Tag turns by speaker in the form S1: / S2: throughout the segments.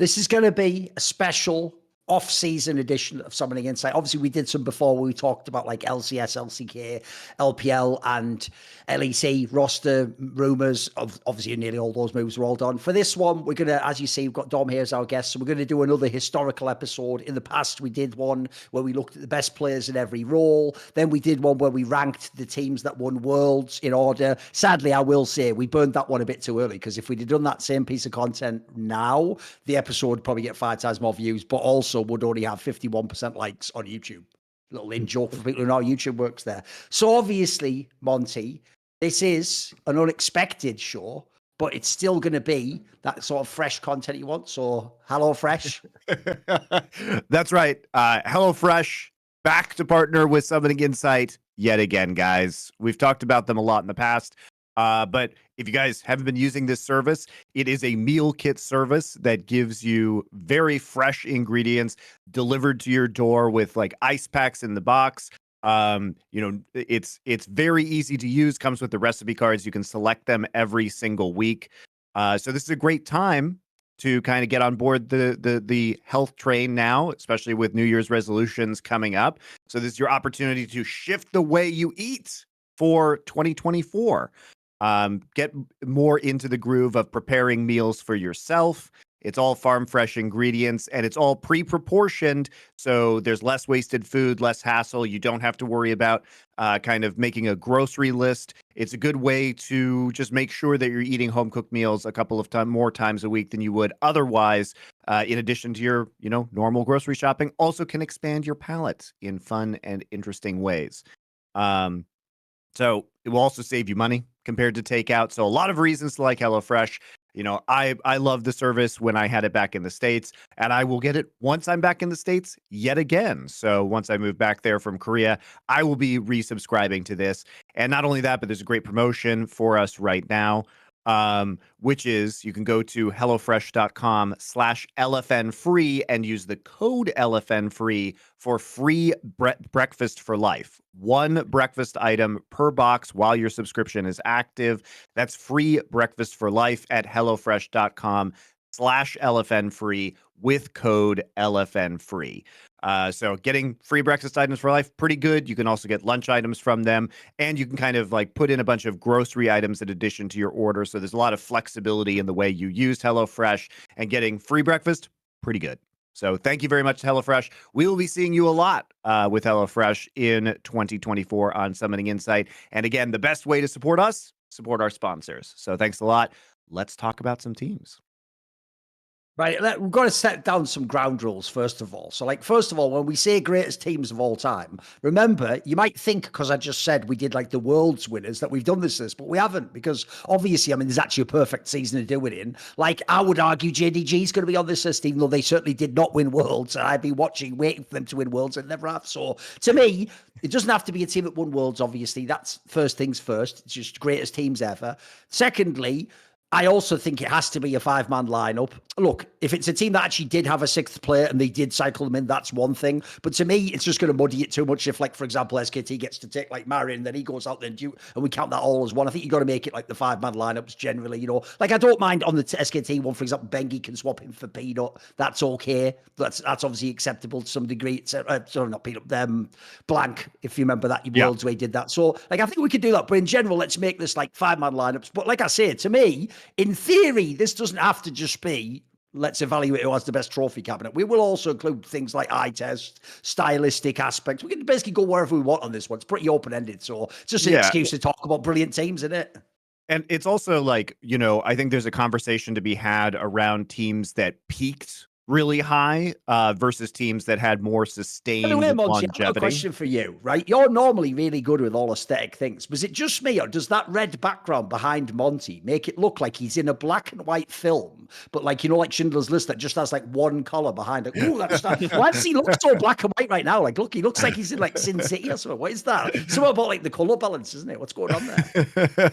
S1: This is going to be a special off-season edition of Summoning Insight. Obviously, we did some before where we talked about like LCS, LCK, LPL, and LEC roster rumors. Obviously, nearly all those moves were all done. For this one, we're going to, as you see, we've got Dom here as our guest. So we're going to do another historical episode. In the past, we did one where we looked at the best players in every role. Then we did one where we ranked the teams that won Worlds in order. Sadly, I will say we burned that one a bit too early, because if we'd have done that same piece of content now, the episode would probably get 5 times more views, but also would only have 51% likes on YouTube. Little in joke for people who know how YouTube works there. So obviously, Monty, this is an unexpected show, but it's still going to be that sort of fresh content you want. So hello, Fresh.
S2: That's right. HelloFresh back to partner with Summoning Insight yet again, guys. We've talked about them a lot in the past. But if you guys haven't been using this service, it is a meal kit service that gives you very fresh ingredients delivered to your door with like ice packs in the box. It's very easy to use, comes with the recipe cards. You can select them every single week. So this is a great time to kind of get on board the health train now, especially with New Year's resolutions coming up. So this is your opportunity to shift the way you eat for 2024. Get more into the groove of preparing meals for yourself. It's all farm fresh ingredients, and it's all pre-proportioned, so there's less wasted food, less hassle. You don't have to worry about kind of making a grocery list. It's a good way to just make sure that you're eating home-cooked meals a couple of more times a week than you would otherwise, in addition to your, normal grocery shopping. Also can expand your palate in fun and interesting ways. So it will also save you money compared to takeout. So a lot of reasons to like HelloFresh. I love the service when I had it back in the States, and I will get it once I'm back in the States yet again. So once I move back there from Korea, I will be resubscribing to this. And not only that, but there's a great promotion for us right now, which is you can go to hellofresh.com/LFN free and use the code LFN free for free breakfast for life. One breakfast item per box while your subscription is active. That's free breakfast for life at hellofresh.com/LFN free with code LFN free. So getting free breakfast items for life, pretty good. You can also get lunch items from them, and you can kind of like put in a bunch of grocery items in addition to your order. So there's a lot of flexibility in the way you used HelloFresh, and getting free breakfast, pretty good. So thank you very much to HelloFresh. We will be seeing you a lot with HelloFresh in 2024 on Summoning Insight. And again, the best way to support us, support our sponsors. So thanks a lot. Let's talk about some teams.
S1: Right, we've got to set down some ground rules, first of all. So, first of all, when we say greatest teams of all time, remember, you might think, because I just said we did, the World's winners, that we've done this, but we haven't, because obviously, there's actually a perfect season to do it in. I would argue JDG is going to be on this list, even though they certainly did not win Worlds, and I'd be waiting for them to win Worlds, and never have. So, to me, it doesn't have to be a team that won Worlds, obviously. That's first things first. It's just greatest teams ever. Secondly, I also think it has to be a 5-man lineup. Look, if it's a team that actually did have a 6th player and they did cycle them in, that's one thing. But to me, it's just going to muddy it too much if, for example, SKT gets to take Marion, then he goes out there and we count that all as one. I think you got to make it the 5-man lineups generally, I don't mind on the SKT one, for example, Bengi can swap him for Peanut. That's okay. That's obviously acceptable to some degree. Sorry, not Peanut, Blank, if you remember that, Worlds where he did that. So, I think we could do that. But in general, let's make this 5-man lineups. But like I say, to me, in theory, this doesn't have to just be, let's evaluate who has the best trophy cabinet. We will also include things like eye test, stylistic aspects. We can basically go wherever we want on this one. It's pretty open-ended, so it's just an excuse to talk about brilliant teams, isn't it?
S2: And it's also I think there's a conversation to be had around teams that peaked really high versus teams that had more sustained longevity.
S1: I've got a question for you, right? You're normally really good with all aesthetic things. Was it just me, or does that red background behind Monty make it look like he's in a black and white film, but like Schindler's List that just has one color behind it? Ooh, that's that. Why does he look so black and white right now? Look, he looks like he's in Sin City or something. What is that? Something about the color balance, isn't it? What's going on there?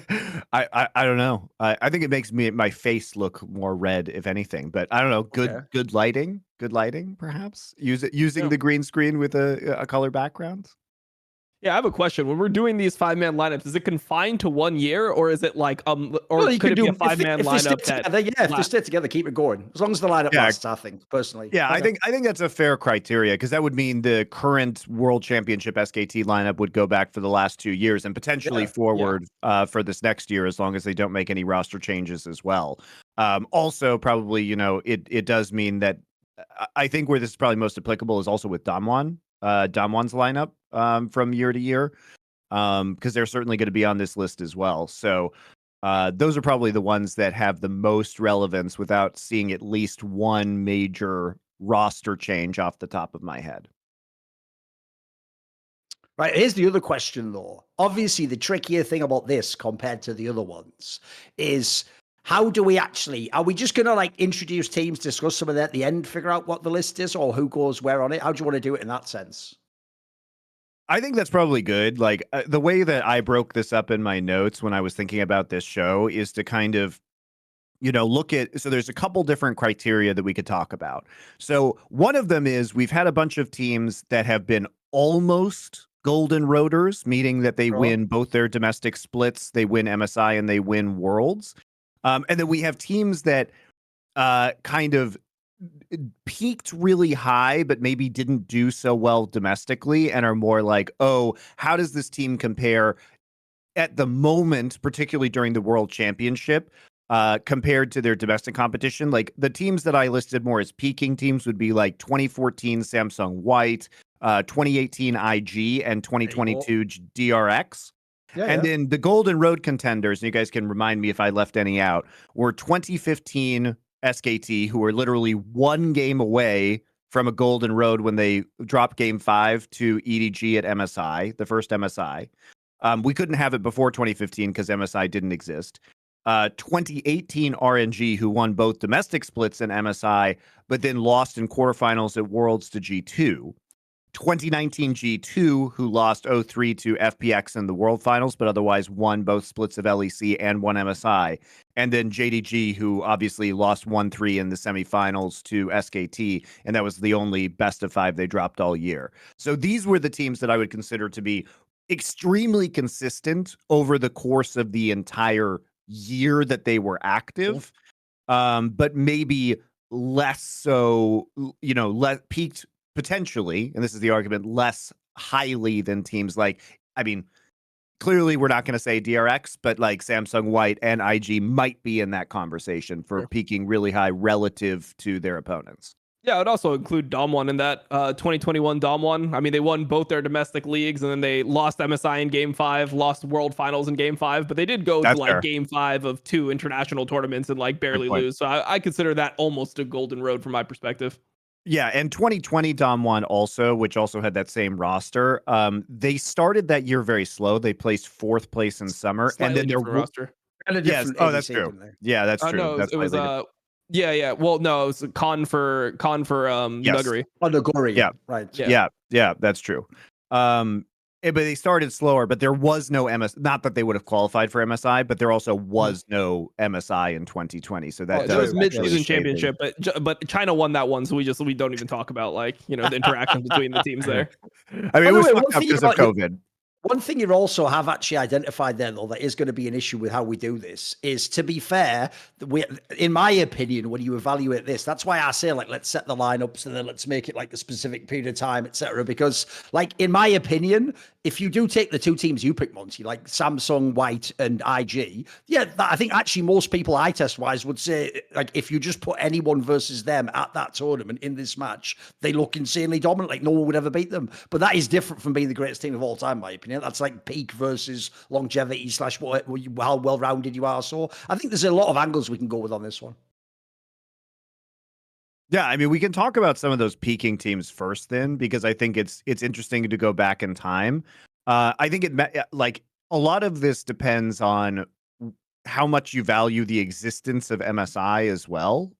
S2: I don't know. I think it makes my face look more red, if anything. But I don't know. Good lighting, perhaps. Using the green screen with a color background.
S3: Yeah, I have a question. When we're doing these 5-man lineups, is it confined to 1 year, or is it like or
S1: Well, you
S3: could
S1: can
S3: it be
S1: do
S3: a 5-man
S1: if they stay
S3: lineup that
S1: together. Yeah, if they stay together, keep it going as long as the lineup
S2: Yeah.
S1: lasts. I think personally.
S2: Yeah,
S1: Okay.
S2: I think that's a fair criteria because that would mean the current World Championship SKT lineup would go back for the last 2 years and potentially
S1: Yeah.
S2: forward for this next year as long as they don't make any roster changes as well. Also, probably it does mean that I think where this is probably most applicable is also with Damwon, Damwon's lineup from year to year because they're certainly going to be on this list as well. So those are probably the ones that have the most relevance without seeing at least one major roster change off the top of my head.
S1: Right. Here's the other question, though. Obviously, the trickier thing about this compared to the other ones is how do we actually, are we just going to like introduce teams, discuss some of that at the end, figure out what the list is or who goes where on it? How do you want to do it in that sense?
S2: I think that's probably good. Like the way that I broke this up in my notes when I was thinking about this show is to kind of look at, so there's a couple different criteria that we could talk about. So one of them is we've had a bunch of teams that have been almost golden roaders, meaning that they win both their domestic splits, they win MSI and they win worlds. And then we have teams that kind of peaked really high, but maybe didn't do so well domestically and are more like, oh, how does this team compare at the moment, particularly during the World Championship, compared to their domestic competition? Like the teams that I listed more as peaking teams would be like 2014 Samsung White, 2018 IG, and 2022 DRX. And then the Golden Road contenders, and you guys can remind me if I left any out, were 2015 SKT, who were literally one game away from a Golden Road when they dropped Game 5 to EDG at MSI, the first MSI. We couldn't have it before 2015 because MSI didn't exist. 2018 RNG, who won both domestic splits and MSI, but then lost in quarterfinals at Worlds to G2. 2019 G2, who lost 0-3 to FPX in the World Finals, but otherwise won both splits of LEC and won MSI. And then JDG, who obviously lost 1-3 in the semifinals to SKT, and that was the only best of 5 they dropped all year. So these were the teams that I would consider to be extremely consistent over the course of the entire year that they were active, but maybe less so, less peaked potentially, and this is the argument, less highly than teams like, I mean, clearly we're not going to say DRX, but like Samsung White and IG might be in that conversation for peaking really high relative to their opponents.
S3: Yeah, I'd also include Damwon in that 2021 Damwon. I mean, they won both their domestic leagues, and then they lost MSI in Game 5, lost World Finals in Game 5, but they did go to like Game 5 of 2 international tournaments and like barely lose. So I consider that almost a golden road from my perspective.
S2: Yeah, and 2020 Damwon also, which also had that same roster. They started that year very slow. They placed 4th place in summer,
S3: Slightly
S2: and then
S3: different roster.
S1: And a
S2: yes,
S1: different
S2: oh, that's
S1: ADC,
S2: true.
S1: didn't they?
S2: Yeah, that's true.
S3: No,
S2: That's
S3: it was yeah. Well, no, it was con for
S2: yes.
S3: Nuguri.
S1: Oh, Nuguri.
S2: Yeah,
S1: right.
S2: Yeah, that's true. But they started slower, but there was no MS. Not that they would have qualified for MSI, but there also was no MSI in 2020. So that
S3: there was
S2: does
S3: mid-season championship, but China won that one, so we don't even talk about like the interactions between the teams there.
S2: I mean, it was fucked up because of COVID.
S1: One thing you also have actually identified there, though, that is going to be an issue with how we do this is, to be fair, in my opinion, when you evaluate this, that's why I say, like, let's set the lineups and then let's make it like a specific period of time, etc. Because, like, in my opinion, if you do take the two teams you pick, Monty, like Samsung White and IG, I think actually most people eye test wise would say, like, if you just put anyone versus them at that tournament in this match, they look insanely dominant. Like, no one would ever beat them. But that is different from being the greatest team of all time, in my opinion. That's like peak versus longevity / how well-rounded you are. So I think there's a lot of angles we can go with on this one.
S2: Yeah, I mean, we can talk about some of those peaking teams first then, because I think it's interesting to go back in time. I think like a lot of this depends on how much you value the existence of MSI as well,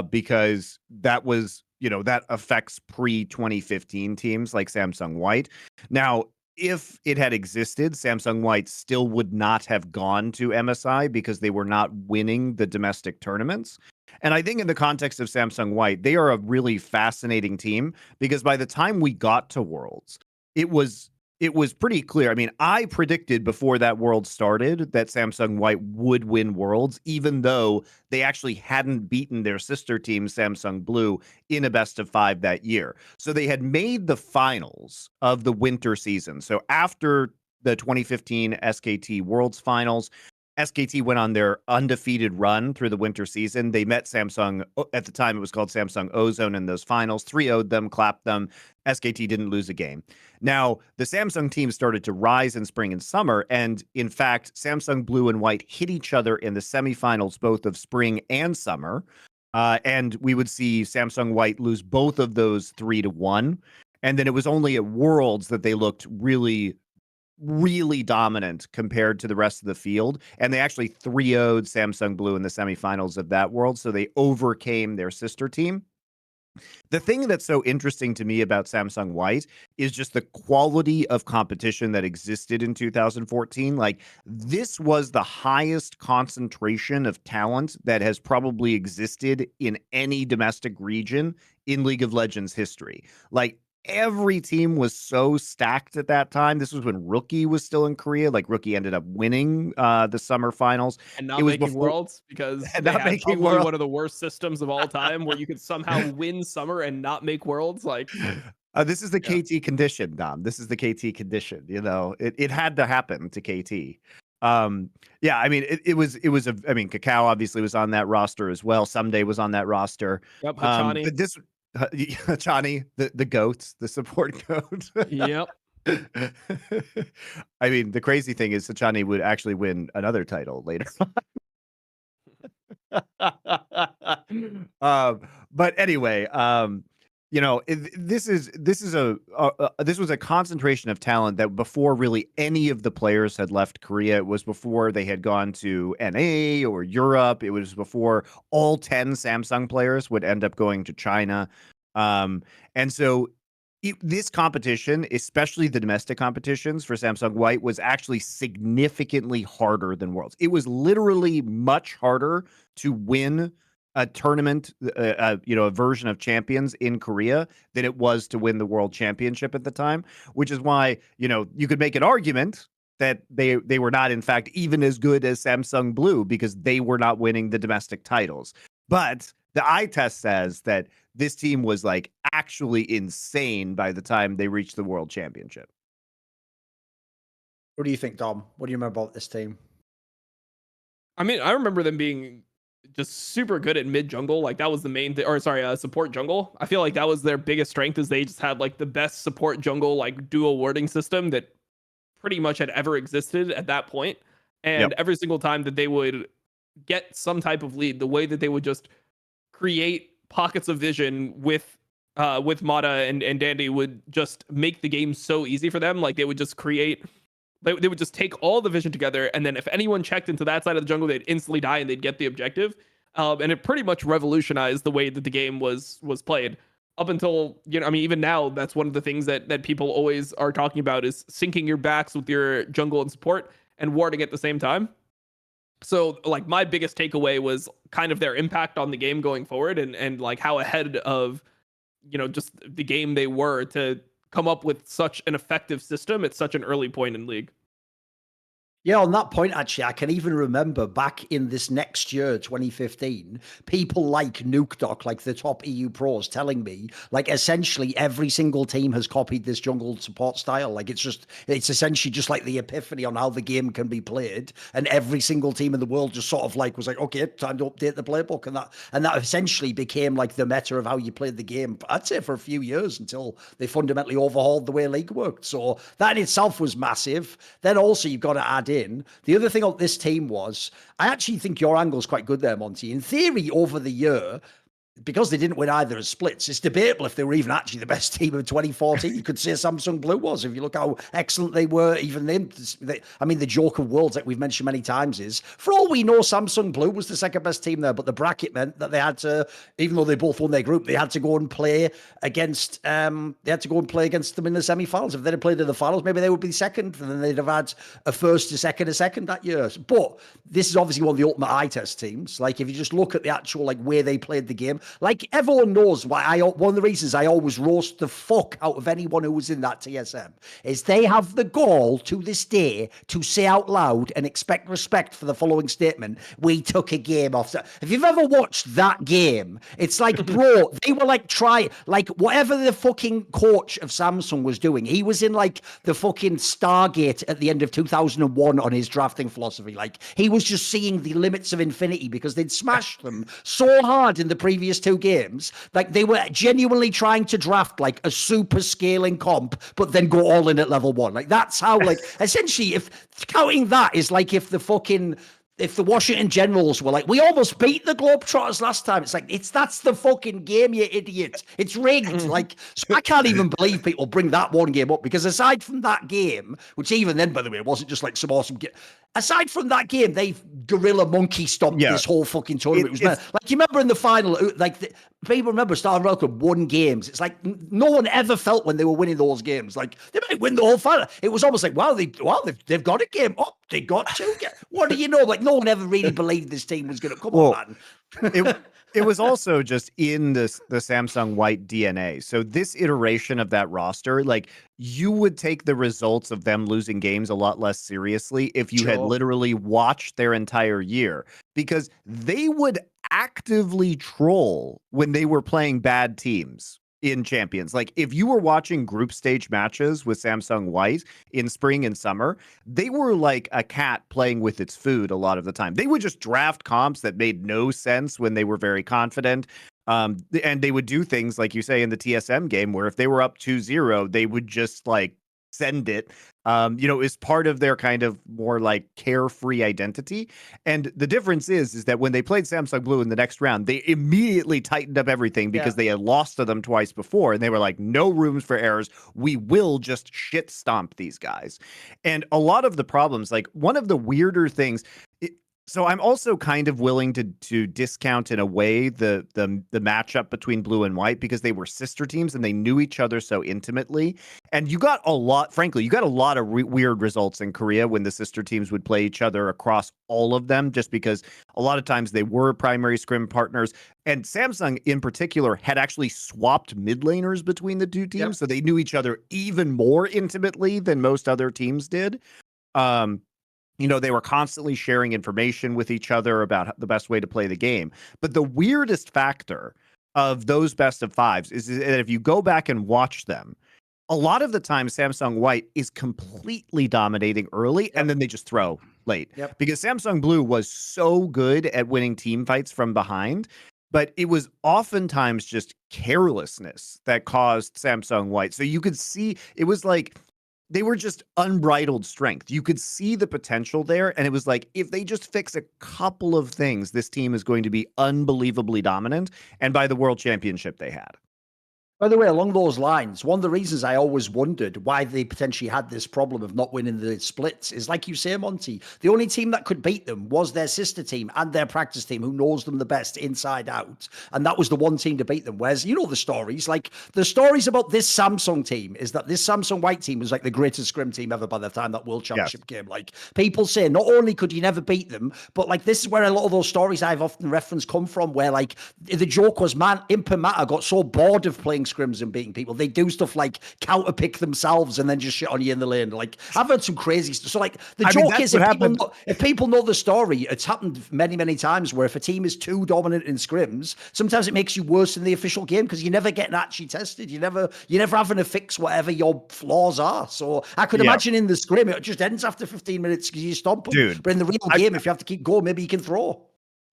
S2: because that was, that affects pre-2015 teams like Samsung White. Now, if it had existed, Samsung White still would not have gone to MSI because they were not winning the domestic tournaments. And I think in the context of Samsung White, they are a really fascinating team because by the time we got to Worlds, it was it was pretty clear. I mean, I predicted before that world started that Samsung White would win Worlds, even though they actually hadn't beaten their sister team, Samsung Blue, in a best of 5 that year. So they had made the finals of the winter season. So after the 2015 SKT Worlds finals, SKT went on their undefeated run through the winter season. They met Samsung, at the time it was called Samsung Ozone, in those finals, 3-0'd them, clapped them. SKT didn't lose a game. Now, the Samsung team started to rise in spring and summer, and in fact, Samsung Blue and White hit each other in the semifinals, both of spring and summer, and we would see Samsung White lose both of those 3-1, and then it was only at Worlds that they looked really dominant compared to the rest of the field. And they actually 3-0'd Samsung Blue in the semifinals of that world. So they overcame their sister team. The thing that's so interesting to me about Samsung White is just the quality of competition that existed in 2014. Like, this was the highest concentration of talent that has probably existed in any domestic region in League of Legends history. Like, every team was so stacked at that time. This was when Rookie was still in Korea. Like, Rookie ended up winning the summer finals.
S3: And not
S2: It was
S3: making
S2: before,
S3: Worlds because
S2: and
S3: they
S2: not
S3: had
S2: making
S3: probably
S2: Worlds.
S3: one of the worst systems of all time where you could somehow win summer and not make Worlds. Like,
S2: This is the KT condition, Dom. This is the KT condition. You know, it had to happen to KT. Yeah, I mean, it was I mean, Kakao obviously was on that roster as well. Someday was on that roster.
S3: yep, Hachani.
S2: But this Chani, the goat, the support goat.
S3: Yep.
S2: I mean, the crazy thing is Sachani would actually win another title later on. But anyway, you know, this was a concentration of talent that before really any of the players had left Korea. It was before they had gone to NA or Europe. It was before all 10 Samsung players would end up going to China. And so this competition, especially the domestic competitions for Samsung White, was actually significantly harder than Worlds. It was literally much harder to win a tournament, you know, a version of Champions in Korea than it was to win the World Championship at the time, which is why, you know, you could make an argument that they were not, in fact, even as good as Samsung Blue because they were not winning the domestic titles. But the eye test says that this team was like actually insane by the time they reached the World Championship.
S1: What do you think, Dom? What do you remember about this team?
S3: I mean, I remember them being just super good at mid jungle. Like, that was the main thing, or sorry, support jungle. I feel like that was their biggest strength, is they just had like the best support jungle, like dual warding system that pretty much had ever existed at that point. And every single time that they would get some type of lead, the way that they would just create pockets of vision with Mata and Dandy would just make the game so easy for them. Like, they would just create, they would just take all the vision together, and then if anyone checked into that side of the jungle, they'd instantly die and they'd get the objective. And it pretty much revolutionized the way that the game was played. Up until, you know, I mean, even now, that's one of the things that people always are talking about, is syncing your backs with your jungle and support and warding at the same time. So, like, my biggest takeaway was kind of their impact on the game going forward, and like how ahead of, you know, just the game they were to come up with such an effective system at such an early point in League.
S1: Yeah, on that point, actually, I can even remember back in this next year, 2015, people like NukeDoc, like the top EU pros, telling me, like, essentially every single team has copied this jungle support style. Like, it's essentially just like the epiphany on how the game can be played. And every single team in the world just sort of like was like, okay, time to update the playbook. And that essentially became like the meta of how you played the game, I'd say, for a few years, until they fundamentally overhauled the way League worked. So that in itself was massive. Then also you've got to add in, the other thing on this team was, I actually think your angle's quite good there, Monty. In theory, over the year, because they didn't win either as splits, it's debatable if they were even actually the best team of 2014. You could say Samsung Blue was, if you look how excellent they were. Even them, I mean, the joke of Worlds that we've mentioned many times is, for all we know, Samsung Blue was the second best team there, but the bracket meant that they had to, even though they both won their group, they had to go and play against them in the semi-finals. If they'd have played in the finals, maybe they would be second, and then they'd have had a first, a second that year. But this is obviously one of the ultimate eye test teams. Like, if you just look at the actual like way they played the game, like everyone knows why one of the reasons I always roast the fuck out of anyone who was in that TSM is they have the gall to this day to say out loud and expect respect for the following statement: we took a game off. If you've ever watched that game, it's like, bro, they were like like whatever the fucking coach of Samsung was doing, he was in like the fucking Stargate at the end of 2001 on his drafting philosophy. Like he was just seeing the limits of infinity because they'd smashed them so hard in the previous two games. Like they were genuinely trying to draft like a super scaling comp, but then go all in at level 1. Like that's how, like, essentially, if counting that is like if the Washington Generals were like, we almost beat the Globetrotters last time. It's like, that's the fucking game, you idiot. It's rigged. Like, so I can't even believe people bring that one game up, because aside from that game, which even then, by the way, it wasn't just like some awesome game. Aside from that game, they've gorilla monkey stomped this whole fucking tournament. It was like, you remember in the final, like people remember Star Welcome won games. It's like no one ever felt when they were winning those games like they might win the whole final. It was almost like, they've got a game up. They got two. What do you know? Like no one ever really believed this team was going to come on, man.
S2: It was also just in the Samsung White DNA. So this iteration of that roster, like you would take the results of them losing games a lot less seriously if you had literally watched their entire year, because they would actively troll when they were playing bad teams in Champions. Like if you were watching group stage matches with Samsung White in spring and summer, they were like a cat playing with its food a lot of the time. They would just draft comps that made no sense when they were very confident. And they would do things like you say in the TSM game, where if they were up 2-0, they would just like send it. Is part of their kind of more like carefree identity. And the difference is that when they played Samsung Blue in the next round, they immediately tightened up everything because they had lost to them twice before. And they were like, no rooms for errors. We will just shit stomp these guys. And a lot of the problems, like one of the weirder things, so I'm also kind of willing to discount in a way the matchup between Blue and White, because they were sister teams and they knew each other so intimately. And you got a lot of weird results in Korea when the sister teams would play each other across all of them, just because a lot of times they were primary scrim partners. And Samsung in particular had actually swapped mid laners between the two teams, so they knew each other even more intimately than most other teams did. They were constantly sharing information with each other about the best way to play the game. But the weirdest factor of those best of fives is that if you go back and watch them, a lot of the time Samsung White is completely dominating early and then they just throw late. Because Samsung Blue was so good at winning team fights from behind, but it was oftentimes just carelessness that caused Samsung White. So you could see it was like they were just unbridled strength. You could see the potential there. And it was like, if they just fix a couple of things, this team is going to be unbelievably dominant. And by the World Championship, they had.
S1: By the way, along those lines, one of the reasons I always wondered why they potentially had this problem of not winning the splits is, like you say, Monty, the only team that could beat them was their sister team and their practice team, who knows them the best inside out. And that was the one team to beat them. Whereas, you know, the stories, like the stories about this Samsung team is that this Samsung White team was like the greatest scrim team ever by the time that World Championship came. Like people say, not only could you never beat them, but like this is where a lot of those stories I've often referenced come from, where like the joke was, man, Impamata got so bored of playing scrims and beating people, they do stuff like counter pick themselves and then just shit on you in the lane. Like I've heard some crazy stuff. So like the joke is, if people know the story, it's happened many times where if a team is too dominant in scrims, sometimes it makes you worse in the official game because you never get actually tested. You never having to fix whatever your flaws are. So I could imagine in the scrim it just ends after 15 minutes because you stomp them.
S2: Dude,
S1: but in the real game, if you have to keep going, maybe you can throw.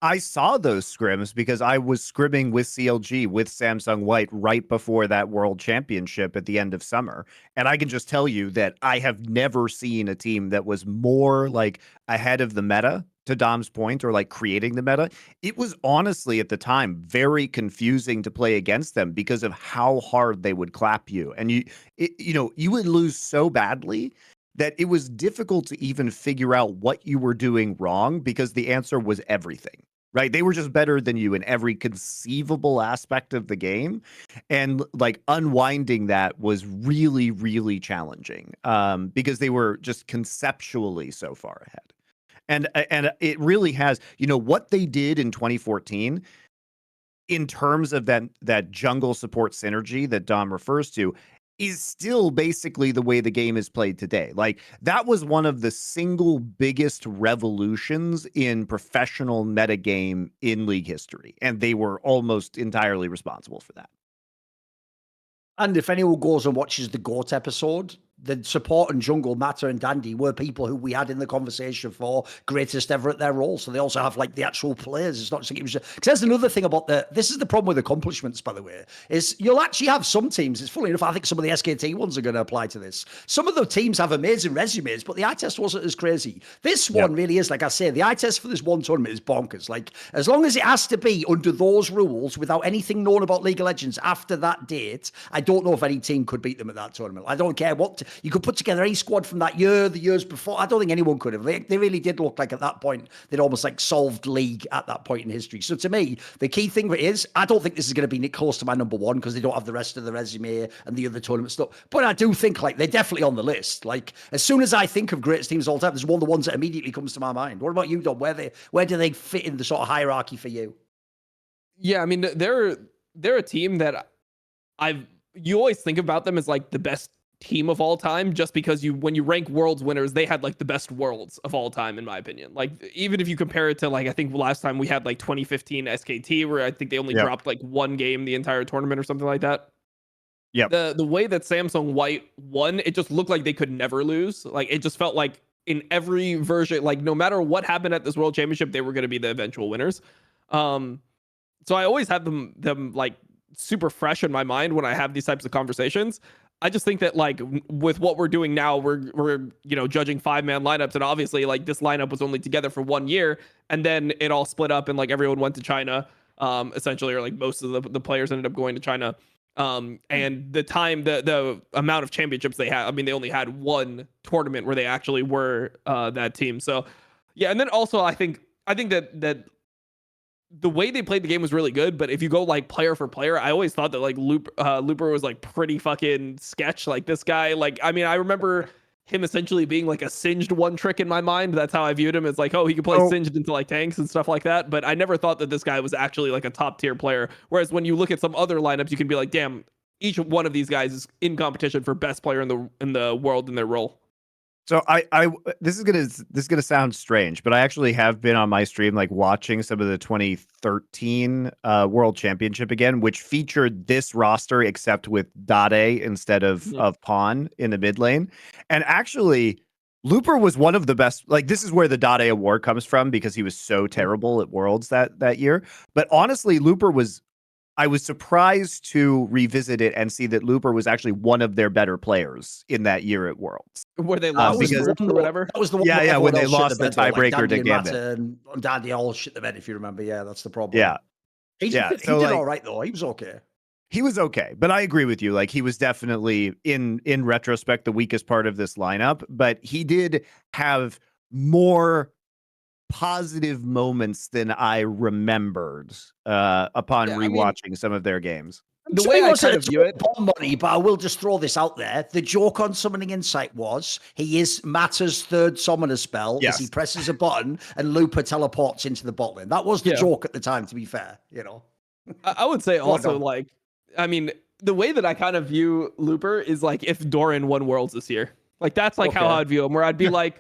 S2: I saw those scrims because I was scrimming with CLG with Samsung White right before that World Championship at the end of summer. And I can just tell you that I have never seen a team that was more like ahead of the meta, to Dom's point, or like creating the meta. It was honestly at the time very confusing to play against them because of how hard they would clap you. And you would lose so badly that it was difficult to even figure out what you were doing wrong because the answer was everything. Right? They were just better than you in every conceivable aspect of the game. And like unwinding that was really, really challenging because they were just conceptually so far ahead. And it really has, what they did in 2014, in terms of that jungle support synergy that Dom refers to, is still basically the way the game is played today. Like, that was one of the single biggest revolutions in professional metagame in League history, and they were almost entirely responsible for that.
S1: And if anyone goes and watches the GOAT episode, the support and jungle, Mata and Dandy, were people who we had in the conversation for greatest ever at their role. So they also have like the actual players. It's not just like it was. Because there's another thing about this is the problem with accomplishments, by the way, is you'll actually have some teams. It's funny enough, I think some of the SKT ones are going to apply to this. Some of the teams have amazing resumes, but the eye test wasn't as crazy. This one really is, like I say, the eye test for this one tournament is bonkers. Like, as long as it has to be under those rules without anything known about League of Legends after that date, I don't know if any team could beat them at that tournament. I don't care what. You could put together any squad from that year, the years before. I don't think anyone could have. They really did look like at that point, they'd almost like solved League at that point in history. So to me, the key thing is, I don't think this is going to be close to my number one because they don't have the rest of the resume and the other tournament stuff. But I do think like they're definitely on the list. Like, as soon as I think of greatest teams of all time, there's one of the ones that immediately comes to my mind. What about you, Dom? Where do they fit in the sort of hierarchy for you?
S3: Yeah, I mean, they're a team that you always think about them as like the best team of all time, just because when you rank worlds winners, they had like the best worlds of all time, in my opinion. Like, even if you compare it to, like, I think last time we had like 2015 SKT, where I think they only dropped like one game the entire tournament or something like that. Yeah. The way that Samsung White won, it just looked like they could never lose. Like, it just felt like in every version, like no matter what happened at this World Championship, they were going to be the eventual winners. So I always have them like super fresh in my mind when I have these types of conversations. I just think that, like, with what we're doing now, we're judging 5-man lineups, and obviously like this lineup was only together for 1 year, and then it all split up and like everyone went to China, essentially, or like most of the players ended up going to China. And the amount of championships they had, I mean, they only had one tournament where they actually were that team. So yeah, and then also I think that the way they played the game was really good, but if you go like player for player, I always thought that like Looper was like pretty fucking sketch. Like, this guy, like, I mean, I remember him essentially being like a singed one trick in my mind. That's how I viewed him. It's like, oh, he could play singed into like tanks and stuff like that. But I never thought that this guy was actually like a top tier player. Whereas when you look at some other lineups, you can be like, damn, each one of these guys is in competition for best player in the world in their role.
S2: So this is gonna sound strange, but I actually have been on my stream like watching some of the 2013 World Championship again, which featured this roster except with Dade instead of Pawn in the mid lane. And actually, Looper was one of the best. Like, this is where the Dade award comes from, because he was so terrible at Worlds that year. But honestly, I was surprised to revisit it and see that Looper was actually one of their better players in that year at Worlds.
S3: Where they lost or whatever.
S1: That was the one.
S2: Yeah, when they lost the tiebreaker to Gambit.
S1: And Dandy all shit the bed, if you remember. Yeah, that's the problem.
S2: Yeah.
S1: He did all right, though. He was okay.
S2: He was okay, but I agree with you. Like, he was definitely, in retrospect, the weakest part of this lineup, but he did have more positive moments than I remembered upon rewatching some of their games.
S3: The way I kind of view it,
S1: money, but I will just throw this out there. The joke on Summoning Insight was he is Mata's third summoner spell as he presses a button and Looper teleports into the bot lane. That was the joke at the time, to be fair,
S3: I would say also, like, I mean, the way that I kind of view Looper is like if Thorin won Worlds this year. Like, that's like how I'd view him, where I'd be like,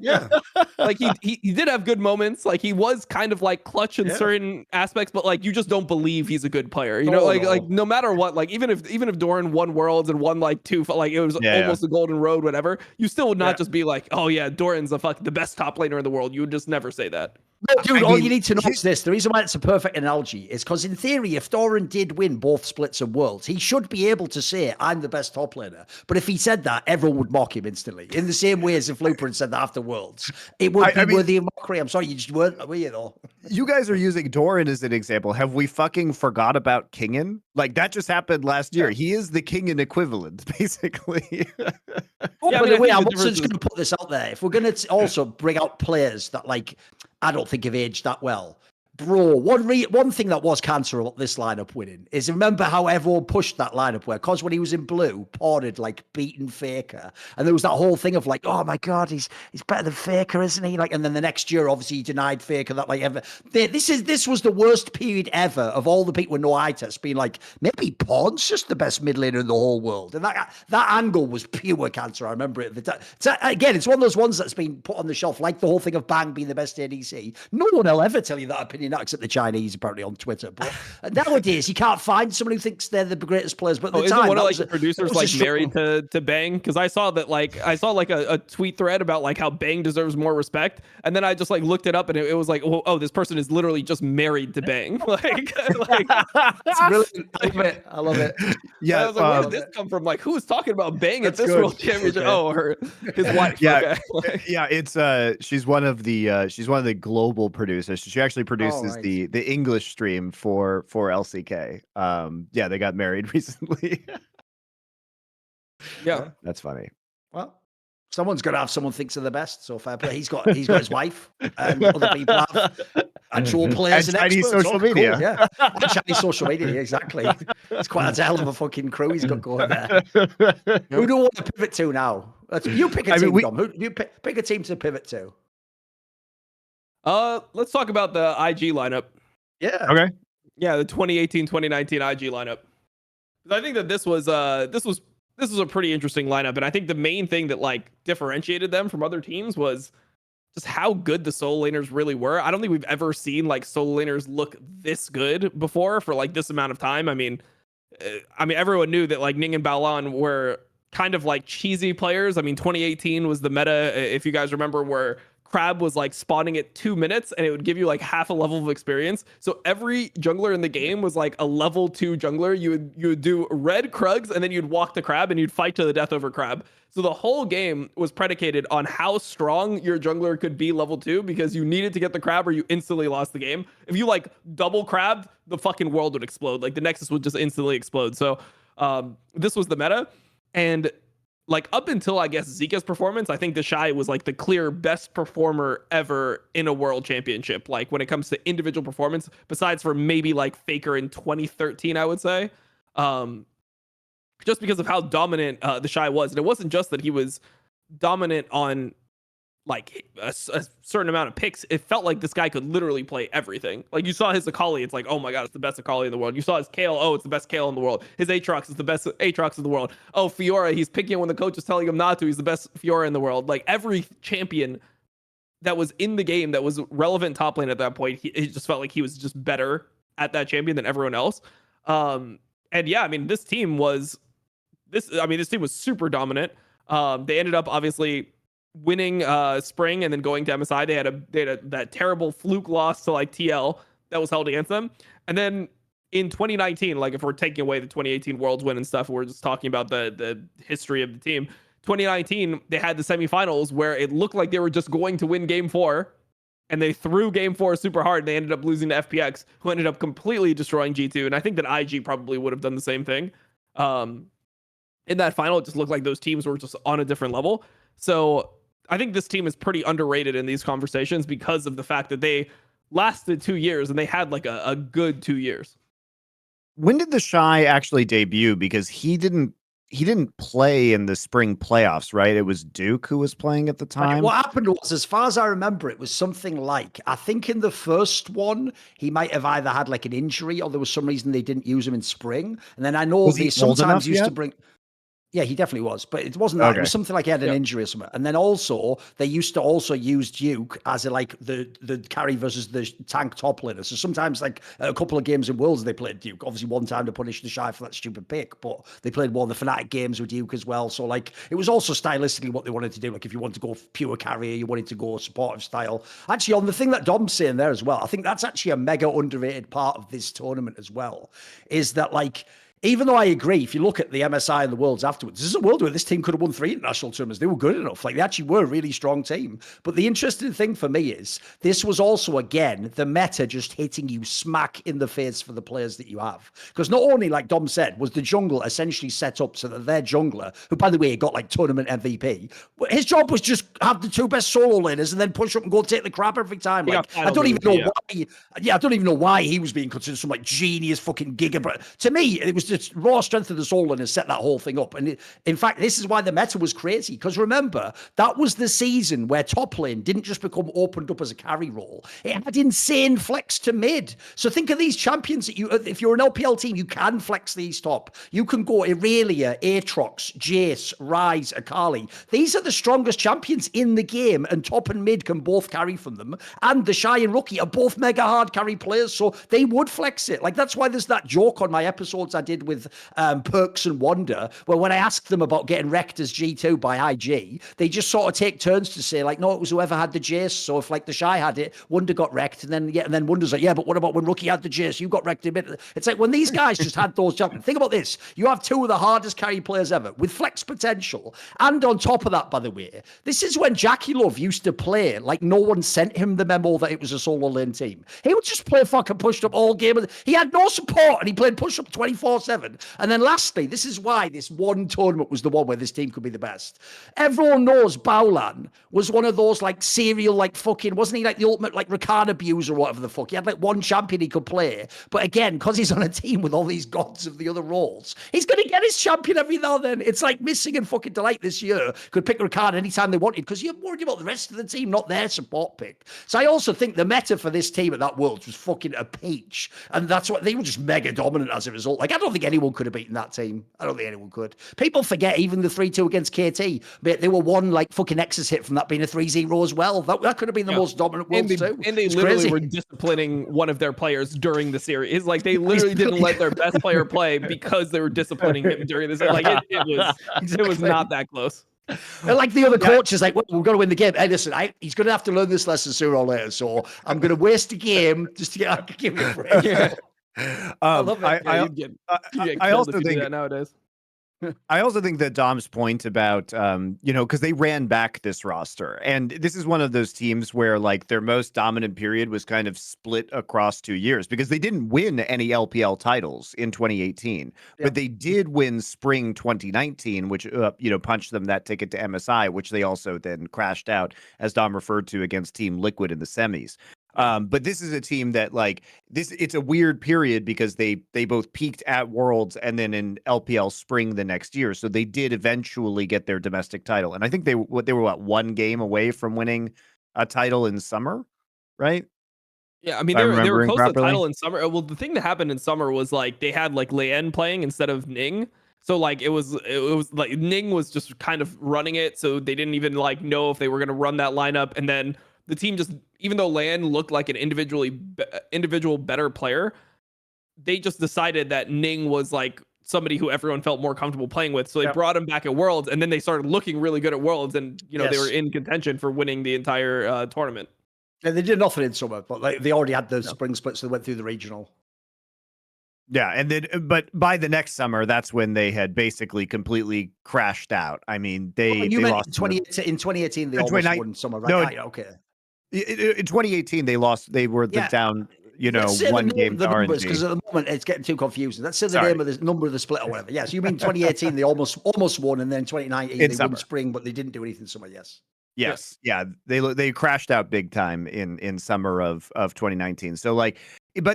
S3: like he did have good moments. Like, he was kind of like clutch in certain aspects, but like, you just don't believe he's a good player. Like no matter what, like even if Thorin won Worlds and won like two, like it was almost a golden road, whatever, you still would not just be like, oh yeah, Thorin's the best top laner in the world. You would just never say that.
S1: No, dude, all you need to know is this. The reason why it's a perfect analogy is because, in theory, if Thorin did win both splits and worlds, he should be able to say, I'm the best top laner. But if he said that, everyone would mock him instantly. In the same way as if Looper had said that after worlds. It would be worthy of mockery. I'm sorry, you just weren't, were you, though?
S2: You guys are using Thorin as an example. Have we fucking forgot about Kingen? Like, that just happened last year. He is the Kingen equivalent, basically.
S1: By the way, I'm also just going to put this out there. If we're going to also bring out players that, like, I don't think have aged that well. Bro, one thing that was cancer about this lineup winning is remember how everyone pushed that lineup where Cos when he was in blue, Pawn had like beaten Faker. And there was that whole thing of like, oh my God, he's better than Faker, isn't he? Like, and then the next year, obviously, he denied Faker that like ever. This was the worst period ever of all the people with no eye test being like, maybe Pawn's just the best mid laner in the whole world. And that angle was pure cancer. I remember it. Again, it's one of those ones that's been put on the shelf, like the whole thing of Bang being the best ADC. No one will ever tell you that opinion. Not except the Chinese, apparently, on Twitter. But nowadays, you can't find someone who thinks they're the greatest players. But at the time,
S3: one of like the producers like married to Bang? Because I saw a tweet thread about like how Bang deserves more respect, and then I just like looked it up, and it was like, oh, this person is literally just married to Bang. like
S1: it's brilliant. I love it.
S3: Yeah, I was like, where did this come from? Like, who's talking about Bang at this World Championship? Okay. Oh, his wife.
S2: Yeah,
S3: okay.
S2: Yeah. It's she's one of the global producers. She actually produces the English stream for LCK. Yeah, they got married recently.
S3: Yeah,
S2: that's funny.
S1: Well, someone's got to have someone thinks they're the best. So fair play. He's got his wife, and other people have actual players and
S2: Chinese
S1: experts.
S2: social media.
S1: Cool, yeah, and Chinese social media. Exactly. It's quite a hell of a fucking crew he's got going there. Who do you want to pivot to now? You pick a team, Dom. Who you pick a team to pivot to?
S3: Let's talk about the IG lineup.
S1: Yeah.
S2: Okay.
S3: Yeah, the 2018-2019 IG lineup. I think that this was a pretty interesting lineup, and I think the main thing that like differentiated them from other teams was just how good the solo laners really were. I don't think we've ever seen like solo laners look this good before for like this amount of time. I mean, everyone knew that like Ning and Balan were kind of like cheesy players. I mean, 2018 was the meta, if you guys remember, where Crab was like spawning at 2 minutes and it would give you like half a level of experience. So every jungler in the game was like a level 2 jungler. You would do red Krugs and then you'd walk the Crab and you'd fight to the death over Crab. So the whole game was predicated on how strong your jungler could be level 2 because you needed to get the Crab or you instantly lost the game. If you like double Crabbed, the fucking world would explode. Like the Nexus would just instantly explode. So this was the meta. And like up until I guess Zika's performance, I think the Shy was like the clear best performer ever in a world championship. Like when it comes to individual performance, besides for maybe like Faker in 2013, I would say, just because of how dominant the Shy was. And it wasn't just that he was dominant on like a certain amount of picks. It felt like this guy could literally play everything. Like you saw his Akali, it's like, oh my god, it's the best Akali in the world. You saw his Kayle, oh, it's the best Kayle in the world. His Aatrox is the best Aatrox in the world. Oh, Fiora, he's picking when the coach is telling him not to. He's the best Fiora in the world. Like every champion that was in the game that was relevant top lane at that point, it just felt like he was just better at that champion than everyone else. And yeah, I mean, this team was super dominant. They ended up obviously winning spring and then going to MSI. They had that terrible fluke loss to like TL that was held against them. And then in 2019, like if we're taking away the 2018 Worlds win and stuff, we're just talking about the history of the team. 2019, they had the semifinals where it looked like they were just going to win game 4 and they threw game 4 super hard. They ended up losing to FPX, who ended up completely destroying G2. And I think that IG probably would have done the same thing. In that final, it just looked like those teams were just on a different level. So I think this team is pretty underrated in these conversations because of the fact that they lasted 2 years and they had like a good 2 years.
S2: When did the Shy actually debut? Because he didn't play in the spring playoffs, right? It was Duke who was playing at the time.
S1: What happened was, as far as I remember, it was something like, I think in the first one, he might have either had like an injury or there was some reason they didn't use him in spring. And then I know they sometimes used to bring... Yeah, he definitely was, but it wasn't that. Okay. It was something like he had an injury or something. And then also, they used to also use Duke as like the carry versus the tank top laner. So sometimes like a couple of games in Worlds, they played Duke. Obviously one time to punish the Shy for that stupid pick, but they played one of the Fnatic games with Duke as well. So like, it was also stylistically what they wanted to do. Like if you want to go pure carrier, you wanted to go supportive style. Actually, on the thing that Dom's saying there as well, I think that's actually a mega underrated part of this tournament as well, is that like, even though I agree, if you look at the MSI and the Worlds afterwards, this is a world where this team could have won 3 international tournaments. They were good enough. Like, they actually were a really strong team. But the interesting thing for me is this was also, again, the meta just hitting you smack in the face for the players that you have. Because not only, like Dom said, was the jungle essentially set up so that their jungler, who, by the way, got like tournament MVP, his job was just have the 2 best solo laners and then push up and go take the crap every time. Like, I don't even know why. Yeah, I don't even know why he was being considered some like genius fucking giga. But to me, it was just raw strength of the soul and has set that whole thing up. And in fact, this is why the meta was crazy. Because remember, that was the season where top lane didn't just become opened up as a carry role. It had insane flex to mid. So think of these champions that if you're an LPL team, you can flex these top. You can go Irelia, Aatrox, Jace, Ryze, Akali. These are the strongest champions in the game, and top and mid can both carry from them. And the Shy and Rookie are both mega hard carry players, so they would flex it. Like, that's why there's that joke on my episodes I did with Perks and Wonder, where when I asked them about getting wrecked as G2 by IG, they just sort of take turns to say, like, no, it was whoever had the Jace. So if like the Shy had it, Wonder got wrecked, and then Wonder's like, yeah, but what about when Rookie had the Jace? You got wrecked a bit. It's like when these guys just had those champions. Think about this. You have 2 of the hardest carry players ever with flex potential. And on top of that, by the way, this is when Jackie Love used to play like no one sent him the memo that it was a solo lane team. He would just play fucking pushed up all game. He had no support and he played push up 24/7. And then lastly, this is why this one tournament was the one where this team could be the best. Everyone knows Bowlan was one of those like serial, like fucking, wasn't he like the ultimate like Rakan abuser or whatever the fuck? He had like one champion he could play. But again, because he's on a team with all these gods of the other roles, he's going to get his champion every now and then. It's like Missing and fucking Delight this year could pick Rakan anytime they wanted because you're worried about the rest of the team, not their support pick. So I also think the meta for this team at that Worlds was fucking a peach. And that's what they were just mega dominant as a result. Like, I don't think anyone could have beaten that team. I don't think anyone could. People forget even the 3-2 against KT, but they were one like fucking Nexus hit from that being a 3-0 as well. That could have been the most dominant Worlds too.
S3: And they literally were disciplining one of their players during the series. It's like they literally didn't let their best player play because they were disciplining him during this. Like it was not that close.
S1: And like the other coach is like, well, we've got to win the game. Hey, listen, he's going to have to learn this lesson sooner or later. So I'm going to waste a game just to give him a break.
S3: I love it. I also think that nowadays.
S2: I also think that Dom's point about, because they ran back this roster, and this is one of those teams where like their most dominant period was kind of split across 2 years because they didn't win any LPL titles in 2018, but they did win spring 2019, which, punched them that ticket to MSI, which they also then crashed out, as Dom referred to, against Team Liquid in the semis. But this is a team that it's a weird period because they both peaked at Worlds and then in LPL spring the next year. So they did eventually get their domestic title. And I think they were one game away from winning a title in summer, right?
S3: Yeah, I mean, they were close to the title in summer. Well, the thing that happened in summer was like they had like Leyen playing instead of Ning. So like it was like Ning was just kind of running it. So they didn't even like know if they were going to run that lineup. And then the team just, even though Lan looked like an individual better player, they just decided that Ning was like somebody who everyone felt more comfortable playing with. So they brought him back at Worlds, and then they started looking really good at Worlds, and they were in contention for winning the entire tournament.
S1: And they did nothing in summer, but like they already had the spring split, so they went through the regional.
S2: Yeah, and then, but by the next summer, that's when they had basically completely crashed out. I mean, they lost
S1: in 2018. They almost won summer, right?
S2: No,
S1: okay.
S2: In 2018, they lost. They were down, one game to RNG.
S1: Because at the moment it's getting too confusing. Let's say the name of the number of the split or whatever. Yes, you mean 2018? They almost won, and then 2019 they won spring, but they didn't do anything summer. Yes.
S2: Yeah. They crashed out big time in summer of 2019. So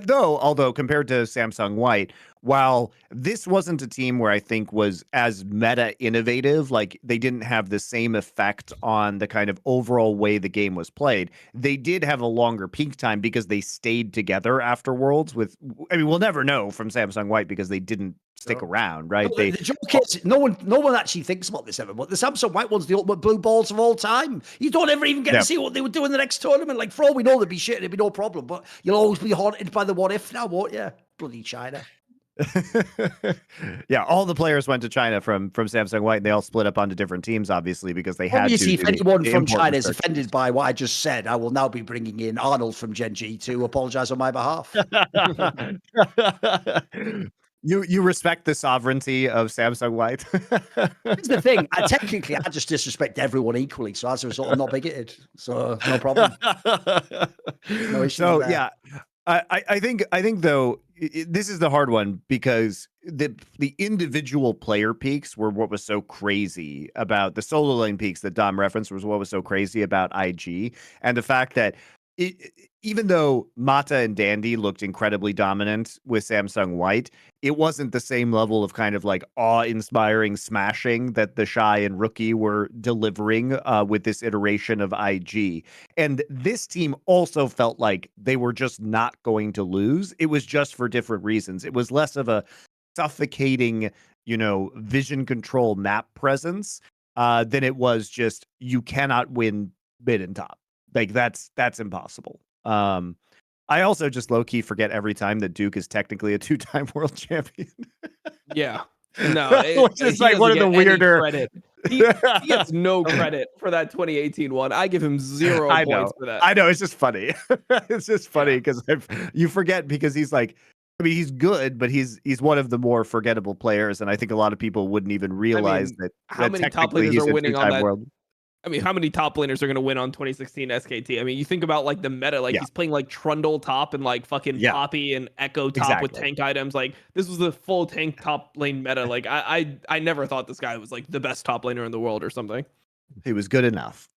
S2: although compared to Samsung White, while this wasn't a team where I think was as meta innovative, like they didn't have the same effect on the kind of overall way the game was played, they did have a longer peak time because they stayed together after Worlds we'll never know from Samsung White because they didn't stick around, right?
S1: The joke is, no one actually thinks about this ever, but the Samsung White one's the ultimate blue balls of all time. You don't ever even get to see what they would do in the next tournament. Like, for all we know, there'd be shit, it'd be no problem, but you'll always be haunted by the what if now, won't you? Bloody China.
S2: Yeah, all the players went to China from Samsung White, and they all split up onto different teams, obviously, because they had
S1: obviously,
S2: to.
S1: If anyone from China is offended by what I just said, I will now be bringing in Arnold from Gen G to apologize on my behalf.
S2: You respect the sovereignty of Samsung White.
S1: Here's the thing. Technically, I just disrespect everyone equally. So as a result, I'm not bigoted. So no problem. No issues
S2: So
S1: there.
S2: yeah, I think though this is the hard one because the individual player peaks were what was so crazy about the solo lane peaks that Dom referenced was what was so crazy about IG, and the fact that even though Mata and Dandy looked incredibly dominant with Samsung White, it wasn't the same level of kind of like awe-inspiring smashing that the Shy and Rookie were delivering with this iteration of IG. And this team also felt like they were just not going to lose. It was just for different reasons. It was less of a suffocating, vision control map presence than it was just you cannot win mid and top. Like that's impossible. I also just low-key forget every time that Duke is technically a 2-time world champion.
S3: Yeah. No,
S2: which is like one of the weirder
S3: credit. He gets no credit for that 2018 one. I give him 0 points for that.
S2: I know, it's just funny. It's just funny because you forget because he's like, I mean, he's good, but he's one of the more forgettable players, and I think a lot of people wouldn't even realize that.
S3: How many top laners are winning on that? World. I mean, how many top laners are going to win on 2016 SKT? I mean, you think about like the meta, like he's playing like Trundle top and like fucking Poppy and Echo top with tank items. Like this was the full tank top lane meta. Like I never thought this guy was like the best top laner in the world or something.
S2: He was good enough.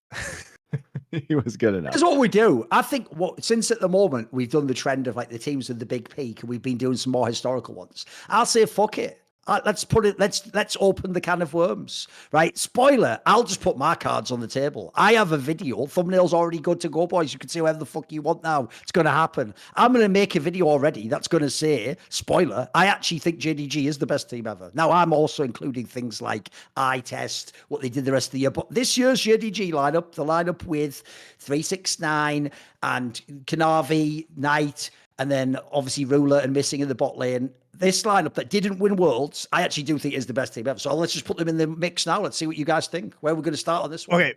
S2: He was good enough.
S1: That's what we do. I think since at the moment we've done the trend of like the teams with the big peak and we've been doing some more historical ones, I'll say fuck it. Let's open the can of worms, right? Spoiler, I'll just put my cards on the table. I have a video. Thumbnail's already good to go, boys. You can see whatever the fuck you want now. It's going to happen. I'm going to make a video already that's going to say, spoiler, I actually think JDG is the best team ever. Now, I'm also including things like eye test, what they did the rest of the year. But this year's JDG lineup, the lineup with 369 and Kanavi, Knight, and then obviously Ruler and Missing in the bot lane. This lineup that didn't win Worlds, I actually do think is the best team ever. So let's just put them in the mix now. Let's see what you guys think. Where we're going to start on this one.
S2: Okay,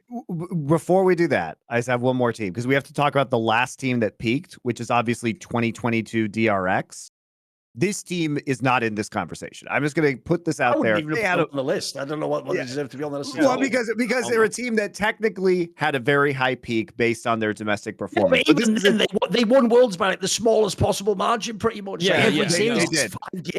S2: before we do that, I just have one more team because we have to talk about the last team that peaked, which is obviously 2022 DRX. This team is not in this conversation. I'm just going to put this out there.
S1: They had on the list. I don't know what they deserve to be on the list.
S2: Well, because they're a team that technically had a very high peak based on their domestic performance.
S1: Yeah, but even then, they won Worlds by like the smallest possible margin, pretty much.
S2: Yeah, they did.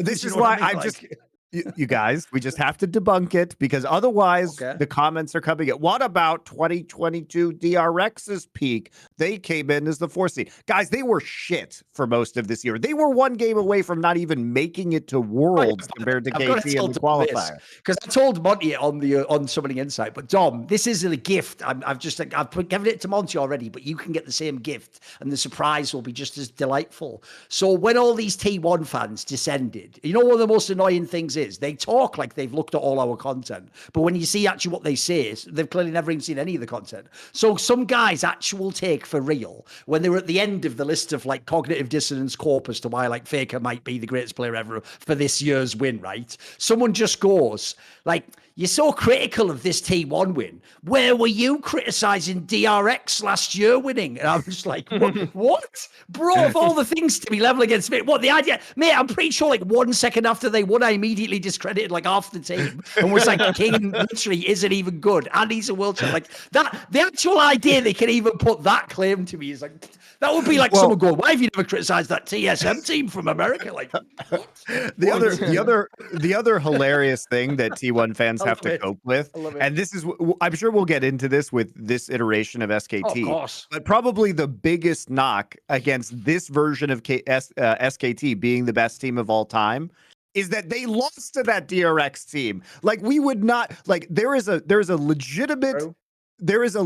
S2: This is why I just. You guys, we just have to debunk it because otherwise the comments are coming in. What about 2022 DRX's peak? They came in as the 4th seed. Guys, they were shit for most of this year. They were one game away from not even making it to Worlds compared to KT in the qualifier.
S1: Because I told Monty on Summoning Insight, but Dom, this isn't a gift. I've given it to Monty already, but you can get the same gift and the surprise will be just as delightful. So when all these T1 fans descended, you know one of the most annoying things is they talk like they've looked at all our content, but when you see actually what they say, they've clearly never even seen any of the content. So some guys' actual take for real, when they were at the end of the list of like cognitive dissonance corpus to why like Faker might be the greatest player ever for this year's win, right? Someone just goes like, you're so critical of this T1 win. Where were you criticizing DRX last year winning? And I'm just like, what? Bro, of all the things to be level against me, what the idea? Mate, I'm pretty sure like 1 second after they won, I immediately discredited like half the team and was like, King literally isn't even good. And he's a world champ. Like that, the actual idea they can even put that claim to me is like, that would be like someone going, why have you never criticized that TSM team from America? Like, what?
S2: The other hilarious thing that T1 fans have to cope with, and this is, I'm sure we'll get into this with this iteration of SKT, but probably the biggest knock against this version of SKT being the best team of all time is that they lost to that DRX team. Like we would not like there is a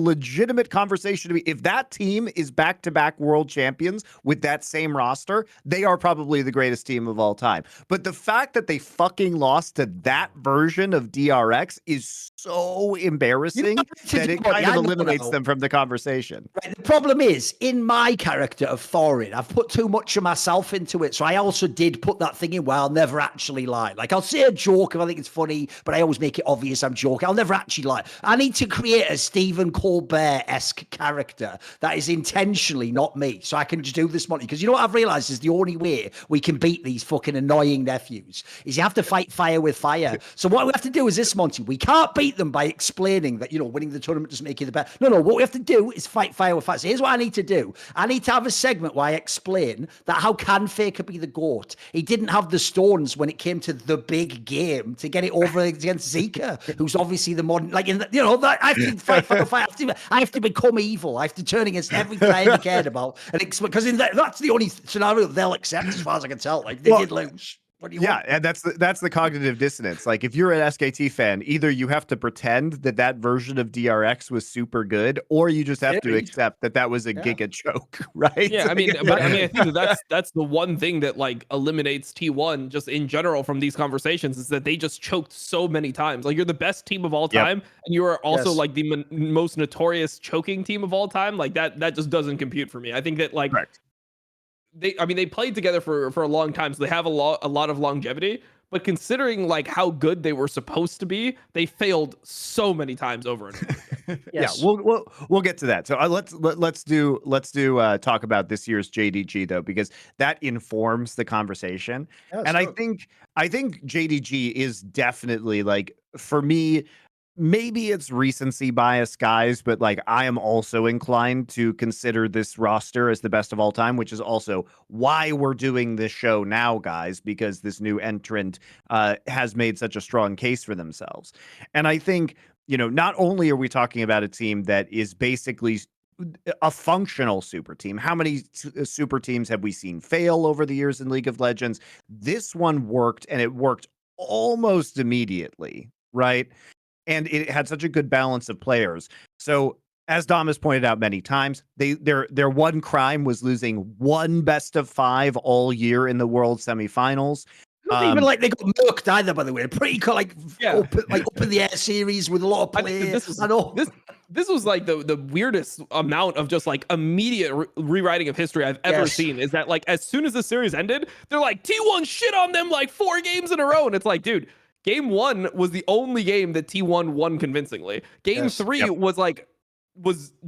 S2: legitimate conversation to be. If that team is back-to-back world champions with that same roster, they are probably the greatest team of all time. But the fact that they fucking lost to that version of DRX is so embarrassing that it kind of eliminates them from the conversation.
S1: Right. The problem is, in my character of Thorin, I've put too much of myself into it. So I also did put that thing in where I'll never actually lie. Like I'll say a joke if I think it's funny, but I always make it obvious I'm joking. I'll never actually lie. I need to create a Stephen Colbert-esque character that is intentionally not me. So I can just do this, Monty. Because you know what I've realized is the only way we can beat these fucking annoying nephews is you have to fight fire with fire. So what we have to do is this, Monty. We can't beat them by explaining that, winning the tournament doesn't make you the best. No. What we have to do is fight fire with fire. So here's what I need to do. I need to have a segment where I explain that how can Faker be the GOAT? He didn't have the stones when it came to the big game to get it over against Zika, who's obviously the modern, I have to fight fire with fire. I have to become evil. I have to turn against everything I ever cared about. And because that's the only scenario they'll accept, as far as I can tell. Like, they did lose. What do you want?
S2: And that's the cognitive dissonance. Like, if you're an SKT fan, either you have to pretend that version of DRX was super good, or you just have to accept that was a giga choke, right?
S3: Yeah, I mean, I think that's the one thing that like eliminates T1 just in general from these conversations is that they just choked so many times. Like, you're the best team of all time, and you are also like the most notorious choking team of all time. Like that just doesn't compute for me. I think that like.
S2: Correct.
S3: They played together for a long time, so they have a lot of longevity. But considering like how good they were supposed to be, they failed so many times over and over.
S2: Yes. Yeah, we'll get to that. So let's talk about this year's JDG though, because that informs the conversation. And I think JDG is definitely, like, for me, maybe it's recency bias, guys, but like I am also inclined to consider this roster as the best of all time, which is also why we're doing this show now, guys, because this new entrant has made such a strong case for themselves. And I think, not only are we talking about a team that is basically a functional super team. How many super teams have we seen fail over the years in League of Legends? This one worked, and it worked almost immediately, right? And it had such a good balance of players. So, as Dom has pointed out many times, their one crime was losing one best of 5 all year in the World semifinals.
S1: Not even like they got murked either, by the way. Pretty up in the air series with a lot of play.
S3: This was like the weirdest amount of just like immediate rewriting of history I've ever seen. Is that like as soon as the series ended, they're like T1 shit on them like 4 games in a row, and it's like, dude. Game 1 was the only game that T1 won convincingly. Game 3 was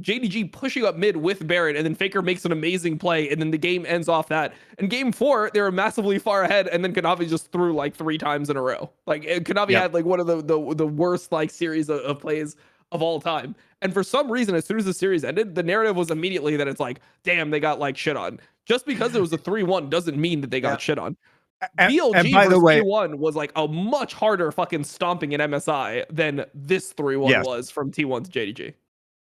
S3: JDG pushing up mid with Baron, and then Faker makes an amazing play, and then the game ends off that. And Game 4, they were massively far ahead, and then Kanavi just threw like 3 times in a row. Like Kanavi had like one of the worst like series of plays of all time. And for some reason, as soon as the series ended, the narrative was immediately that it's like, damn, they got like shit on. Just because it was a 3-1 doesn't mean that they got shit on. BLG by the way, 3-1 was like a much harder fucking stomping in MSI than this 3-1 was from T1 to JDG.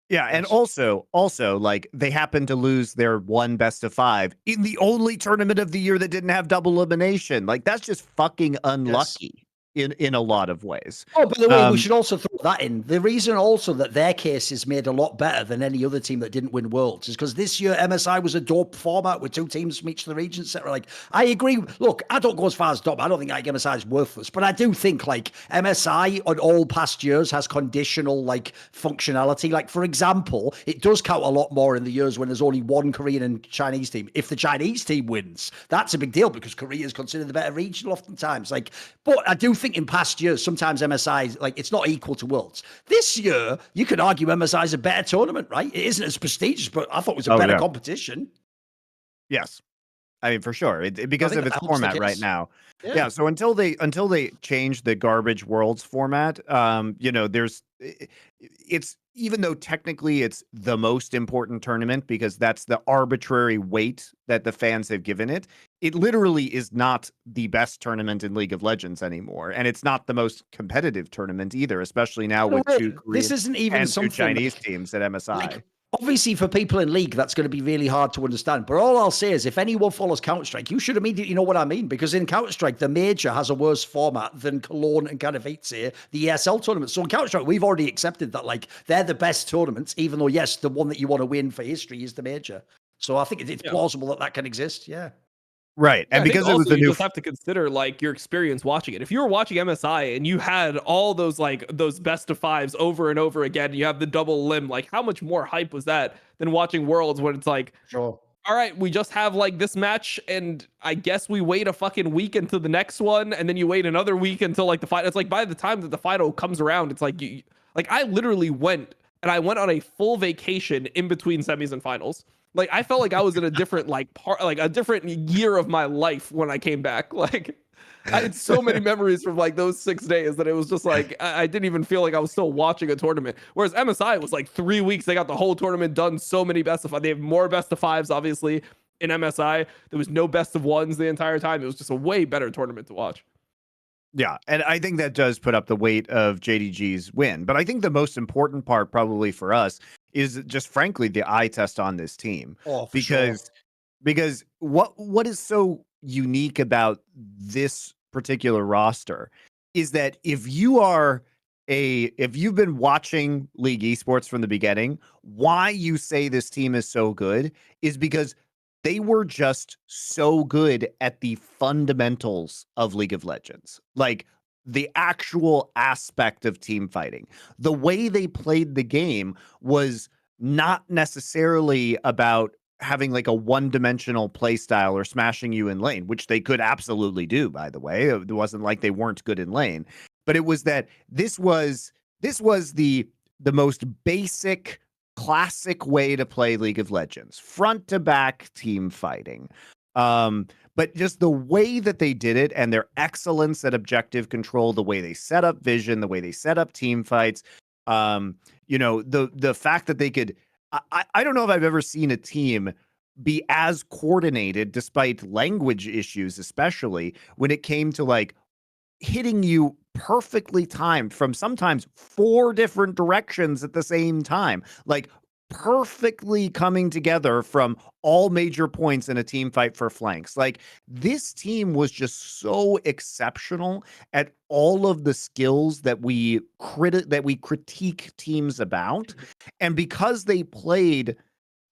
S2: Yeah, and also like they happened to lose their one best of 5 in the only tournament of the year that didn't have double elimination. Like, that's just fucking unlucky. In a lot of ways.
S1: Oh, by the way, we should also throw that in. The reason also that their case is made a lot better than any other team that didn't win Worlds is because this year MSI was a dope format with 2 teams from each of the regions. Like, I agree. Look, I don't go as far as dope. I don't think like MSI is worthless, but I do think like MSI on all past years has conditional like functionality. Like, for example, it does count a lot more in the years when there's only one Korean and Chinese team. If the Chinese team wins, that's a big deal because Korea is considered the better region oftentimes. Like, but I do think in past years, sometimes MSI, like, it's not equal to Worlds. This year, you could argue MSI is a better tournament, right? It isn't as prestigious, but I thought it was a better competition.
S2: Yes. I mean, for sure. Because of its format right now. Yeah. So until they change the garbage Worlds format, it's, even though technically it's the most important tournament because that's the arbitrary weight that the fans have given it, it literally is not the best tournament in League of Legends anymore. And it's not the most competitive tournament either, especially now with 2 Korean
S1: this isn't even
S2: and 2 Chinese teams at MSI.
S1: Like, obviously, for people in League, that's going to be really hard to understand. But all I'll say is if anyone follows Counter-Strike, you should immediately know what I mean. Because in Counter-Strike, the Major has a worse format than Cologne and Katowice, the ESL tournament. So in Counter-Strike, we've already accepted that like they're the best tournaments, even though, yes, the one that you want to win for history is the Major. So I think it's plausible that can exist. Yeah.
S2: Right. And because it was the new,
S3: you just have to consider like your experience watching it. If you were watching MSI and you had all those best of 5s over and over again, you have the double limb, like how much more hype was that than watching Worlds when it's like,
S1: sure,
S3: all right, we just have like this match and I guess we wait a fucking week until the next one and then you wait another week until like the fight. It's like by the time that the final comes around, it's like I literally went and I went on a full vacation in between semis and finals. Like I felt like I was in a different a different year of my life when I came back. Like I had so many memories from like those 6 days that it was just like I didn't even feel like I was still watching a tournament. Whereas MSI was like 3 weeks. They got the whole tournament done. So many best of five. They have more best of fives, obviously. In MSI, there was no best of ones the entire time. It was just a way better tournament to watch.
S2: Yeah, and I think that does put up the weight of JDG's win. But I think the most important part probably for us is just frankly the eye test on this team.
S1: Oh, for sure.
S2: Because what is so unique about this particular roster is that if you've been watching League Esports from the beginning, why you say this team is so good is because they were just so good at the fundamentals of League of Legends, like the actual aspect of team fighting. The way they played the game was not necessarily about having like a one-dimensional play style or smashing you in lane, which they could absolutely do, by the way. It wasn't like they weren't good in lane, but it was that this was the most basic classic way to play League of Legends, front to back team fighting. But just the way that they did it and their excellence at objective control, the way they set up vision, the way they set up team fights, the fact that they could, I don't know if I've ever seen a team be as coordinated despite language issues, especially when it came to like hitting you perfectly timed from sometimes 4 different directions at the same time, like perfectly coming together from all major points in a team fight for flanks. Like this team was just so exceptional at all of the skills that we critique teams about. And because they played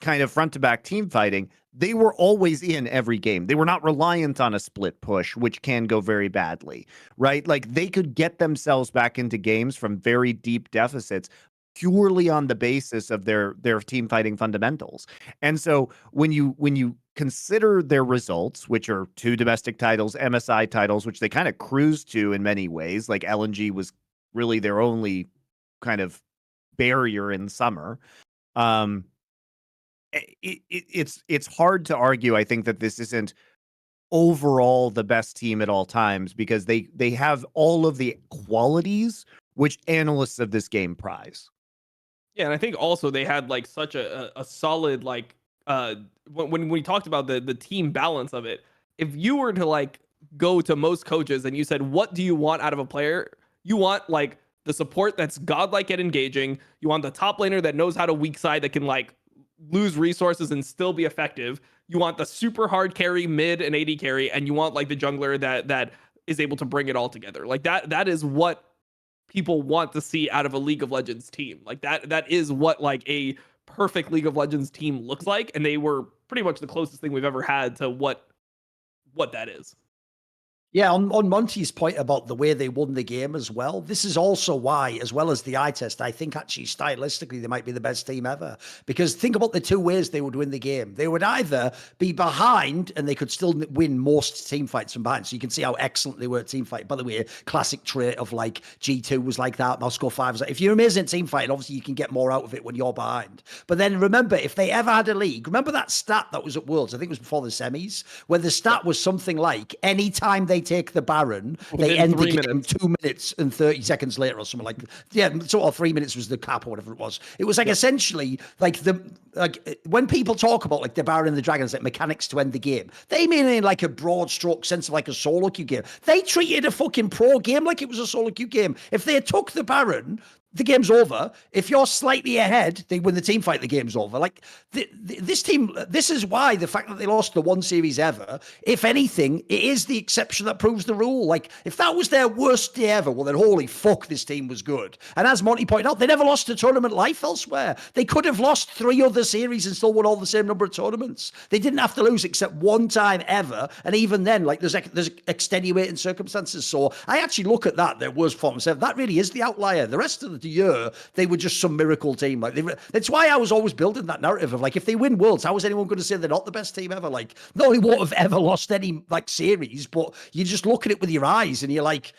S2: kind of front to back team fighting, they were always in every game. They were not reliant on a split push, which can go very badly, right? Like they could get themselves back into games from very deep deficits purely on the basis of their team fighting fundamentals. And so when you consider their results, which are 2 domestic titles, MSI titles, which they kind of cruised to in many ways, like LNG was really their only kind of barrier in summer. It's hard to argue, I think, that this isn't overall the best team at all times because they have all of the qualities which analysts of this game prize.
S3: Yeah, and I think also they had like such a solid like when we talked about the team balance of it. If you were to like go to most coaches and you said, what do you want out of a player? You want like the support that's godlike at engaging. You want the top laner that knows how to weak side, that can like lose resources and still be effective. You want the super hard carry, mid and AD carry, and you want like the jungler that is able to bring it all together. Like that is what people want to see out of a League of Legends team. Like that is what like a perfect League of Legends team looks like, and they were pretty much the closest thing we've ever had to what that is.
S1: Yeah, on Monty's point about the way they won the game as well, this is also why, as well as the eye test, I think actually stylistically they might be the best team ever. Because think about the 2 ways they would win the game. They would either be behind and they could still win most team fights from behind. So you can see how excellent they were at team fight. By the way, classic trait of like G2 was like that, Moscow 5 was like, if you're amazing at team fighting, obviously you can get more out of it when you're behind. But then remember, if they ever had a league, remember that stat that was at Worlds, I think it was before the semis, where the stat was something like anytime they take the Baron, they end the game 2 minutes and 30 seconds later or something like that. Yeah, sort of 3 minutes was the cap or whatever it was. It was like essentially like when people talk about like the Baron and the Dragons, like mechanics to end the game, they mean in like a broad stroke sense of like a solo queue game. They treated a fucking pro game like it was a solo queue game. If they took the Baron, the game's over. If you're slightly ahead, they win the team fight, the game's over. Like this team, this is why the fact that they lost the 1 series ever, if anything, it is the exception that proves the rule. Like if that was their worst day ever, well then holy fuck, this team was good. And as Monty pointed out, they never lost a tournament life elsewhere. They could have lost 3 other series and still won all the same number of tournaments. They didn't have to lose except 1 time ever. And even then, like there's extenuating circumstances. So I actually look at that, their worst performance ever. That really is the outlier. The rest of the year, they were just some miracle team. Like that's why I was always building that narrative of like, if they win Worlds, how is anyone going to say they're not the best team ever? Like, no, they won't have ever lost any like series, but you just look at it with your eyes and you're like,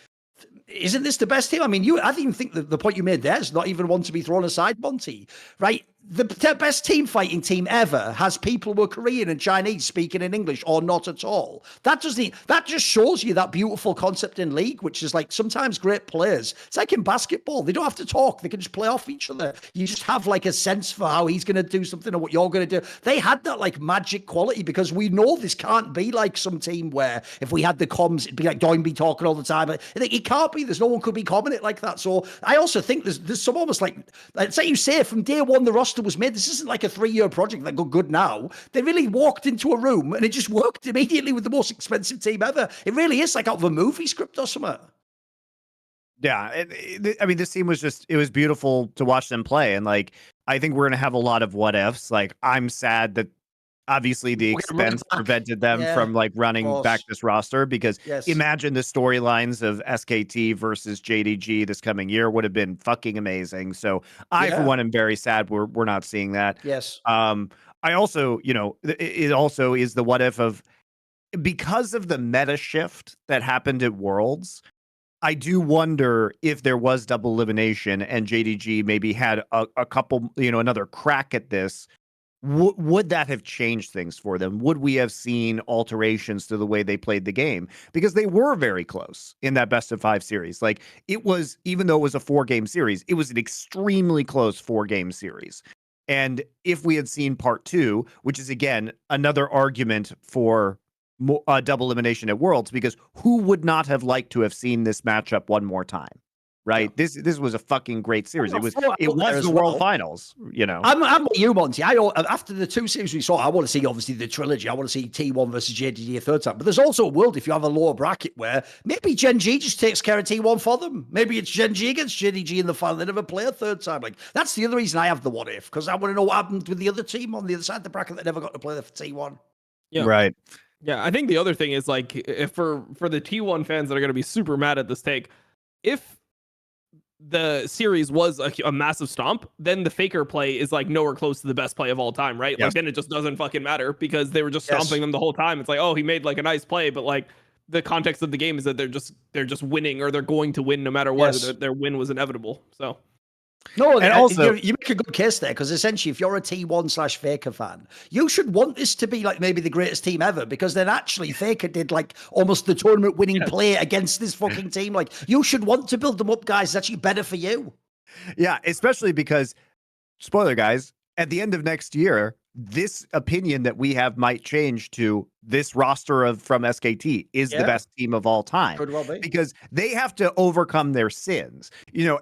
S1: isn't this the best team? I mean, I didn't even think the point you made there is not even one to be thrown aside, Monty, right? The best team fighting team ever has people who are Korean and Chinese speaking in English or not at all. That just shows you that beautiful concept in League, which is like sometimes great players. It's like in basketball. They don't have to talk. They can just play off each other. You just have like a sense for how he's going to do something or what you're going to do. They had that like magic quality because we know this can't be like some team where if we had the comms, it'd be like Doinby talking all the time. It can't be. There's no one could be common it like that. So I also think there's some almost like you say, from day one, the roster was made. This isn't like a 3-year project that got good now. They really walked into a room and it just worked immediately with the most expensive team ever. It really is like out of a movie script or something.
S2: Yeah, I mean, this team was it was beautiful to watch them play, and like I think we're gonna have a lot of what ifs. Like I'm sad that obviously the expense prevented them from like running back this roster, because imagine the storylines of SKT versus JDG this coming year would have been fucking amazing. So I, for one, am very sad we're not seeing that.
S1: Yes.
S2: I also, it also is the what if of, because of the meta shift that happened at Worlds, I do wonder if there was double elimination and JDG maybe had a couple, another crack at this. Would that have changed things for them? Would we have seen alterations to the way they played the game? Because they were very close in that best of 5 series. Like it was, even though it was a 4-game series, it was an extremely close 4-game series. And if we had seen part 2, which is again another argument for double elimination at Worlds, because who would not have liked to have seen this matchup one more time? Right. Yeah. This was a fucking great series. It was the World Finals,
S1: I'm with you, Monty. After the 2 series we saw, I want to see obviously the trilogy. I want to see T1 versus JDG a third time. But there's also a world if you have a lower bracket where maybe Gen G just takes care of T1 for them. Maybe it's Gen G against JDG in the final. They never play a third time. Like that's the other reason I have the what if, because I want to know what happened with the other team on the other side of the bracket that never got to play the T1.
S3: Yeah.
S2: Right.
S3: Yeah, I think the other thing is like, if for the T1 fans that are going to be super mad at this take, if the series was a massive stomp, then the Faker play is like nowhere close to the best play of all time, right? Yes. Like then it just doesn't fucking matter because they were just stomping them the whole time. It's like, oh, he made like a nice play, but like the context of the game is that they're just winning, or they're going to win no matter what. Yes. Their win was inevitable. So.
S1: No, and also you make a good case there, because essentially if you're a T1/Faker fan, you should want this to be like maybe the greatest team ever, because then actually Faker did like almost the tournament winning play against this fucking team. Like you should want to build them up, guys. It's actually better for you.
S2: Yeah, especially because, spoiler guys, at the end of next year, this opinion that we have might change to this roster from SKT is the best team of all time.
S1: Could well be.
S2: Because they have to overcome their sins.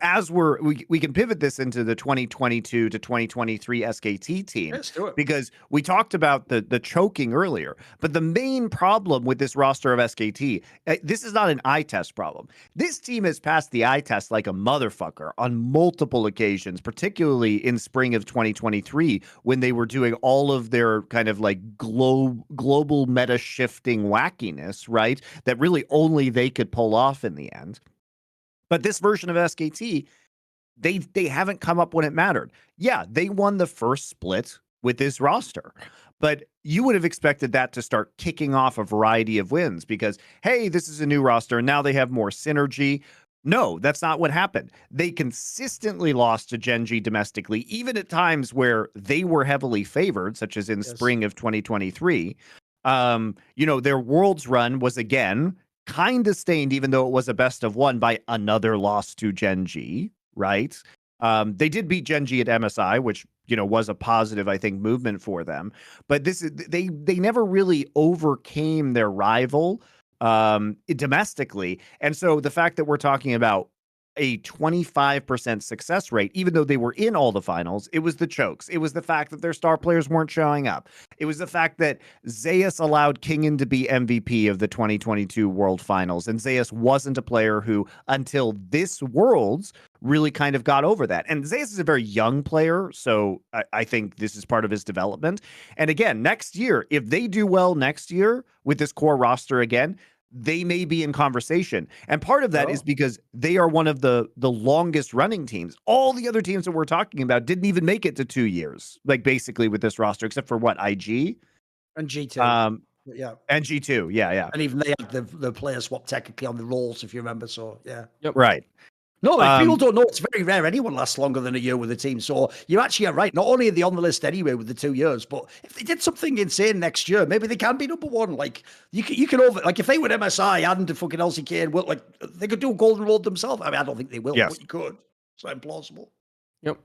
S2: As we can pivot this into the 2022 to 2023 SKT team.
S1: Let's do it.
S2: Because we talked about the choking earlier, but the main problem with this roster of SKT, this is not an eye test problem. This team has passed the eye test like a motherfucker on multiple occasions, particularly in spring of 2023 when they were doing all of their kind of like global meta shifting wackiness, right? That really only they could pull off in the end. But this version of SKT, they haven't come up when it mattered. Yeah, they won the first split with this roster, but you would have expected that to start kicking off a variety of wins because, hey, this is a new roster and now they have more synergy. No, that's not what happened. They consistently lost to Gen G domestically, even at times where they were heavily favored, such as in spring of 2023. Their Worlds run was again kind of stained, even though it was a best of 1, by another loss to Gen G, right? They did beat Gen G at MSI, which was a positive, I think, movement for them. But they never really overcame their rival domestically. And so the fact that we're talking about a 25% success rate, even though they were in all the finals, it was the chokes. It was the fact that their star players weren't showing up. It was the fact that Zeus allowed Kingen to be MVP of the 2022 World Finals. And Zeus wasn't a player who, until this Worlds, really kind of got over that. And Zeus is a very young player, so I think this is part of his development. And again, next year, if they do well next year with this core roster again, they may be in conversation. And part of that is because they are one of the longest running teams. All the other teams that we're talking about didn't even make it to 2 years, like basically with this roster, except for what, IG?
S1: And G2. Yeah.
S2: And G2. Yeah.
S1: And even they had the player swap technically on the rolls, if you remember. So, yeah.
S3: Yep.
S2: Right.
S1: No, like, people don't know it's very rare anyone lasts longer than a year with a team. So you actually are right. Not only are they on the list anyway with the 2 years, but if they did something insane next year, maybe they can be number one. Like you can like if they were MSI and fucking LCK and like they could do a golden road themselves. I mean, I don't think they will, but you could. It's not implausible.
S3: Yep.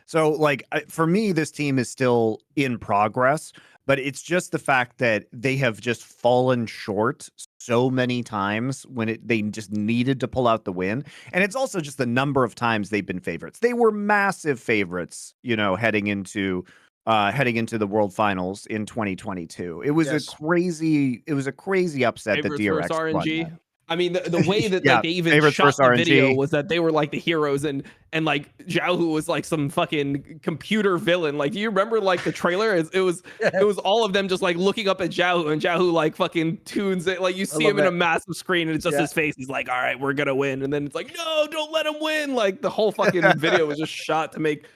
S2: So like for me, this team is still in progress, but it's just the fact that they have just fallen short so many times when they just needed to pull out the win. And it's also just the number of times they've been favorites. They were massive favorites, heading into the World Finals in 2022. It was a crazy upset
S3: Favorites
S2: that DRX
S3: versus RNG.
S2: won.
S3: I mean, the way that like, they even shot the video was that they were like the heroes, and like Xiaohu was like some fucking computer villain. Like, do you remember like the trailer? It was all of them just like looking up at Xiaohu, and Xiaohu like fucking tunes it. Like you see him in a massive screen, and it's just his face. He's like, "All right, we're gonna win," and then it's like, "No, don't let him win!" Like the whole fucking video was just shot to make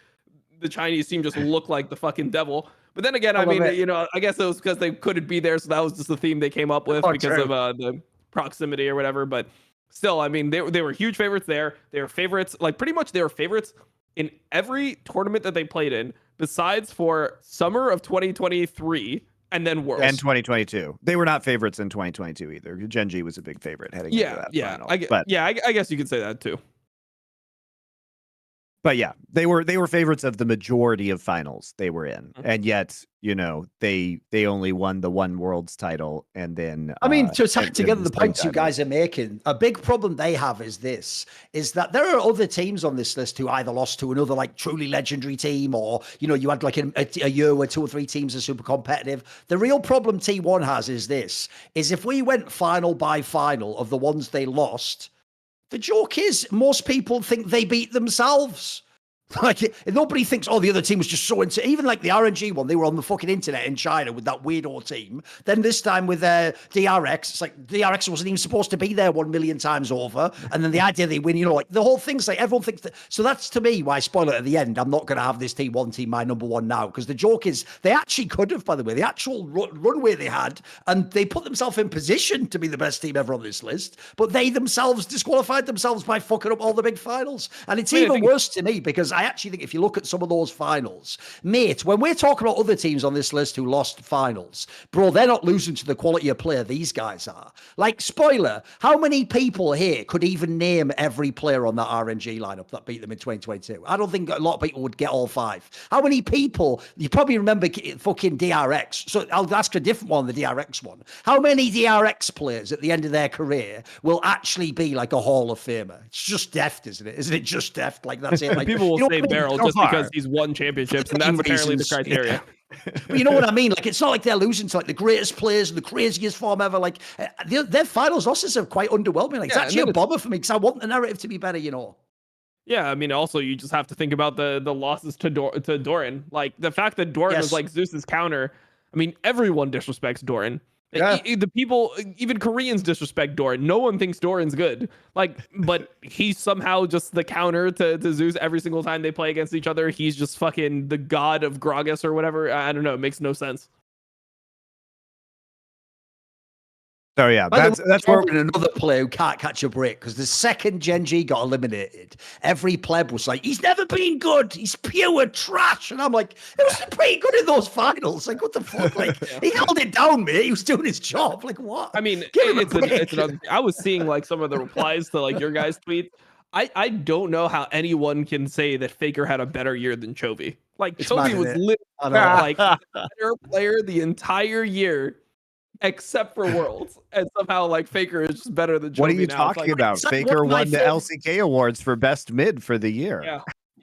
S3: the Chinese team just look like the fucking devil. But then again, I mean, I guess it was because they couldn't be there, so that was just the theme they came up with because of the proximity or whatever. But still, I mean, they were huge favorites there. They were favorites, like pretty much they were favorites in every tournament that they played in, besides for summer of 2023 and then Worlds.
S2: And 2022. They were not favorites in 2022 either. Gen.G was a big favorite heading into that final.
S3: I guess you could say that too.
S2: But yeah, they were favorites of the majority of finals they were in, and yet they only won the one Worlds title, and then
S1: I mean, to tie together the points you guys are making, a big problem they have is that there are other teams on this list who either lost to another like truly legendary team, or you had like a year where 2 or 3 teams are super competitive. The real problem T1 has is if we went final by final of the ones they lost. The joke is, most people think they beat themselves. Like, nobody thinks, the other team was just so into. Even like the RNG one, they were on the fucking internet in China with that weirdo team. Then this time with DRX, it's like DRX wasn't even supposed to be there 1 million times over. And then the idea they win, like the whole thing's like everyone thinks that. So that's to me why, spoiler at the end, I'm not going to have this T1 team my number one now, because the joke is they actually could have, by the way, the actual runway they had, and they put themselves in position to be the best team ever on this list, but they themselves disqualified themselves by fucking up all the big finals. And it's even worse to me because I actually think if you look at some of those finals, mate, when we're talking about other teams on this list who lost finals, bro, they're not losing to the quality of player these guys are. Like, spoiler, how many people here could even name every player on that RNG lineup that beat them in 2022? I don't think a lot of people would get all 5. How many people, you probably remember fucking DRX, so I'll ask a different one, the DRX one. How many DRX players at the end of their career will actually be like a Hall of Famer? It's just deft, isn't it? Isn't it just deft? Like, that's it. Like,
S3: people will say Barrel just because he's won championships, and that's apparently the criteria.
S1: But you know what I mean? Like, it's not like they're losing to like the greatest players and the craziest form ever. Like, their finals losses are quite underwhelming. Like, it's actually a bummer for me because I want the narrative to be better,
S3: Yeah, I mean, also you just have to think about the losses to Thorin. Like the fact that Thorin was like Zeus's counter. I mean, everyone disrespects Thorin. Yeah. The people, even Koreans, disrespect Thorin. No one thinks Thorin's good. Like, but he's somehow just the counter to Zeus every single time they play against each other. He's just fucking the god of Gragas or whatever. I don't know. It makes no sense.
S2: So yeah, that's where
S1: another player who can't catch a break, because the second Gen.G got eliminated, every pleb was like, he's never been good, he's pure trash. And I'm like, it was pretty good in those finals. Like, what the fuck? Like, he held it down, mate. He was doing his job. Like, what?
S3: I mean, I was seeing like some of the replies to like your guys' tweets. I don't know how anyone can say that Faker had a better year than Chovy. Like, Chovy was literally like a better player the entire year, except for Worlds, and somehow like Faker is just better than Chovy.
S2: What are you talking about? Faker won the LCK awards for best mid for the year.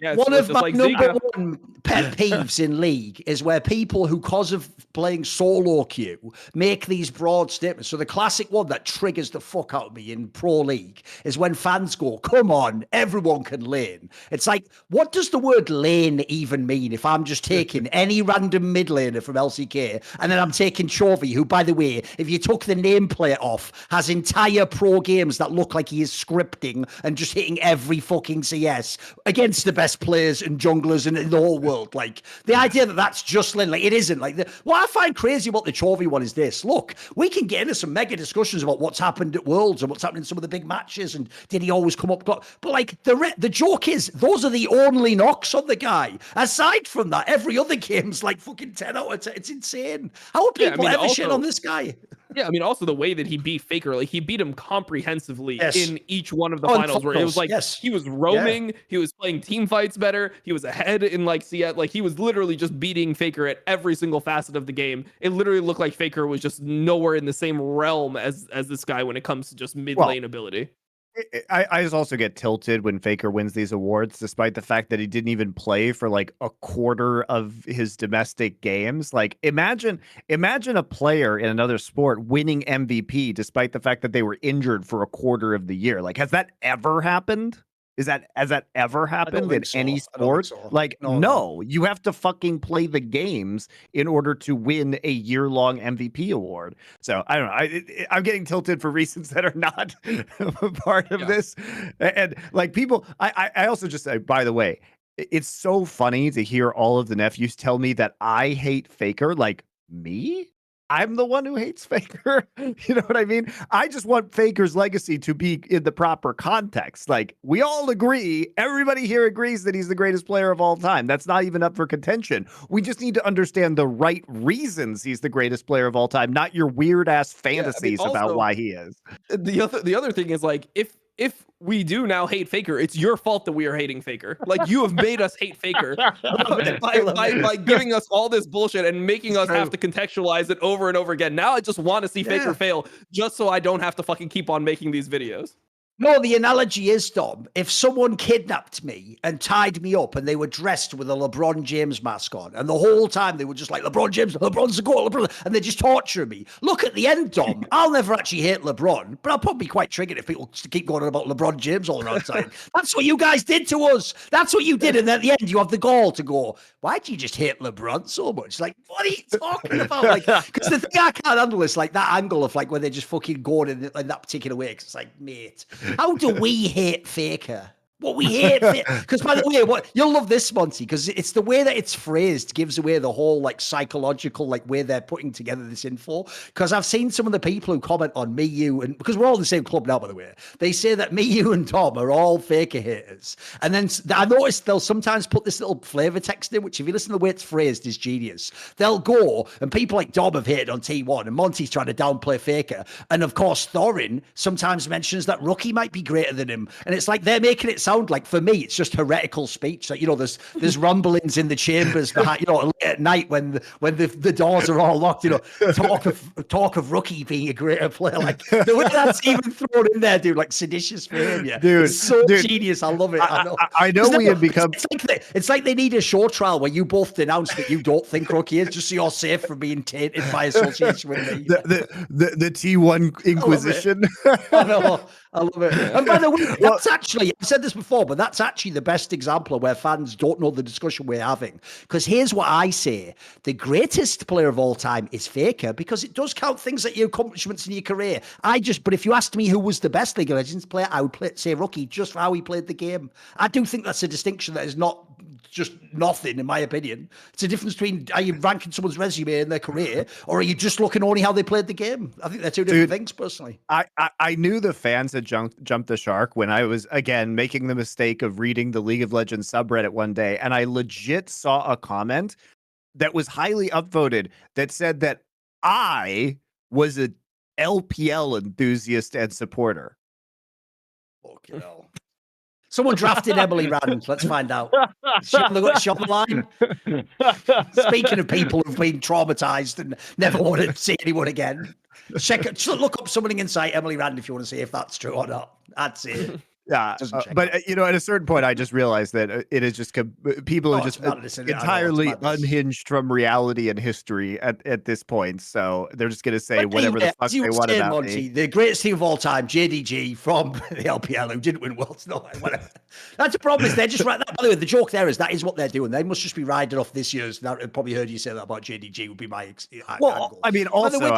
S3: Yeah,
S1: one of my number one pet peeves in League is where people who, cause of playing solo queue, make these broad statements. So the classic one that triggers the fuck out of me in Pro League is when fans go, come on, everyone can lane. It's like, what does the word lane even mean if I'm just taking any random mid laner from LCK and then I'm taking Chovy, who, by the way, if you took the nameplate off, has entire pro games that look like he is scripting and just hitting every fucking CS against the best players and junglers in the whole world. world. Like the idea that that's just like it isn't. Like what I find crazy about the Chovy one is this. Look, we can get into some mega discussions about what's happened at Worlds and what's happened in some of the big matches, and did he always come up? But like the joke is, those are the only knocks on the guy. Aside from that, every other game's like fucking 10 out of 10. It's insane. How are people ever shit on this guy?
S3: Yeah, I mean, also the way that he beat Faker, like he beat him comprehensively in each one of the finals, where it was like he was roaming, he was playing team fights better, he was ahead in like CS, like he was literally just beating Faker at every single facet of the game. It literally looked like Faker was just nowhere in the same realm as this guy when it comes to just mid lane ability.
S2: I just also get tilted when Faker wins these awards, despite the fact that he didn't even play for like a quarter of his domestic games. Like imagine a player in another sport winning MVP despite the fact that they were injured for a quarter of the year. Like, has that ever happened? Has that ever happened in any sport? So. Like, no, you have to fucking play the games in order to win a year-long MVP award. So I don't know. I'm getting tilted for reasons that are not part of this. And like people, I also just say, by the way, it's so funny to hear all of the nephews tell me that I hate Faker. Like me? I'm the one who hates Faker. You know what I mean? I just want Faker's legacy to be in the proper context. Like, we all agree, everybody here agrees that he's the greatest player of all time. That's not even up for contention. We just need to understand the right reasons he's the greatest player of all time, not your weird ass fantasies about why he is.
S3: The other thing is, like, if we do now hate Faker, it's your fault that we are hating Faker. Like, you have made us hate Faker by giving us all this bullshit and making us have to contextualize it over and over again. Now I just want to see Faker fail just so I don't have to fucking keep on making these videos.
S1: No, the analogy is, Dom, if someone kidnapped me and tied me up and they were dressed with a LeBron James mask on, and the whole time they were just like, LeBron James, LeBron's the goal, LeBron, and they're just torturing me. Look, at the end, Dom, I'll never actually hate LeBron, but I'll probably be quite triggered if people keep going on about LeBron James all around the time. That's what you guys did to us. That's what you did. And at the end, you have the gall to go, why do you just hate LeBron so much? Like, what are you talking about? Like, because the thing I can't handle is like that angle of like when they're just fucking going in that particular way. Because it's like, mate, how do we hate Faker? What we hate, because by the way, what you'll love this, Monty, because it's the way that it's phrased gives away the whole like psychological like way they're putting together this info. Because I've seen some of the people who comment on me, you, and because we're all in the same club now, by the way, they say that me, you, and Tom are all Faker haters, and then I noticed they'll sometimes put this little flavor text in, which if you listen to the way it's phrased is genius. They'll go and people like Dom have hated on T1, and Monty's trying to downplay Faker, and of course Thorin sometimes mentions that Rookie might be greater than him, and it's like they're making it sound like, for me, it's just heretical speech. Like, you know, there's rumblings in the chambers behind, you know, late at night when the doors are all locked, you know, talk of Rookie being a greater player. Like the way that's even thrown in there, dude, like seditious behavior. Dude, it's so genius. I love it.
S2: I know we had become.
S1: It's like they need a show trial where you both denounce that you don't think Rookie is, just so you're safe from being tainted by association with me.
S2: The T1 Inquisition.
S1: I know. I love it. And by the way, that's actually, I've said this before, but that's actually the best example of where fans don't know the discussion we're having. Because here's what I say. The greatest player of all time is Faker, because it does count things like your accomplishments in your career. But if you asked me who was the best League of Legends player, I would say Rookie, just for how he played the game. I do think that's a distinction that is not just nothing, in my opinion. It's a difference between, are you ranking someone's resume in their career, or are you just looking only how they played the game? I think they're two different things, personally.
S2: I knew the fans had jumped the shark when I was, again, making the mistake of reading the League of Legends subreddit one day, and I legit saw a comment that was highly upvoted that said that I was a LPL enthusiast and supporter.
S1: Fucking hell. Someone drafted Emily Rand. Let's find out. She on the line. Speaking of people who've been traumatized and never want to see anyone again, look up Summoning Insight Emily Rand if you want to see if that's true or not. I'd say it.
S2: Yeah, but you know, at a certain point, I just realized that it is just people are just entirely unhinged from reality and history at this point. So they're just going to say whatever the fuck they want about Monty, me.
S1: The greatest team of all time, JDG from the LPL, who didn't win Worlds. No, whatever. That's the problem. Is they're just right. By the way, the joke there is that is what they're doing. They must just be riding off this year's. I probably heard you say that about JDG. Would be my angle.
S2: I mean, also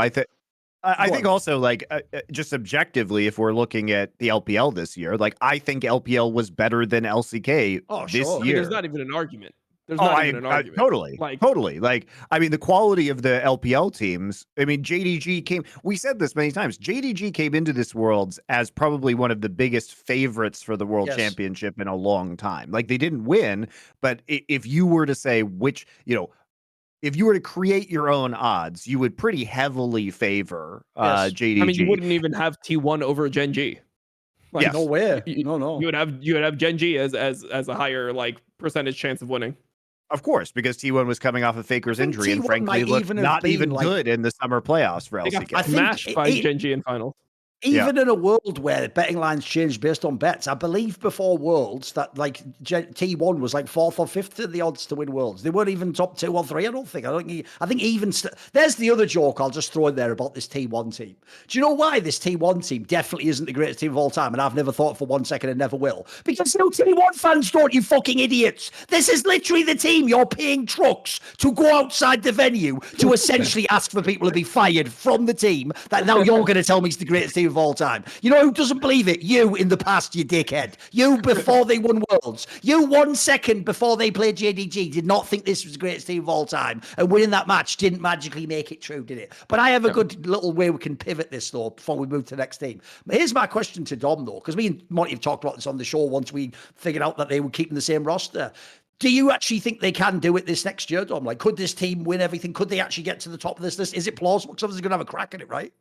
S2: I think also, like, just objectively, if we're looking at the LPL this year, like, I think LPL was better than LCK this year.
S3: I mean, there's not even an argument. There's not even an argument.
S2: Totally. Like, I mean, the quality of the LPL teams. I mean, JDG came. We said this many times. JDG came into this Worlds as probably one of the biggest favorites for the World Championship in a long time. Like, they didn't win, but if you were to say which, if you were to create your own odds, you would pretty heavily favor JDG.
S3: I mean, you wouldn't even have T1 over Gen G.
S1: Like, no way. No.
S3: You would have Gen G as a higher like percentage chance of winning.
S2: Of course, because T1 was coming off of Faker's injury and frankly looked not even good in the summer playoffs for LCK.
S3: They got smashed by Gen G in finals.
S1: Even in a world where betting lines changed based on bets, I believe before Worlds that like T1 was like 4th or 5th in the odds to win Worlds. They weren't even top 2 or 3. I think even there's the other joke I'll just throw in there about this T1 team. Do you know why this T1 team definitely isn't the greatest team of all time? And I've never thought for 1 second and never will. Because no T1 fans don't, you fucking idiots. This is literally the team you're paying trucks to go outside the venue to essentially ask for people to be fired from the team that now you're going to tell me is the greatest team of all time. You know who doesn't believe it? You in the past, you dickhead. You before they won Worlds. You 1 second before they played JDG did not think this was the greatest team of all time. And winning that match didn't magically make it true, did it? But I have a good little way we can pivot this, though, before we move to the next team. Here's my question to Dom, though, because me and Monty have talked about this on the show once we figured out that they were keeping the same roster. Do you actually think they can do it this next year, Dom? Like, could this team win everything? Could they actually get to the top of this list? Is it plausible? Because someone's going to have a crack at it, right?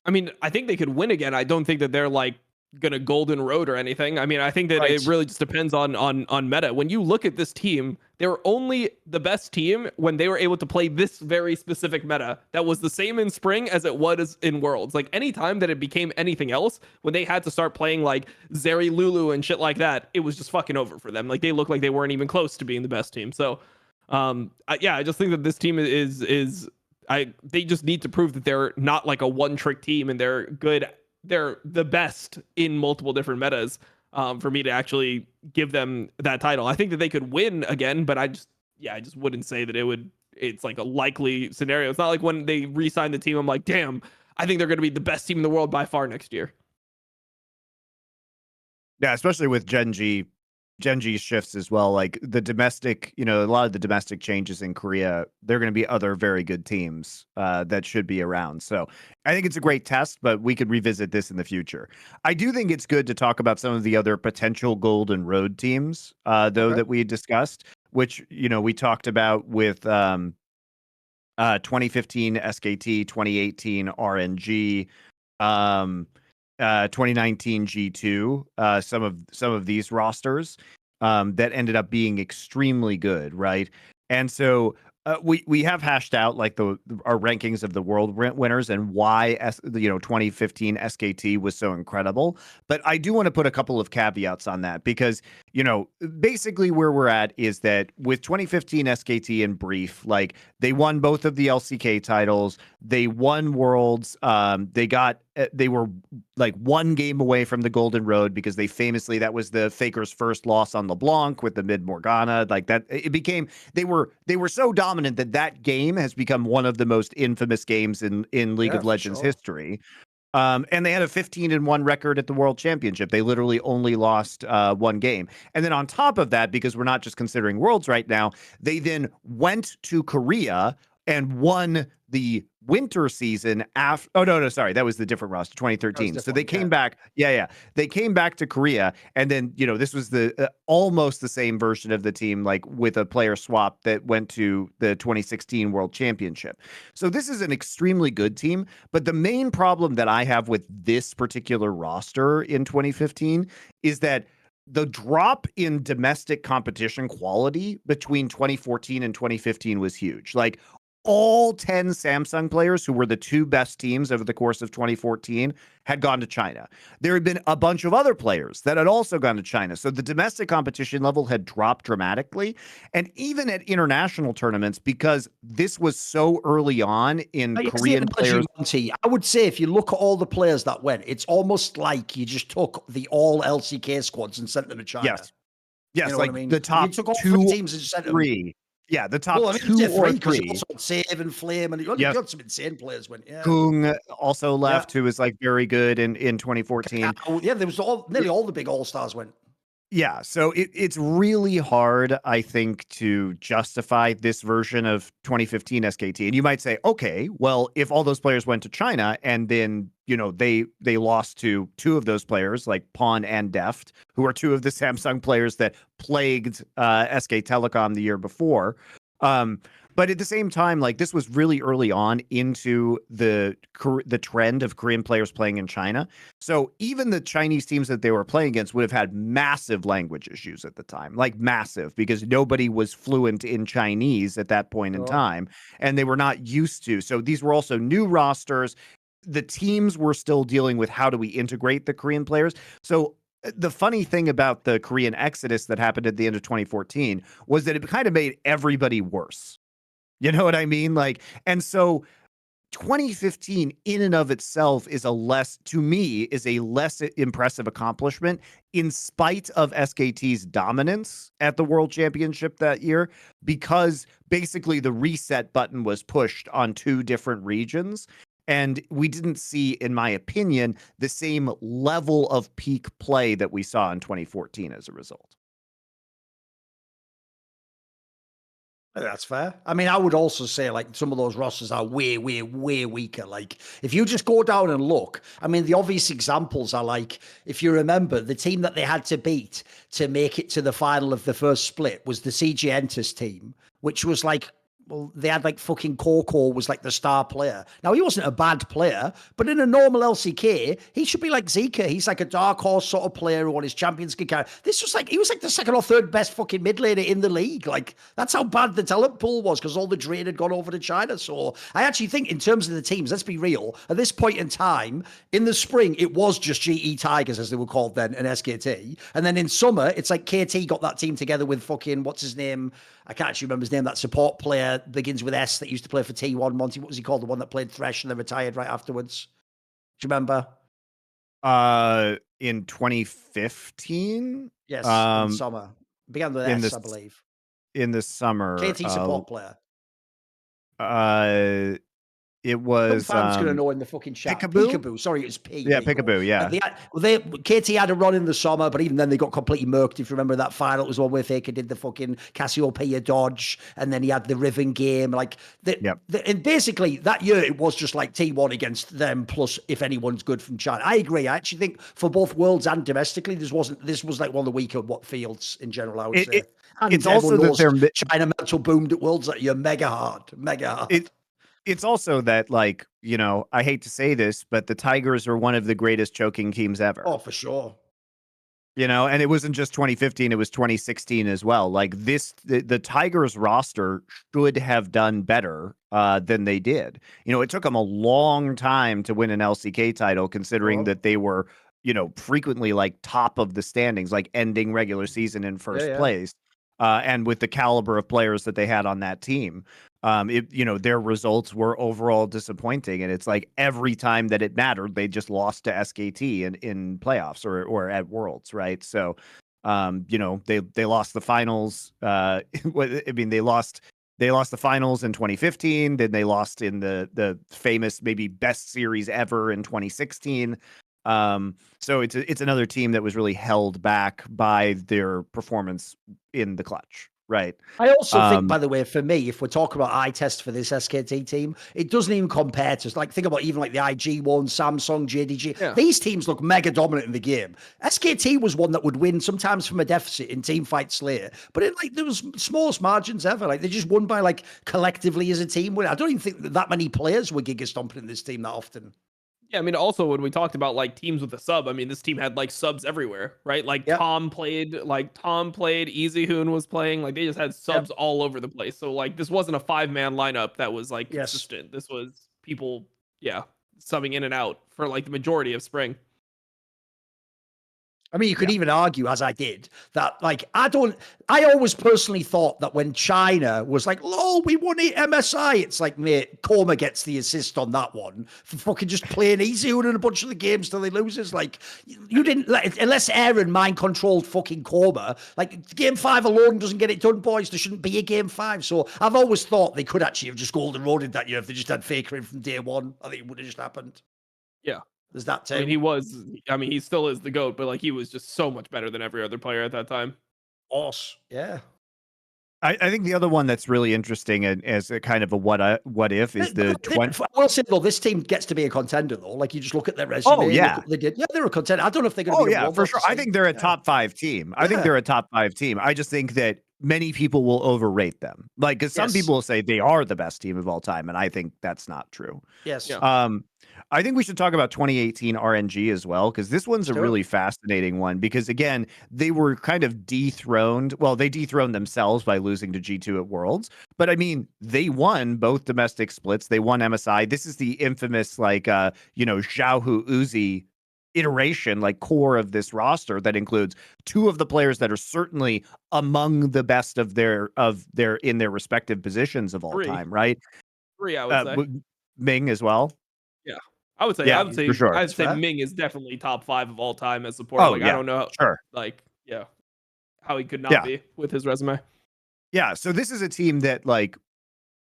S3: I mean, I think they could win again. I don't think that they're like gonna golden road or anything. I mean, I think that it really just depends on meta. When you look at this team, they were only the best team when they were able to play this very specific meta that was the same in spring as it was in Worlds. Like any time that it became anything else, when they had to start playing like Zeri Lulu and shit like that, it was just fucking over for them. Like they looked like they weren't even close to being the best team. So I just think that this team is they just need to prove that they're not like a one-trick team and they're good. They're the best in multiple different metas for me to actually give them that title. I think that they could win again, but I just wouldn't say that it's like a likely scenario. It's not like when they re-signed the team, I'm like, damn, I think they're going to be the best team in the world by far next year.
S2: Yeah, especially with Gen G shifts as well. Like the domestic, a lot of the domestic changes in Korea, there are going to be other very good teams that should be around. So I think it's a great test, but we could revisit this in the future. I do think it's good to talk about some of the other potential Golden Road teams, that we discussed, which, we talked about with 2015 SKT, 2018 RNG, 2019 G2, some of these rosters that ended up being extremely good, right? And so we have hashed out like our rankings of the world winners and why 2015 SKT was so incredible. But I do want to put a couple of caveats on that because basically where we're at is that with 2015 SKT in brief, like they won both of the LCK titles, they won Worlds, they were like 1 game away from the Golden Road because that was the Faker's first loss on LeBlanc with the mid Morgana. Like that, it became they were so dominant that game has become one of the most infamous games in League of Legends history. And they had a 15-1 record at the World Championship. They literally only lost 1 game. And then on top of that, because we're not just considering Worlds right now, they then went to Korea and won the winter season after. Oh, no, sorry. That was the different roster, 2013. So they came back. Yeah. They came back to Korea. And then, this was the almost the same version of the team, like with a player swap that went to the 2016 World Championship. So this is an extremely good team. But the main problem that I have with this particular roster in 2015 is that the drop in domestic competition quality between 2014 and 2015 was huge. Like all 10 Samsung players who were the 2 best teams over the course of 2014 had gone to China. There had been a bunch of other players that had also gone to China. So the domestic competition level had dropped dramatically. And even at international tournaments, because this was so early on in Korean players.
S1: I would say if you look at all the players that went, it's almost like you just took the all LCK squads and sent them to China.
S2: Yes. Like what I mean? The top
S1: you took all
S2: 2
S1: teams and sent
S2: 3.
S1: Them.
S2: Yeah, the top 2 or 3.
S1: You also had Save and Flame, and you got some insane players.
S2: Kung also left, who was like very good in 2014.
S1: Yeah, there was nearly all the big all stars went.
S2: Yeah, so it's really hard, I think, to justify this version of 2015 SKT. And you might say, okay, well, if all those players went to China and then, they lost to two of those players, like Pawn and Deft, who are two of the Samsung players that plagued SK Telecom the year before. But at the same time, like this was really early on into the trend of Korean players playing in China. So even the Chinese teams that they were playing against would have had massive language issues at the time, like massive, because nobody was fluent in Chinese at that point in time, and they were not used to. So these were also new rosters. The teams were still dealing with how do we integrate the Korean players. So the funny thing about the Korean exodus that happened at the end of 2014 was that it kind of made everybody worse. You know what I mean? Like, and so 2015 in and of itself is a less impressive accomplishment in spite of SKT's dominance at the World Championship that year, because basically the reset button was pushed on two different regions. And we didn't see, in my opinion, the same level of peak play that we saw in 2014 as a result.
S1: That's fair. I mean, I would also say like some of those rosters are way, way, way weaker. Like if you just go down and look, I mean, the obvious examples are like, if you remember, the team that they had to beat to make it to the final of the first split was the CG Entus team, which was like, well, they had like fucking Coco was like the star player. Now, he wasn't a bad player, but in a normal LCK, he should be like Zika. He's like a dark horse sort of player who won his Champions League. This was like, he was like the second or third best fucking mid laner in the league. Like, that's how bad the talent pool was because all the drain had gone over to China. So I actually think in terms of the teams, let's be real, at this point in time, in the spring, it was just GE Tigers, as they were called then, and SKT. And then in summer, it's like KT got that team together with fucking, what's his name? I can't actually remember his name. That support player begins with S that used to play for T1. Monty, what was he called? The one that played Thresh and then retired right afterwards. Do you remember?
S2: In 2015?
S1: Yes, in the summer. Began with S, I believe.
S2: In the summer.
S1: KT support player.
S2: It was
S1: Some fans gonna know in the fucking chat. Peekaboo. Sorry, it was P.
S2: Yeah, Peekaboo. Yeah.
S1: KT had a run in the summer, but even then they got completely murked. If you remember that final, it was one where Faker did the fucking Cassiopeia dodge, and then he had the Riven game. Like, and basically that year it was just like T1 against them. Plus, if anyone's good from China, I agree. I actually think for both worlds and domestically, this was like one of the weaker fields in general. I would say. And
S2: it's also that
S1: China mental boomed at Worlds that year, mega hard.
S2: It's also that, like, I hate to say this, but the Tigers are one of the greatest choking teams ever.
S1: Oh, for sure.
S2: And it wasn't just 2015, it was 2016 as well. Like the Tigers roster should have done better than they did. It took them a long time to win an LCK title, considering that they were, frequently like top of the standings, like ending regular season in first place. And with the caliber of players that they had on that team, their results were overall disappointing. And it's like every time that it mattered, they just lost to SKT in playoffs or at Worlds, right? So, they lost the finals. I mean, they lost the finals in 2015. Then they lost in the famous, maybe best series ever in 2016. So it's another team that was really held back by their performance in the clutch, right?
S1: I also think, by the way, for me, if we're talking about eye test for this SKT team, it doesn't even compare to, like, think about even like the IG one, Samsung, JDG. Yeah. These teams look mega dominant in the game. SKT was one that would win sometimes from a deficit in team fights later, but there was smallest margins ever. Like they just won by like collectively as a team. I don't even think that many players were giga stomping in this team that often.
S3: Yeah, I mean, also when we talked about like teams with a sub, I mean, this team had like subs everywhere, right? Like Tom played, Easy Hoon was playing, like they just had subs all over the place. So like this wasn't a 5-man lineup that was like consistent. This was people, subbing in and out for like the majority of spring.
S1: I mean, you could even argue, as I did, that like I always personally thought that when China was like, "Oh, we won it MSI," it's like, mate, Koma gets the assist on that one for fucking just playing easy in a bunch of the games till he loses. Like, you didn't unless Aaron mind controlled fucking Koma. Like, game 5 alone doesn't get it done, boys. There shouldn't be a game 5. So I've always thought they could actually have just golden roaded that year if they just had Faker in from day one. I think it would have just happened.
S3: Yeah.
S1: There's that too.
S3: I mean, he still is the GOAT, but like he was just so much better than every other player at that time.
S1: Awesome. Yeah.
S2: I think the other one that's really interesting and as a kind of a what if is the 20.
S1: I will say though, this team gets to be a contender though. Like you just look at their resume.
S2: Oh yeah,
S1: look what they did. Yeah, they're a contender. I don't know if they're going to
S2: oh
S1: be.
S2: Yeah, for sure. I think they're a top 5 team. I think they're a top 5 team. I just think that many people will overrate them. Like, because some people will say they are the best team of all time, and I think that's not true.
S1: Yes.
S3: Yeah.
S2: I think we should talk about 2018 RNG as well, because this one's a really fascinating one. Because again, they were kind of dethroned. Well, they dethroned themselves by losing to G2 at Worlds. But I mean, they won both domestic splits. They won MSI. This is the infamous, like, Xiaohu Uzi iteration, like core of this roster that includes 2 of the players that are certainly among the best of their in their respective positions of all time, right?
S3: 3, I would say.
S2: Ming as well.
S3: Yeah, I would say.
S2: Yeah,
S3: I would say.
S2: for sure.
S3: I'd say Ming is definitely top 5 of all time as support. I don't know.
S2: Sure.
S3: Like, how he could not be with his resume.
S2: Yeah. So this is a team that, like,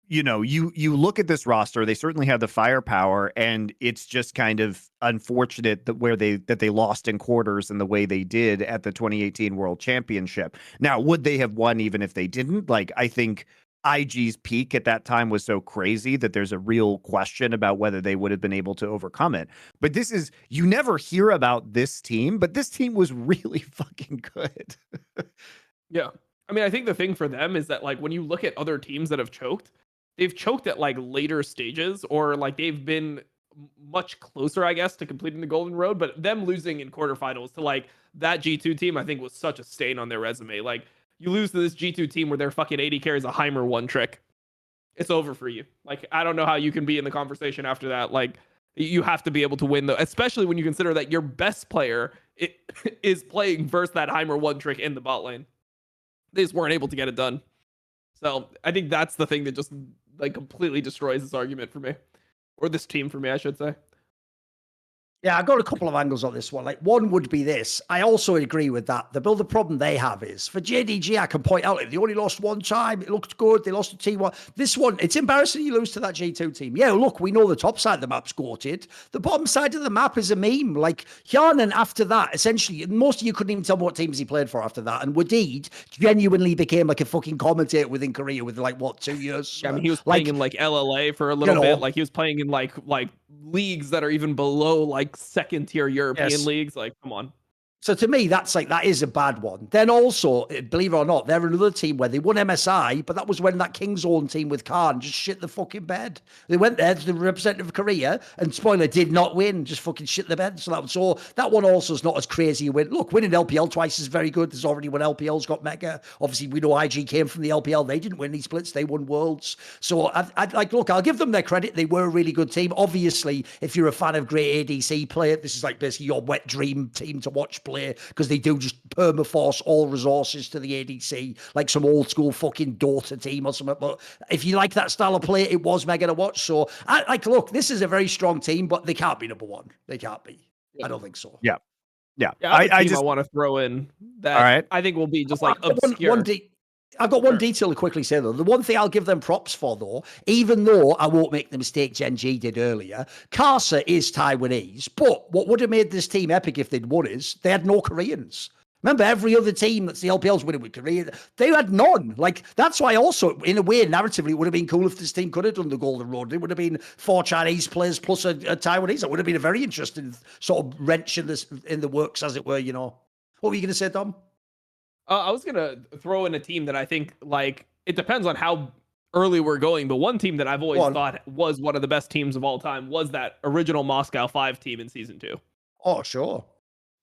S2: you look at this roster, they certainly have the firepower, and it's just kind of unfortunate that they lost in quarters in the way they did at the 2018 World Championship. Now, would they have won even if they didn't? Like, I think IG's peak at that time was so crazy that there's a real question about whether they would have been able to overcome it. But you never hear about this team, but this team was really fucking good.
S3: Yeah. I mean, I think the thing for them is that, like, when you look at other teams that have choked, they've choked at like later stages, or like they've been much closer, I guess, to completing the golden road. But them losing in quarterfinals to like that G2 team, I think was such a stain on their resume. Like, you lose to this G2 team where their fucking AD carries a Heimer 1 trick. It's over for you. Like, I don't know how you can be in the conversation after that. Like, you have to be able to win, though, especially when you consider that your best player is playing versus that Heimer 1 trick in the bot lane. They just weren't able to get it done. So I think that's the thing that just like completely destroys this argument for me, or this team for me, I should say.
S1: Yeah, I got a couple of angles on this one. Like, one would be this. I also agree with that. The problem they have is for JDG, I can point out they only lost 1 time. It looked good. They lost to T1. This one, it's embarrassing you lose to that G2 team. Yeah, look, we know the top side of the map's goated. The bottom side of the map is a meme. Like, Hjarnan after that, essentially, most of you couldn't even tell me what teams he played for after that. And Wadid genuinely became like a fucking commentator within Korea with like, 2 years?
S3: Yeah, I mean, he was playing in like LLA for a little bit. Like, he was playing in like leagues that are even below like second tier European leagues. Like, come on.
S1: So to me, that is a bad one. Then also, believe it or not, they're another team where they won MSI, but that was when that King's Own team with Khan just shit the fucking bed. They went there to the representative of Korea, and spoiler, did not win, just fucking shit the bed. So that one also is not as crazy a win. Look, winning LPL twice is very good. There's already one LPL's got mega. Obviously, we know IG came from the LPL. They didn't win these splits. They won Worlds. So look, I'll give them their credit. They were a really good team. Obviously, if you're a fan of great ADC play, this is like basically your wet dream team to watch play, because they do just permaforce all resources to the ADC, like some old school fucking Dota team or something. But if you like that style of play, it was mega to watch. So look, this is a very strong team, but they can't be number 1. They can't be. I don't think so.
S2: Yeah.
S3: I want to throw in that.
S2: All right.
S3: I think will be just like obscure.
S1: I've got one detail to quickly say, though. The one thing I'll give them props for, though, even though I won't make the mistake Gen G did earlier, Karsa is Taiwanese, but what would have made this team epic if they'd won is they had no Koreans. Remember, every other team that's the LPL's winning with Korea, they had none. Like, that's why also, in a way, narratively, it would have been cool if this team could have done the Golden Road. It would have been 4 Chinese players plus a Taiwanese. It would have been a very interesting sort of wrench in the works, as it were, you know. What were you going to say, Dom?
S3: I was going to throw in a team that I think, like, it depends on how early we're going, but one team that I've always thought was one of the best teams of all time was that original Moscow 5 team in Season 2.
S1: Oh, sure.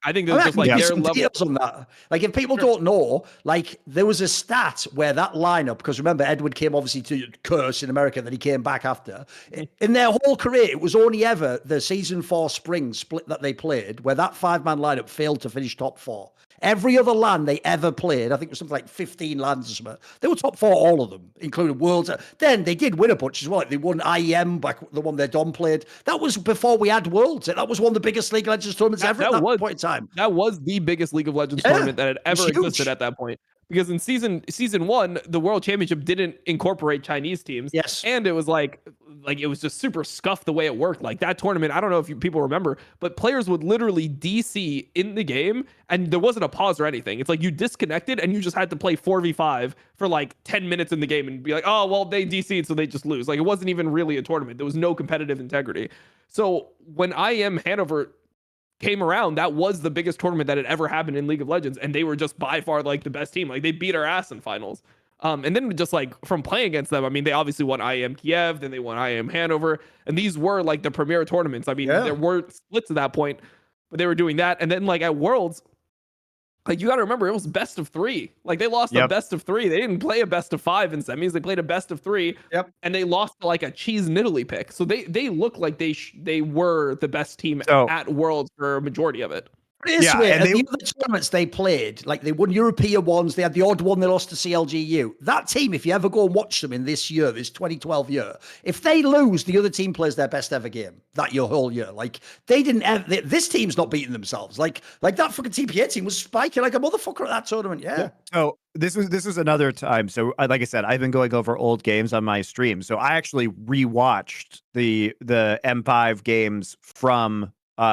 S3: I think there's just like their level.
S1: Details on that. Like, if people don't know, like, there was a stat where that lineup, because remember, Edward came obviously to Curse in America, that he came back after. In their whole career, it was only ever the Season 4 spring split that they played where that 5-man lineup failed to finish top 4. Every other LAN they ever played, I think it was something like 15 LANs or something, they were top 4, all of them, including Worlds. Then they did win a bunch as well. Like, they won IEM, back the one their Dom played. That was before we had Worlds. That was one of the biggest League of Legends tournaments ever at that point in time.
S3: That was the biggest League of Legends tournament that had ever existed at that point. because in season 1, the World Championship didn't incorporate Chinese teams.
S1: Yes.
S3: And it was like it was just super scuffed the way it worked. Like that tournament, I don't know if people remember, but players would literally DC in the game and there wasn't a pause or anything. It's like you disconnected and you just had to play 4v5 for like 10 minutes in the game and be like, oh, well, they DC'd, so they just lose. Like it wasn't even really a tournament. There was no competitive integrity. So when IM Hanover came around, that was the biggest tournament that had ever happened in League of Legends, and they were just by far like the best team. Like they beat our ass in finals. And then just like from playing against them, I mean, they obviously won IM Kiev, then they won IM Hanover, and these were like the premier tournaments. I mean, there were splits at that point, but they were doing that. And then like at Worlds, like you got to remember, it was best of 3. Like they lost a best of 3. They didn't play a best of 5 in semis. They played a best of 3. And they lost to like a cheese Nidalee pick. So they look like they were the best team at Worlds for a majority of it.
S1: And the other tournaments they played, like they won European ones, they had the odd one they lost to CLGU. That team, if you ever go and watch them in this 2012 year, if they lose, the other team plays their best ever game that whole year. Like they didn't have, this team's not beating themselves. Like that fucking TPA team was spiking like a motherfucker at that tournament. Yeah.
S2: So this was another time. So like I said, I've been going over old games on my stream. So I actually rewatched the M5 games from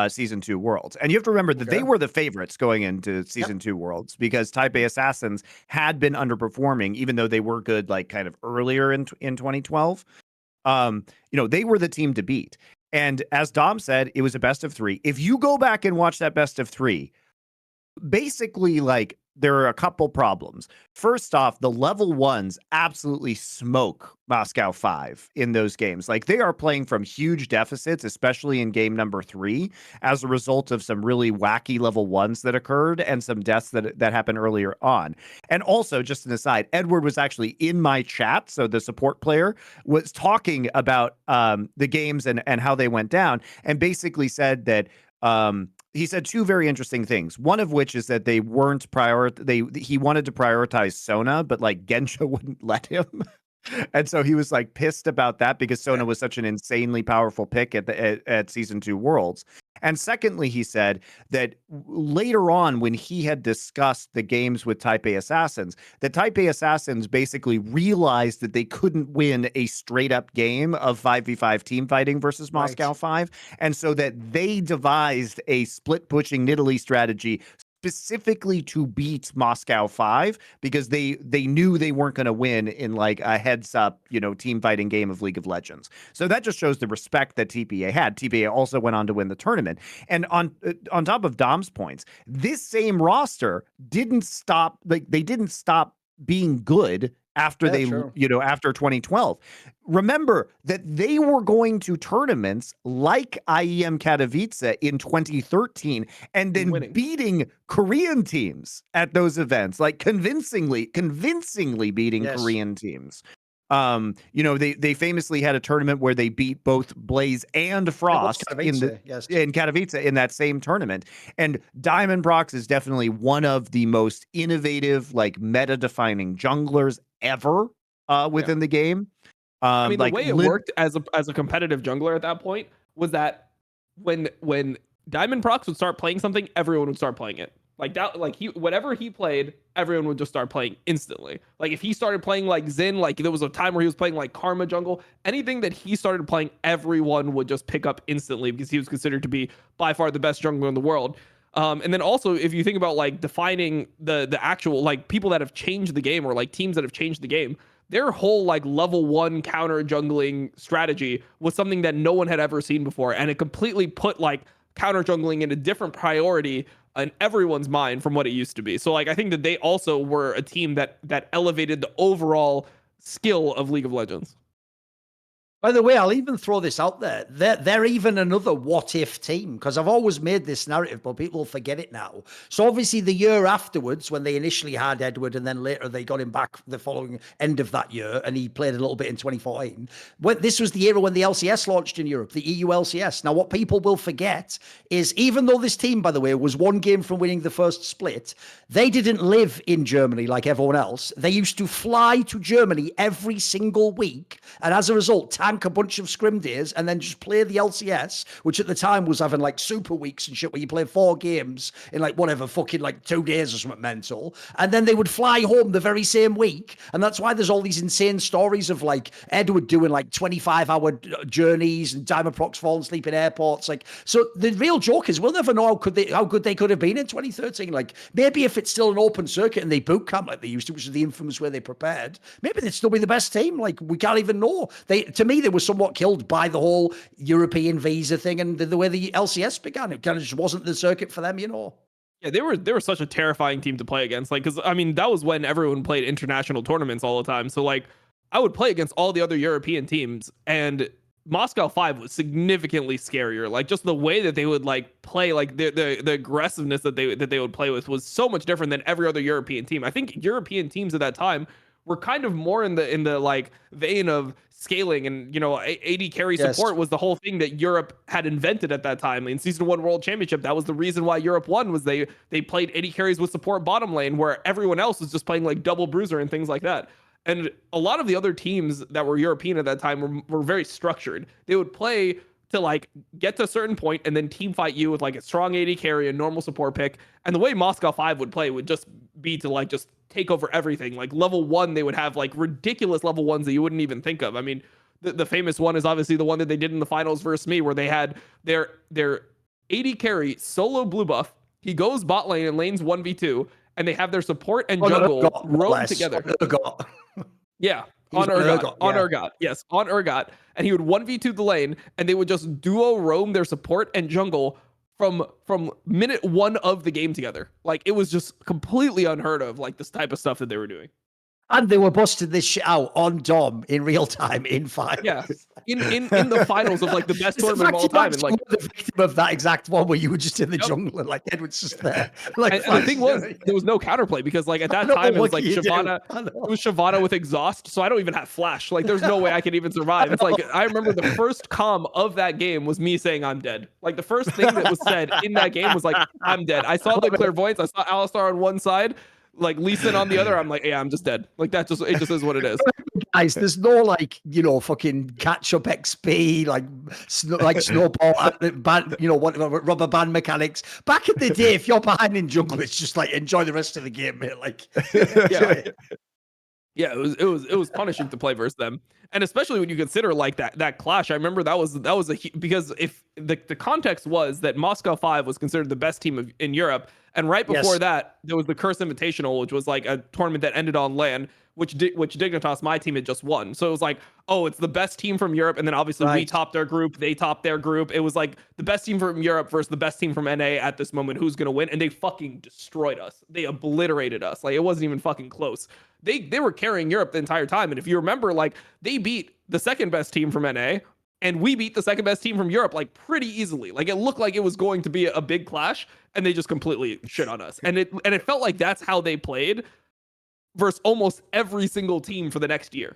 S2: season 2 Worlds, and you have to remember that they were the favorites going into season 2 Worlds because Taipei Assassins had been underperforming, even though they were good like kind of earlier in 2012. They were the team to beat, and as Dom said, it was a best of 3. If you go back and watch that best of 3, basically like there are a couple problems. First off, the level 1s absolutely smoke Moscow 5 in those games. Like they are playing from huge deficits, especially in game number 3, as a result of some really wacky level 1s that occurred and some deaths that happened earlier on. And also, just an aside, Edward was actually in my chat, so the support player was talking about the games and how they went down, and basically said that he said 2 very interesting things. One of which is that they weren't he wanted to prioritize Sona, but like Gensha wouldn't let him. And so he was like pissed about that because Sona was such an insanely powerful pick at season 2 Worlds. And secondly, he said that later on, when he had discussed the games with Taipei Assassins, the Taipei Assassins basically realized that they couldn't win a straight up game of 5v5 team fighting versus Moscow 5. And so that they devised a split pushing Nidalee strategy specifically to beat Moscow 5 because they knew they weren't going to win in like a heads up, team fighting game of League of Legends. So that just shows the respect that TPA had. TPA also went on to win the tournament. And on top of Dom's points, this same roster didn't stop being good after after 2012. Remember that they were going to tournaments like IEM Katowice in 2013 and then beating Korean teams at those events, like convincingly beating Korean teams. They famously had a tournament where they beat both Blaze and Frost in Katowice in that same tournament. And Diamond Brox is definitely one of the most innovative, like meta-defining junglers ever within the game.
S3: I mean, the way it worked as a competitive jungler at that point was that when Diamond Brox would start playing something, everyone would start playing it. Like that, whatever he played, everyone would just start playing instantly. Like if he started playing like Xin, like there was a time where he was playing like Karma jungle, anything that he started playing, everyone would just pick up instantly because he was considered to be by far the best jungler in the world. And then also, if you think about like defining the actual like people that have changed the game or like teams that have changed the game, their whole like level 1 counter jungling strategy was something that no one had ever seen before, and it completely put like counter jungling in a different priority in everyone's mind from what it used to be. So like I think that they also were a team that elevated the overall skill of League of Legends.
S1: By the way, I'll even throw this out there. They're even another what-if team, because I've always made this narrative, but people forget it now. So obviously the year afterwards, when they initially had Edward, and then later they got him back the following end of that year, and he played a little bit in 2014. This was the era when the LCS launched in Europe, the EU LCS. Now, what people will forget is, even though this team, by the way, was 1 game from winning the first split, they didn't live in Germany like everyone else. They used to fly to Germany every single week, and as a result, tank a bunch of scrim days and then just play the LCS, which at the time was having like super weeks and shit where you play 4 games in like whatever, fucking like 2 days or something mental. And then they would fly home the very same week. And that's why there's all these insane stories of like Edward doing like 25-hour journeys and Diamond Procs falling asleep in airports. Like, so the real joke is we'll never know how good they could have been in 2013. Like, maybe if it's still an open circuit and they boot camp like they used to, which is the infamous way they prepared, maybe they'd still be the best team. Like, we can't even know. To me, they were somewhat killed by the whole European visa thing and the way the LCS began. It kind of just wasn't the circuit for them, you know.
S3: Yeah, they were such a terrifying team to play against. Like, because I mean, that was when everyone played international tournaments all the time. So like, I would play against all the other European teams, and Moscow 5 was significantly scarier. Like, just the way that they would like play, like the aggressiveness that they would play with was so much different than every other European team. I think European teams at that time were kind of more in the like vein of scaling, and you know, AD carry support was the whole thing that Europe had invented at that time. In Season 1 World Championship, that was the reason why Europe won, was they played AD carries with support bottom lane, where everyone else was just playing like double bruiser and things like that. And a lot of the other teams that were European at that time were very structured. They would play to like get to a certain point and then team fight you with like a strong AD carry and normal support pick. And the way Moscow 5 would play would just be to like just take over everything. Like level 1, they would have like ridiculous level 1s that you wouldn't even think of. I mean, the famous one is obviously the one that they did in the finals versus me, where they had their AD carry solo blue buff. He goes bot lane and lanes 1v2, and they have their support and jungle roam together. Yeah, on Urgot. Yes, on Urgot. And he would 1v2 the lane, and they would just duo roam their support and jungle from minute 1 of the game together. Like, it was just completely unheard of, like, this type of stuff that they were doing.
S1: And they were busting this shit out on Dom in real time in finals.
S3: Yeah, in the finals of like the best tournament of all time. And like
S1: the victim of that exact one where you were just in the jungle and like Edward's just there. Like,
S3: and the thing was, there was no counterplay, because like at that time it was like Shyvana. It was Shyvana with exhaust, so I don't even have flash. Like, there's no way I could even survive. It's like, I remember the first comm of that game was me saying I'm dead. Like, the first thing that was said in that game was like, I'm dead. I saw the clairvoyance. I saw Alistar on one side, like Lee Sin on the other. I'm like, yeah, I'm just dead. Like, it just is what it is.
S1: Guys, there's no like, you know, fucking catch up XP, like snowball, you know, whatever, rubber band mechanics. Back in the day, if you're behind in jungle, it's just like, enjoy the rest of the game, mate. Like,
S3: yeah, it was punishing to play versus them, and especially when you consider like that clash. I remember that was because if the context was that Moscow 5 was considered the best team in Europe, and right before that there was the Curse Invitational, which was like a tournament that ended on LAN, which Dignitas, my team, had just won. So it was like, oh, it's the best team from Europe, and then obviously we topped their group, they topped their group. It was like the best team from Europe versus the best team from NA at this moment. Who's gonna win? And they fucking destroyed us. They obliterated us. Like, it wasn't even fucking close. They were carrying Europe the entire time. And if you remember, like, they beat the second best team from NA, and we beat the second best team from Europe like pretty easily. Like, it looked like it was going to be a big clash, and they just completely shit on us. And it felt like that's how they played versus almost every single team for the next year.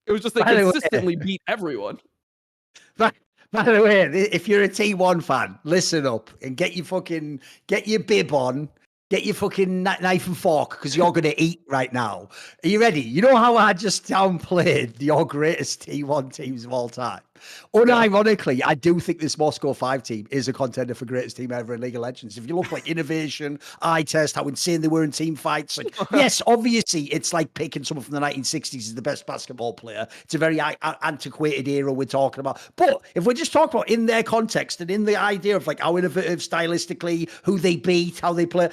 S3: It was just they consistently beat everyone.
S1: By the way, if you're a T1 fan, listen up and get your bib on. Get your fucking knife and fork, because you're going to eat right now. Are you ready? You know how I just downplayed your greatest T1 teams of all time? Unironically, I do think this Moscow 5 team is a contender for greatest team ever in League of Legends. If you look like innovation, eye test, how insane they were in team fights. Like, yes, obviously, it's like picking someone from the 1960s as the best basketball player. It's a very antiquated era we're talking about. But if we're just talking about in their context and in the idea of like how innovative stylistically, who they beat, how they play,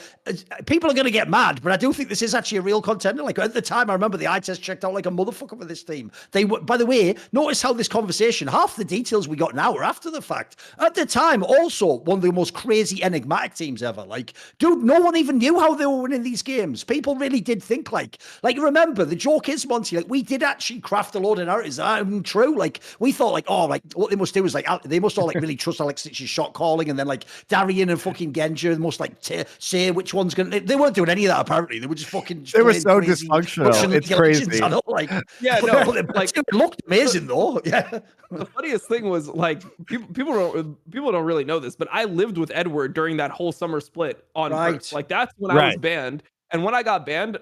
S1: people are going to get mad. But I do think this is actually a real contender. Like, at the time, I remember the eye test checked out like a motherfucker for this team. They were, by the way, notice how this conversation, half the details we got now are after the fact. At the time, also one of the most crazy enigmatic teams ever. Like, dude, no one even knew how they were winning these games. People really did think like remember, the joke is, Monty, like, we did actually craft a load of narratives. True. Like, we thought like, oh, like what they must do is like, they must all like really trust Alexis's shot calling, and then like Darian and fucking Genja must like say which one's gonna. They weren't doing any of that apparently. They were just fucking.
S2: They were so dysfunctional. It's crazy.
S1: Like,
S3: yeah, no,
S1: like it looked amazing though. Yeah.
S3: The funniest thing was like people don't really know this, but I lived with Edward during that whole summer split on Perth. Like, that's when I was banned, and when I got banned,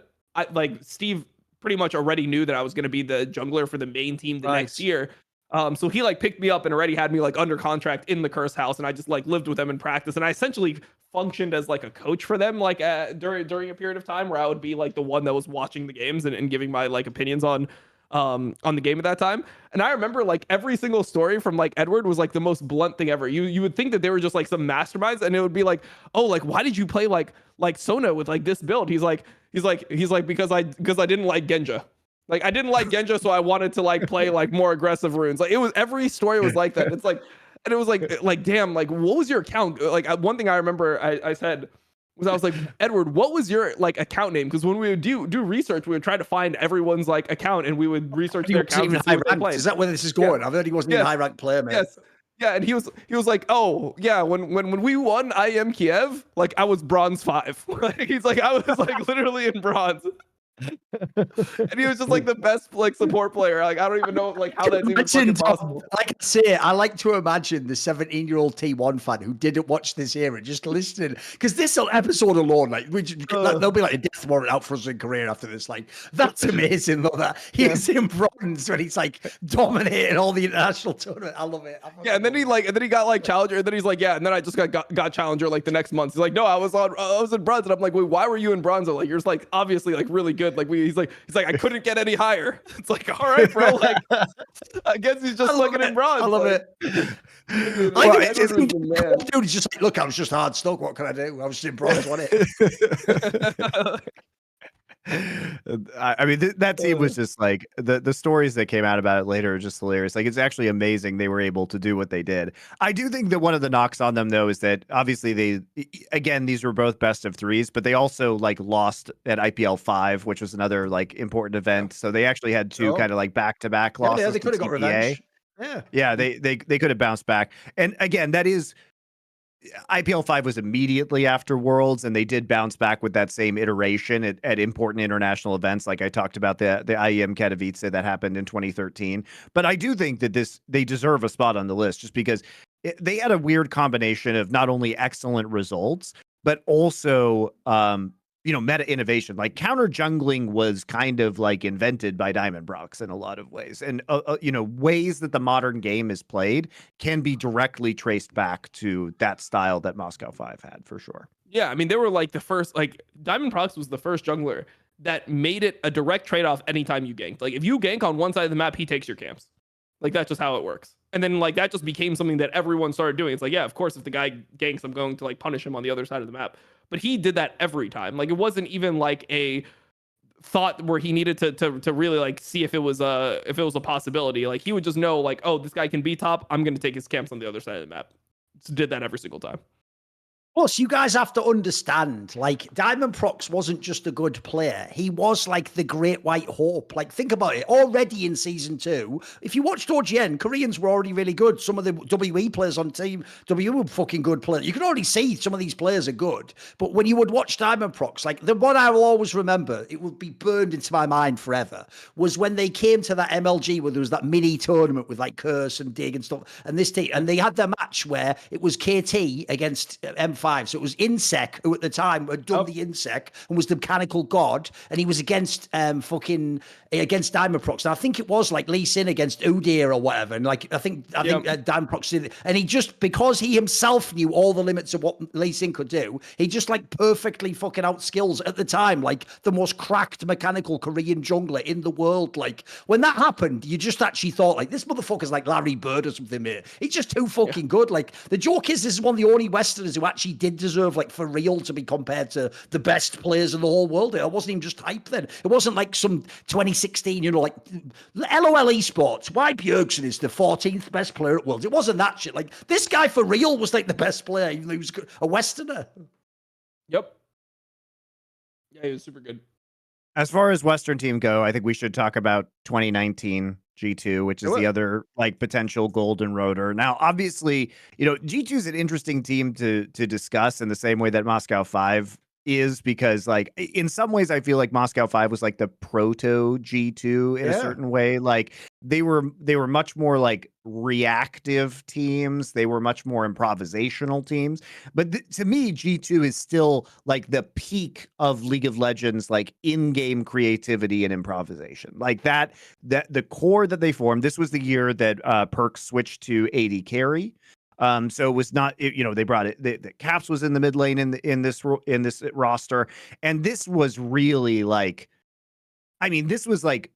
S3: Steve pretty much already knew that I was going to be the jungler for the main team the next year. So he like picked me up and already had me like under contract in the curse house, and I just like lived with them in practice, and I essentially functioned as like a coach for them, like during a period of time where I would be like the one that was watching the games and giving my like opinions on the game at that time. And I remember like every single story from like Edward was like the most blunt thing ever. You would think that they were just like some masterminds, and it would be like, oh, like why did you play like Sona with like this build? He's like because I didn't like Genja. Like I didn't like Genja, so I wanted to like play like more aggressive runes. Like it was every story was like that. It's like, and it was like damn, like what was your account? Like one thing I remember I said was, I was like, Edward, what was your like account name? Because when we would do research, we would try to find everyone's like account, and we would research their accounts.
S1: Is that where this is going? I've heard he wasn't even a high ranked player, man.
S3: Yes. Yeah, and he was like, oh yeah, when we won IM Kiev, like I was bronze 5. Like he's like, I was like literally in bronze. And he was just like the best like support player. Like I don't even know like how that's even fucking possible.
S1: Like I say, I like to imagine the 17-year-old T1 fan who didn't watch this era just listening, because this episode alone, like there'll be like a death warrant out for us in Korea after this. Like that's amazing though, that he's in bronze when he's like dominating all the international tournament. I love it.
S3: Yeah, and then he got like challenger, and then he's like, yeah, and then I just got challenger like the next month. He's like, no, I was in bronze, and I'm like, wait, why were you in bronze? I'm like, you're just like obviously like really good. Like he's like I couldn't get any higher. It's like, all right, bro. Like I guess he's just fucking in bronze.
S1: I love it. Dude, he's just like, look, I was just hard stuck. What can I do? I was just in bronze, wasn't it?
S2: I mean, that team was just like the stories that came out about it later are just hilarious. Like it's actually amazing they were able to do what they did. I do think that one of the knocks on them though is that obviously these were both best of 3s, but they also like lost at IPL 5, which was another like important event. So they actually had two kind of like back-to-back losses.
S1: Yeah, they could have got revenge.
S2: Yeah, they could have bounced back. And again, that is IPL 5 was immediately after Worlds, and they did bounce back with that same iteration at important international events. Like I talked about the IEM Katowice that happened in 2013. But I do think that they deserve a spot on the list just because they had a weird combination of not only excellent results, but also meta innovation. Like counter jungling was kind of like invented by Diamond Brox in a lot of ways, and ways that the modern game is played can be directly traced back to that style that Moscow 5 had for sure.
S3: Yeah, I mean they were like the first, like Diamond Brox was the first jungler that made it a direct trade-off anytime you ganked. Like if you gank on one side of the map, he takes your camps. Like that's just how it works. And then like that just became something that everyone started doing. It's like, yeah, of course, if the guy ganks, I'm going to like punish him on the other side of the map. But he did that every time. Like it wasn't even like a thought where he needed to really like see if it was a possibility. Like he would just know like, oh, this guy can be top, I'm going to take his camps on the other side of the map. So did that every single time.
S1: Plus, you guys have to understand, like, Diamond Prox wasn't just a good player. He was, like, the great white hope. Like, think about it. Already in Season 2, if you watched OGN, Koreans were already really good. Some of the WE players on Team WE were fucking good players. You can already see some of these players are good. But when you would watch Diamond Prox, like, the one I will always remember, it would be burned into my mind forever, was when they came to that MLG where there was that mini tournament with, like, Curse and Dig and stuff. And this team, and they had their match where it was KT against M5. So it was Insec, who at the time had done the Insec and was the mechanical god, and he was against against Diamond Prox. And I think it was like Lee Sin against Udyr or whatever. And like I think Diamond Prox did it. And he just, because he himself knew all the limits of what Lee Sin could do, he just like perfectly fucking outskills at the time, like the most cracked mechanical Korean jungler in the world. Like when that happened, you just actually thought like, this motherfucker's like Larry Bird or something, mate. He's just too fucking good. Like the joke is, this is one of the only Westerners who actually did deserve, like for real, to be compared to the best players in the whole world. It wasn't even just hype then. It wasn't like some 2016, like LOL esports, why Bjergsen is the 14th best player at Worlds. It wasn't that shit. Like this guy for real was like the best player, even though he was a Westerner.
S3: Yep. Yeah, he was super good.
S2: As far as Western team go, I think we should talk about 2019 G2, which is the other like potential golden rotor. Now, obviously, G2 is an interesting team to discuss in the same way that Moscow 5 is because like in some ways I feel like Moscow 5 was like the proto G2 in a certain way. Like they were much more like reactive teams. They were much more improvisational teams. But to me, G2 is still like the peak of League of Legends, like in-game creativity and improvisation. Like that the core that they formed. This was the year that Perks switched to AD carry. So it was not, they brought it. The Caps was in the mid lane in this roster, and this was really like, I mean, this was like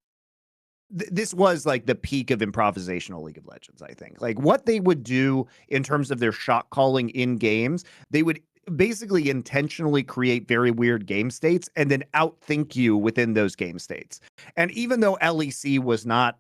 S2: the peak of improvisational League of Legends. I think like what they would do in terms of their shot calling in games, they would basically intentionally create very weird game states and then outthink you within those game states. And even though LEC was not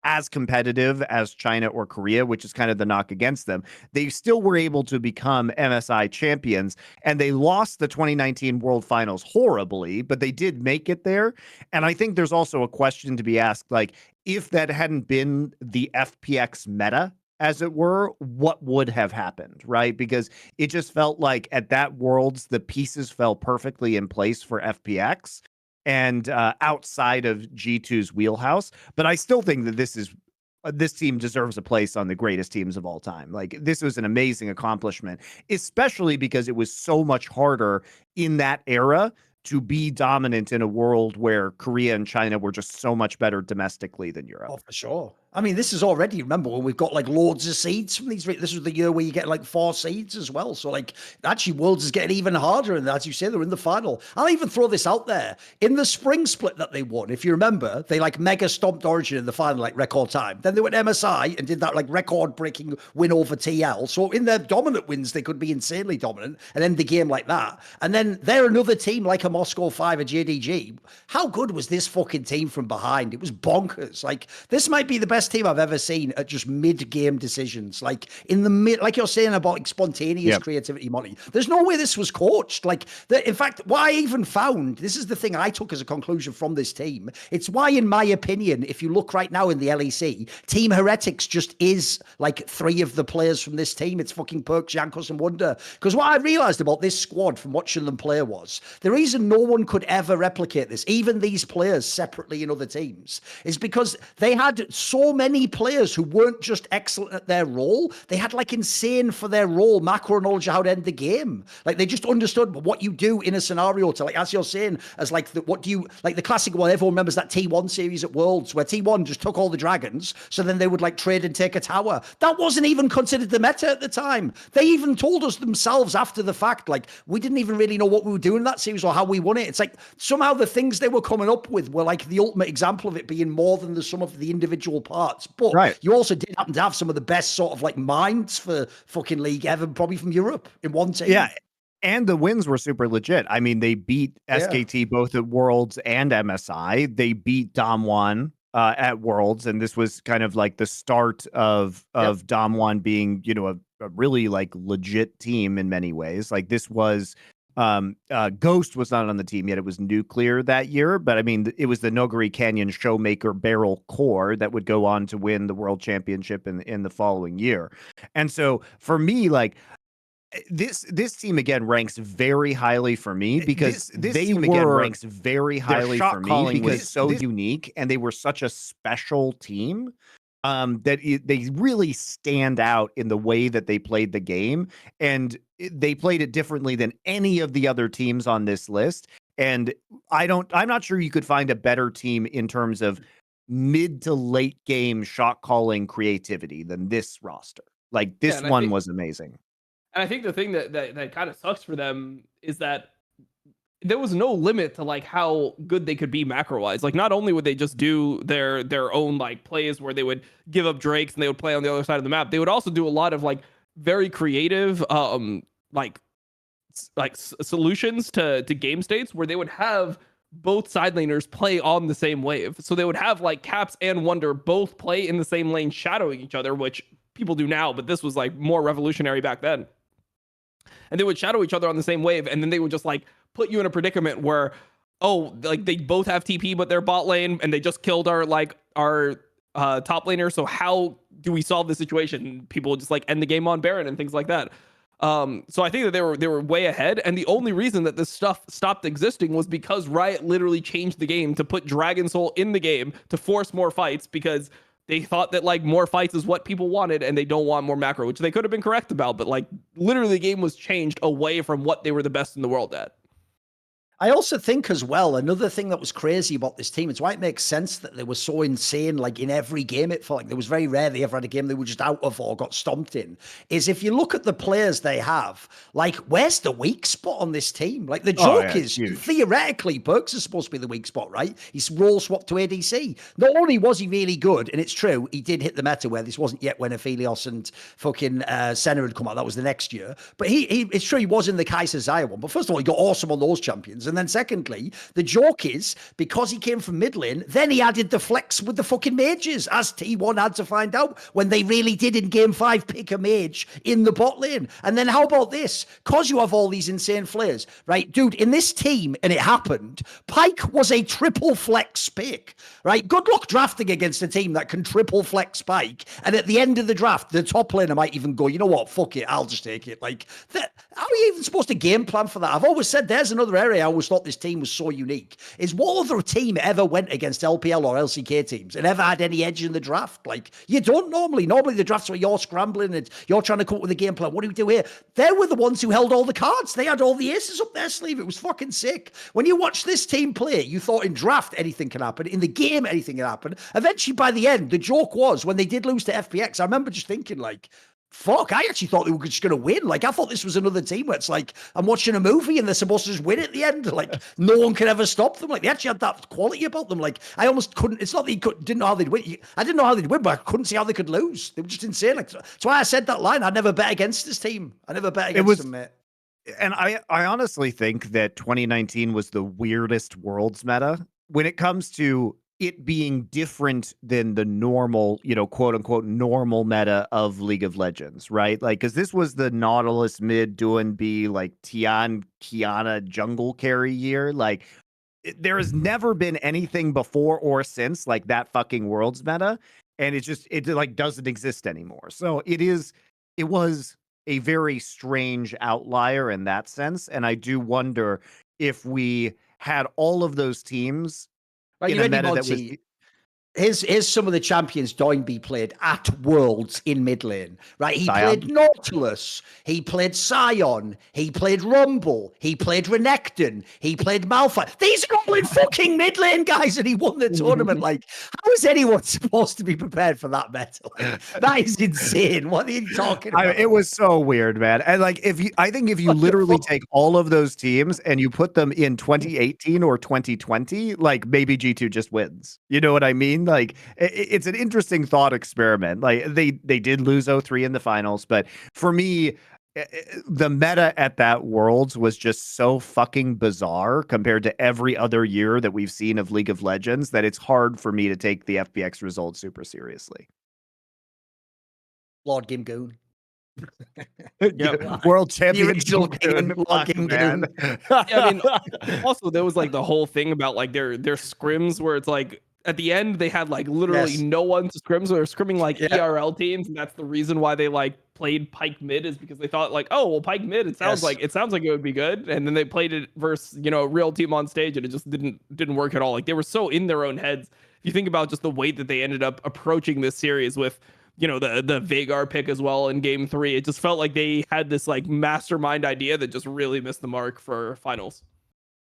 S2: as competitive as China or Korea, which is kind of the knock against them, they still were able to become MSI champions, and they lost the 2019 World Finals horribly, but they did make it there. And I think there's also a question to be asked, like, if that hadn't been the FPX meta, as it were, what would have happened, right? Because it just felt like at that Worlds, the pieces fell perfectly in place for FPX and outside of G2's wheelhouse. But I still think that this team deserves a place on the greatest teams of all time. Like, this was an amazing accomplishment, especially because it was so much harder in that era to be dominant in a world where Korea and China were just so much better domestically than Europe.
S1: Oh, for sure. I mean, this is already, remember, when we've got like loads of seeds from these. This was the year where you get like 4 seeds as well. So like actually Worlds is getting even harder. And as you say, they're in the final. I'll even throw this out there. In the spring split that they won, if you remember, they like mega stomped Origin in the final, like record time. Then they went MSI and did that like record breaking win over TL. So in their dominant wins, they could be insanely dominant and end the game like that. And then they're another team like a Moscow 5, a JDG. How good was this fucking team from behind? It was bonkers. Like this might be the best team I've ever seen at just mid-game decisions. Like in the mid, like you're saying about like spontaneous creativity, Monty. There's no way this was coached. Like, in fact, what I even found, this is the thing I took as a conclusion from this team. It's why, in my opinion, if you look right now in the LEC, Team Heretics just is like 3 of the players from this team. It's fucking Perks, Jankos, and Wonder. Because what I realized about this squad from watching them play was the reason no one could ever replicate this, even these players separately in other teams, is because they had so many players who weren't just excellent at their role. They had like insane for their role macro knowledge of how to end the game. Like they just understood what you do in a scenario to, like, as you're saying, as like what do you, like the classic one, everyone remembers that T1 series at Worlds where T1 just took all the dragons, so then they would like trade and take a tower. That wasn't even considered the meta at the time. They even told us themselves after the fact, like, we didn't even really know what we were doing in that series or how we won it. It's like somehow the things they were coming up with were like the ultimate example of it being more than the sum of the individual parts. But you also did happen to have some of the best sort of like minds for fucking League ever, probably from Europe in one team.
S2: Yeah. And the wins were super legit. I mean, they beat SKT both at Worlds and MSI. They beat Damwon at Worlds, and this was kind of like the start of Damwon being, a really like legit team in many ways. Like this was Ghost was not on the team yet. It was Nuclear that year, but I mean, it was the Nogari Canyon Showmaker Barrel Core that would go on to win the World Championship in the following year. And so for me, like, this team again ranks very highly for me because this team again ranks very highly for me because it's so unique and they were such a special team that they really stand out in the way that they played the game, and they played it differently than any of the other teams on this list. And I'm not sure you could find a better team in terms of mid to late game shot calling creativity than this roster. Like this one was amazing.
S3: And I think the thing that kind of sucks for them is that there was no limit to like how good they could be macro wise. Like not only would they just do their own like plays where they would give up Drakes and they would play on the other side of the map, they would also do a lot of like very creative solutions to game states where they would have both side laners play on the same wave. So they would have like Caps and Wonder both play in the same lane shadowing each other, which people do now, but this was like more revolutionary back then. And they would shadow each other on the same wave, and then they would just like put you in a predicament where, oh, like they both have TP, but they're bot lane, and they just killed our top laner. So how do we solve the situation? People would just like end the game on Baron and things like that. So I think that they were way ahead, and the only reason that this stuff stopped existing was because Riot literally changed the game to put Dragon Soul in the game to force more fights, because they thought that like more fights is what people wanted, and they don't want more macro, which they could have been correct about, but like literally the game was changed away from what they were the best in the world at.
S1: I also think as well, another thing that was crazy about this team, it's why it makes sense that they were so insane, like in every game, it felt like there was very rare they ever had a game they were just out of or got stomped in, is if you look at the players they have, like where's the weak spot on this team? Like the joke is, theoretically, Perks is supposed to be the weak spot, right? He's role swapped to ADC. Not only was he really good, and it's true, he did hit the meta where this wasn't yet when Aphelios and fucking Senna had come out, that was the next year, but it's true he was in the Kaiser Zaya one, but first of all, he got awesome on those champions. And then secondly, the joke is, because he came from mid lane, then he added the flex with the fucking mages, as T1 had to find out when they really did in game 5 pick a mage in the bot lane. And then how about this? Because you have all these insane flares, right? Dude, in this team, and it happened, Pyke was a triple flex pick, right? Good luck drafting against a team that can triple flex Pyke. And at the end of the draft, the top laner might even go, you know what, fuck it, I'll just take it. Like, how are you even supposed to game plan for that? I've always said there's another area I always thought this team was so unique, is what other team ever went against LPL or LCK teams and ever had any edge in the draft? Like, you don't normally. Normally the drafts where you're scrambling and you're trying to come up with a game plan. What do we do here? They were the ones who held all the cards. They had all the aces up their sleeve. It was fucking sick. When you watch this team play, you thought in draft anything can happen. In the game, anything can happen. Eventually, by the end, the joke was when they did lose to FPX, I remember just thinking like, fuck, I actually thought they were just going to win. Like, I thought this was another team where it's like, I'm watching a movie and they're supposed to just win at the end. Like, no one can ever stop them. Like, they actually had that quality about them. Like, I almost couldn't, it's not that didn't know how they'd win. I didn't know how they'd win, but I couldn't see how they could lose. They were just insane. Like, that's why I said that line. I never bet against this team. I never bet against them, mate.
S2: And I honestly think that 2019 was the weirdest Worlds meta when it comes to it being different than the normal, you know, quote unquote, normal meta of League of Legends, right? Like, because this was the Nautilus mid doing B, like Tian, Kiana jungle carry year. Like, there has never been anything before or since like that fucking Worlds meta. And it like doesn't exist anymore. So it was a very strange outlier in that sense. And I do wonder if we had all of those teams
S1: in a meta that was... Here's some of the champions Doinby played at Worlds in mid lane, right? He played Nautilus, he played Sion, he played Rumble, he played Renekton, he played Malphite. These are all in fucking mid lane, guys, and he won the tournament. Like, how is anyone supposed to be prepared for that meta? Like, that is insane. What are you talking about?
S2: It was so weird, man. And like, I think if you literally take all of those teams and you put them in 2018 or 2020, like maybe G2 just wins. You know what I mean? Like, it's an interesting thought experiment. Like, they did lose 0-3 in the finals, but for me, the meta at that Worlds was just so fucking bizarre compared to every other year that we've seen of League of Legends that it's hard for me to take the FPX results super seriously.
S1: Lord Gimgoon.
S2: Yeah, world champion.
S3: Man. I mean, also there was like the whole thing about like their scrims where it's like at the end they had like literally no one to scrim, so they're scrimming like ERL teams, and that's the reason why they like played Pyke mid, is because they thought like, oh well, Pyke mid, it sounds like it would be good, and then they played it versus, you know, a real team on stage, and it just didn't work at all. Like, they were so in their own heads. If you think about just the way that they ended up approaching this series with, you know, the Veigar pick as well in game 3, it just felt like they had this like mastermind idea that just really missed the mark for finals.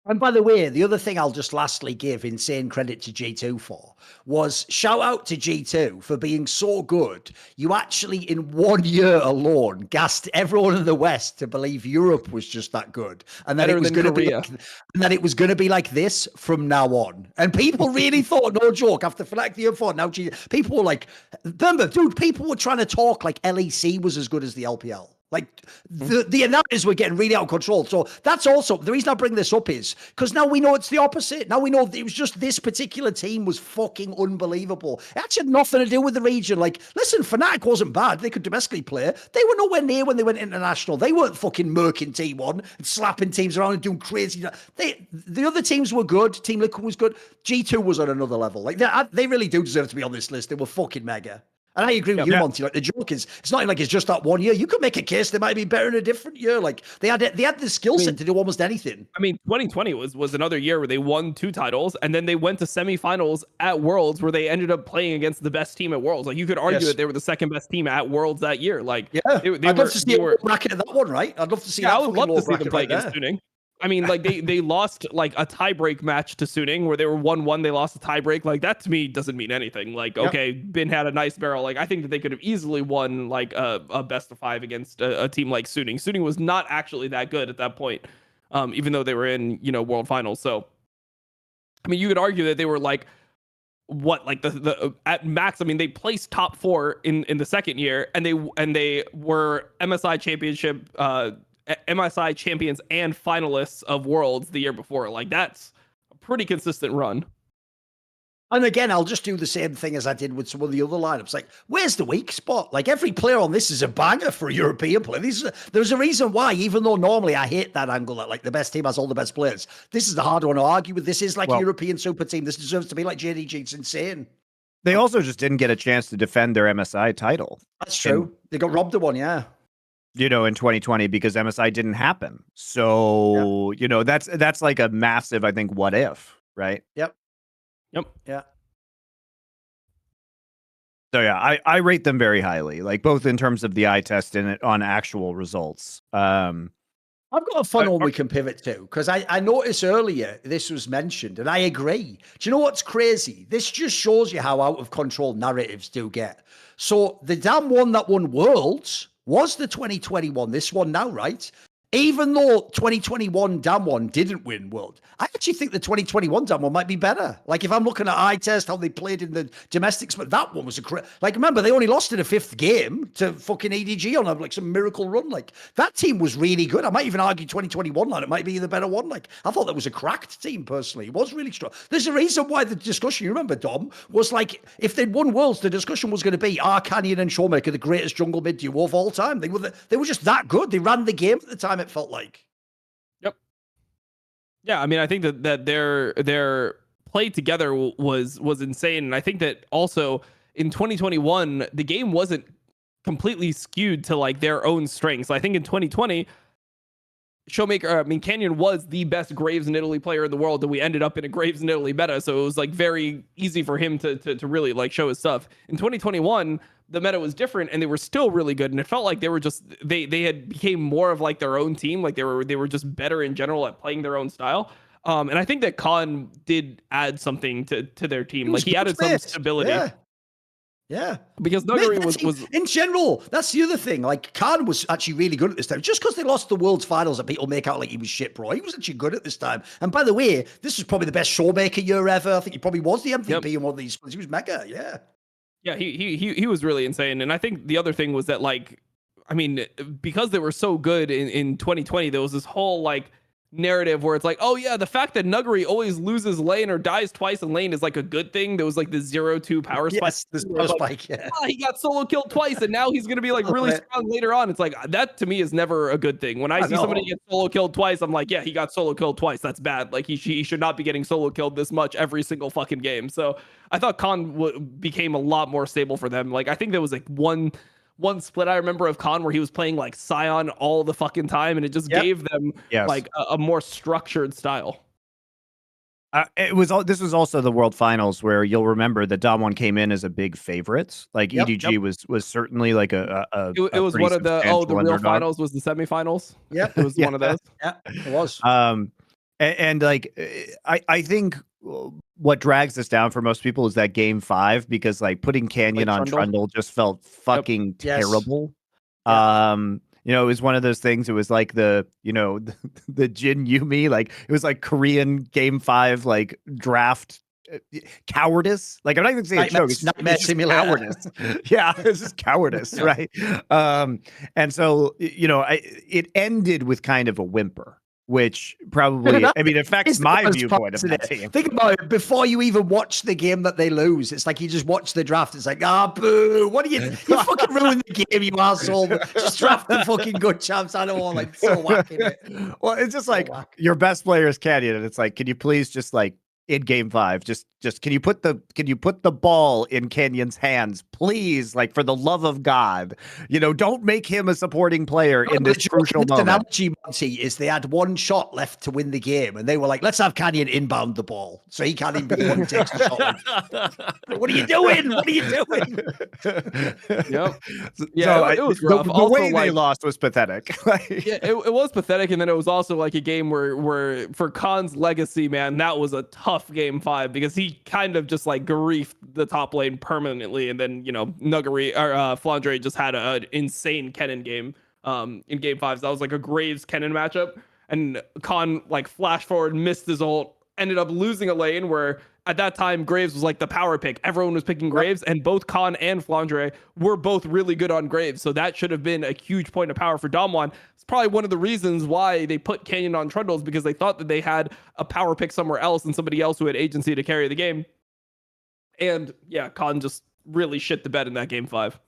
S1: And by the way, the other thing I'll just lastly give insane credit to G2 for was shout out to G2 for being so good. You actually, in 1 year alone, gassed everyone in the West to believe Europe was just that good, and that it was going to be, and that it was going to be like this from now on. And people really thought, no joke, after Fnatic the year before, now people were like, remember, dude, people were trying to talk like LEC was as good as the LPL. Like, the analysis were getting really out of control. So that's also the reason I bring this up, is because now we know it's the opposite. Now we know it was just this particular team was fucking unbelievable. It actually had nothing to do with the region. Like, listen, Fnatic wasn't bad. They could domestically play. They were nowhere near when they went international. They weren't fucking murking T1 and slapping teams around and doing crazy. The other teams were good. Team Liquid was good. G2 was on another level. Like, they really do deserve to be on this list. They were fucking mega. And I agree with you,
S2: Yeah.
S1: Monty. Like the joke is, it's not like it's just that 1 year. You could make a case they might be better in a different year. Like they had the skill set to do almost anything.
S3: I mean, 2020 was another year where they won 2 titles, and then they went to semifinals at Worlds where they ended up playing against the best team at Worlds. Like you could argue that they were the second best team at Worlds that year. Like
S1: I'd love to see a bracket of that one, right? I'd love to see.
S3: Yeah,
S1: that
S3: I would love to see them play
S1: right
S3: against Suning. I mean, like they lost like a tiebreak match to Suning where they were 1-1. They lost a tiebreak. Like that to me doesn't mean anything. Like, okay, Bin had a nice barrel. Like I think that they could have easily won like a best of 5 against a team like Suning. Suning was not actually that good at that point, even though they were in World Finals. So, I mean, you could argue that they were like the at max. I mean, they placed top 4 in the second year, and they were MSI championship. MSI champions and finalists of Worlds the year before. Like that's a pretty consistent run.
S1: And again, I'll just do the same thing as I did with some of the other lineups. Like, where's the weak spot? Like every player on this is a banger for a European player. There's a reason why, even though normally I hate that angle that like the best team has all the best players. This is the hard one to argue with. This is like a European super team. This deserves to be like JDG. It's insane.
S2: They also just didn't get a chance to defend their MSI title.
S1: That's true. They got robbed of one, yeah.
S2: In 2020 because MSI didn't happen. So, that's like a massive, I think, what if, right?
S1: Yep.
S2: Yeah. So yeah, I rate them very highly, like both in terms of the eye test and on actual results.
S1: I've got a fun one we can pivot to because I noticed earlier this was mentioned and I agree. Do you know what's crazy? This just shows you how out of control narratives do get. So the Damwon that won Worlds was the 2021, this one now, right? Even though 2021 Damwon didn't win World, I actually think the 2021 Damwon might be better. Like if I'm looking at eye test, how they played in the domestics, but that one was like, remember, they only lost in a 5th game to fucking EDG on like some miracle run. Like that team was really good. I might even argue 2021 line, it might be the better one. Like I thought that was a cracked team personally. It was really strong. There's a reason why the discussion, you remember, Dom, was like, if they'd won Worlds, the discussion was going to be, are Canyon and Showmaker the greatest jungle mid duo of all time? They were just that good. They ran the game at the time, it felt like.
S3: Yep. Yeah, I mean, I think that their play together was insane, and I think that also in 2021 the game wasn't completely skewed to like their own strengths. I think in 2020 Canyon was the best Graves in Italy player in the world, and we ended up in a Graves in Italy meta, so it was like very easy for him to really like show his stuff. In 2021 the meta was different and they were still really good, and it felt like they were just they had became more of like their own team. Like they were just better in general at playing their own style. And I think that Khan did add something to their team. Like he added some stability.
S1: Yeah.
S3: Because Nuggery was
S1: in general, that's the other thing. Like Khan was actually really good at this time. Just because they lost the World's Finals that people make out like he was shit, bro. He was actually good at this time. And by the way, this was probably the best Showmaker year ever. I think he probably was the MVP in one of these. He was mega, yeah.
S3: Yeah, he was really insane. And I think the other thing was that, like, I mean, because they were so good in 2020, there was this whole like narrative where it's like, oh yeah, the fact that Nuggery always loses lane or dies twice in lane is like a good thing. There was like the 0-2 power spike.
S1: Yes, this power spike, yeah.
S3: Oh, he got solo killed twice and now he's gonna be like really strong later on. It's like, that to me is never a good thing. When I see somebody get solo killed twice, I'm like, yeah, he got solo killed twice. That's bad. Like he should not be getting solo killed this much every single fucking game. So I thought Khan became a lot more stable for them. Like I think there was like one split I remember of Khan where he was playing like Scion all the fucking time, and it just gave them like a more structured style.
S2: This was also the World Finals where you'll remember that Damwon came in as a big favorite. Like EDG was certainly like
S3: it was one of the the real finals was the semifinals.
S1: Yeah,
S3: it was one of those.
S1: Yeah, it was.
S2: And like I think what drags this down for most people is that game 5, because like putting Canyon on Trundle just felt fucking terrible. It was one of those things. It was like the Jin Yumi, like it was like Korean game 5 like draft cowardice. Like I'm not even saying it's
S1: nightmare simulator.
S2: Cowardice. Yeah, it's just cowardice, right? And so it ended with kind of a whimper, which probably, I mean, affects my viewpoint of that team.
S1: Think about it. Before you even watch the game that they lose, it's like you just watch the draft. It's like, boo. What are you fucking ruined the game, you asshole. Just draft the fucking good champs. I don't want so whacking it.
S2: Well, it's just like your best player is Canyon, and it's like, can you please just like in game 5. Just can you put the ball in Canyon's hands, please? Like, for the love of God, don't make him a supporting player in this crucial moment.
S1: The analogy, Monty, is they had one shot left to win the game, and they were like, let's have Canyon inbound the ball so he can't even be the one who takes the shot. What are you doing? What are you doing?
S3: Yep. Yeah, it was rough.
S2: The way they lost was pathetic.
S3: Yeah, it was pathetic, and then it was also like a game where for Khan's legacy, man, that was a tough game 5 because he kind of just like griefed the top lane permanently, and then Nuggery or Flandre just had an insane Kennen game in game 5. So that was like a Graves Kennen matchup, and Khan like flash forward, missed his ult, ended up losing a lane where at that time Graves was like the power pick. Everyone was picking Graves, and both Khan and Flandre were both really good on Graves. So that should have been a huge point of power for Damwon. It's probably one of the reasons why they put Canyon on Trundles, because they thought that they had a power pick somewhere else and somebody else who had agency to carry the game. And yeah, Khan just really shit the bed in that game 5.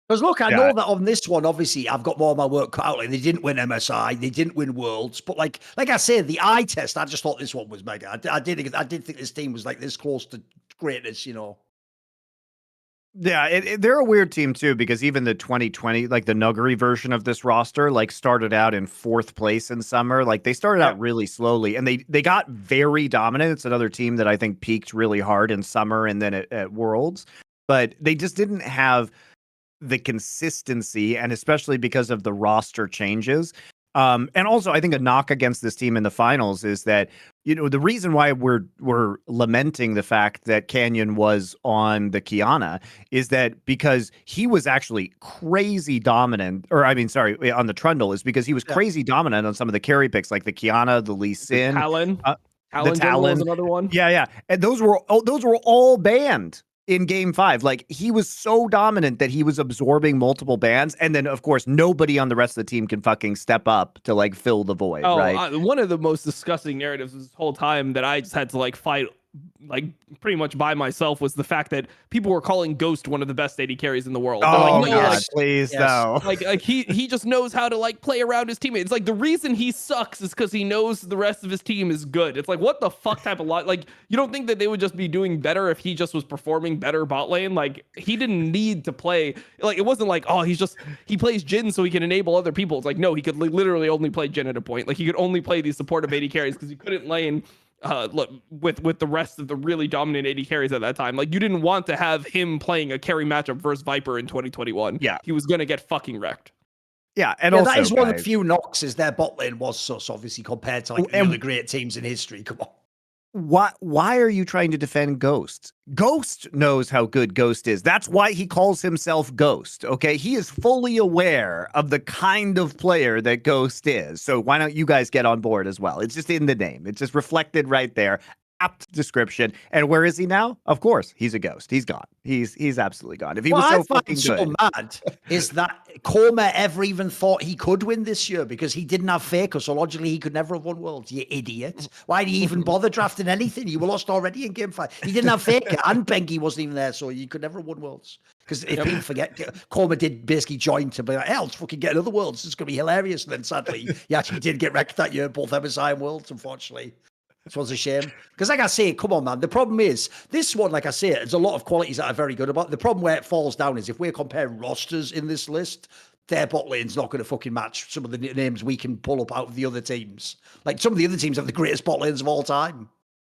S1: Because look, I know that on this one, obviously, I've got more of my work cut out. Like, they didn't win MSI, they didn't win Worlds, but like I said, the eye test, I just thought this one was mega. I did think this team was like this close to greatness,
S2: Yeah, they're a weird team too, because even the 2020, like the Nuggery version of this roster, like started out in 4th place in summer. Like they started out really slowly, and they got very dominant. It's another team that I think peaked really hard in summer and then at Worlds, but they just didn't have the consistency, and especially because of the roster changes. And also, I think a knock against this team in the finals is that, the reason why we're lamenting the fact that Canyon was on the Kiana is that because he was actually crazy dominant, on the Trundle, is because he was crazy dominant on some of the carry picks, like the Kiana, the Lee Sin,
S3: Talon.
S2: The Talon
S3: was another one.
S2: Yeah, and those were all banned in game 5. Like, he was so dominant that he was absorbing multiple bans, and then of course nobody on the rest of the team can fucking step up to like fill the void. Right?
S3: One of the most disgusting narratives this whole time that I just had to like fight like pretty much by myself was the fact that people were calling Ghost one of the best AD carries in the world.
S2: Oh
S3: like,
S2: no, God, please no.
S3: Like he just knows how to like play around his teammates. Like the reason he sucks is because he knows the rest of his team is good. It's like, what the fuck type of lot? Like, you don't think that they would just be doing better if he just was performing better bot lane? Like, he didn't need to play. Like, it wasn't like, oh, he plays Jhin so he can enable other people. It's like, no, he could literally only play Jhin at a point. Like, he could only play these supportive AD carries because he couldn't lane with the rest of the really dominant AD carries at that time. Like, you didn't want to have him playing a carry matchup versus Viper in 2021.
S2: Yeah,
S3: he was gonna get fucking wrecked.
S2: Yeah, and also,
S1: that is one of the few knocks, is their bot lane was sus, obviously, compared to like really great teams in history. Come on.
S2: Why are you trying to defend Ghost? Ghost knows how good Ghost is. That's why he calls himself Ghost, okay? He is fully aware of the kind of player that Ghost is. So why don't you guys get on board as well? It's just in the name. It's just reflected right there. Apt description. And where is he now? Of course, he's a ghost. He's gone. He's absolutely gone. If he was so fucking good.
S1: So mad is that Koma ever even thought he could win this year, because he didn't have Faker, so logically he could never have won Worlds. You idiot. Why did he even bother drafting anything? You were lost already in game 5. He didn't have Faker, and Bengi wasn't even there, so you could never have won Worlds. Because if people forget, Koma did basically join to be like, hey, let's fucking get another Worlds. It's going to be hilarious. And then sadly, he actually did get wrecked that year, both MSI and Worlds, unfortunately. Which was a shame. Because like I say, come on, man. The problem is, this one, like I say, there's a lot of qualities that are very good about. The problem where it falls down is if we're comparing rosters in this list, their bot lane's not going to fucking match some of the names we can pull up out of the other teams. Like, some of the other teams have the greatest bot lanes of all time.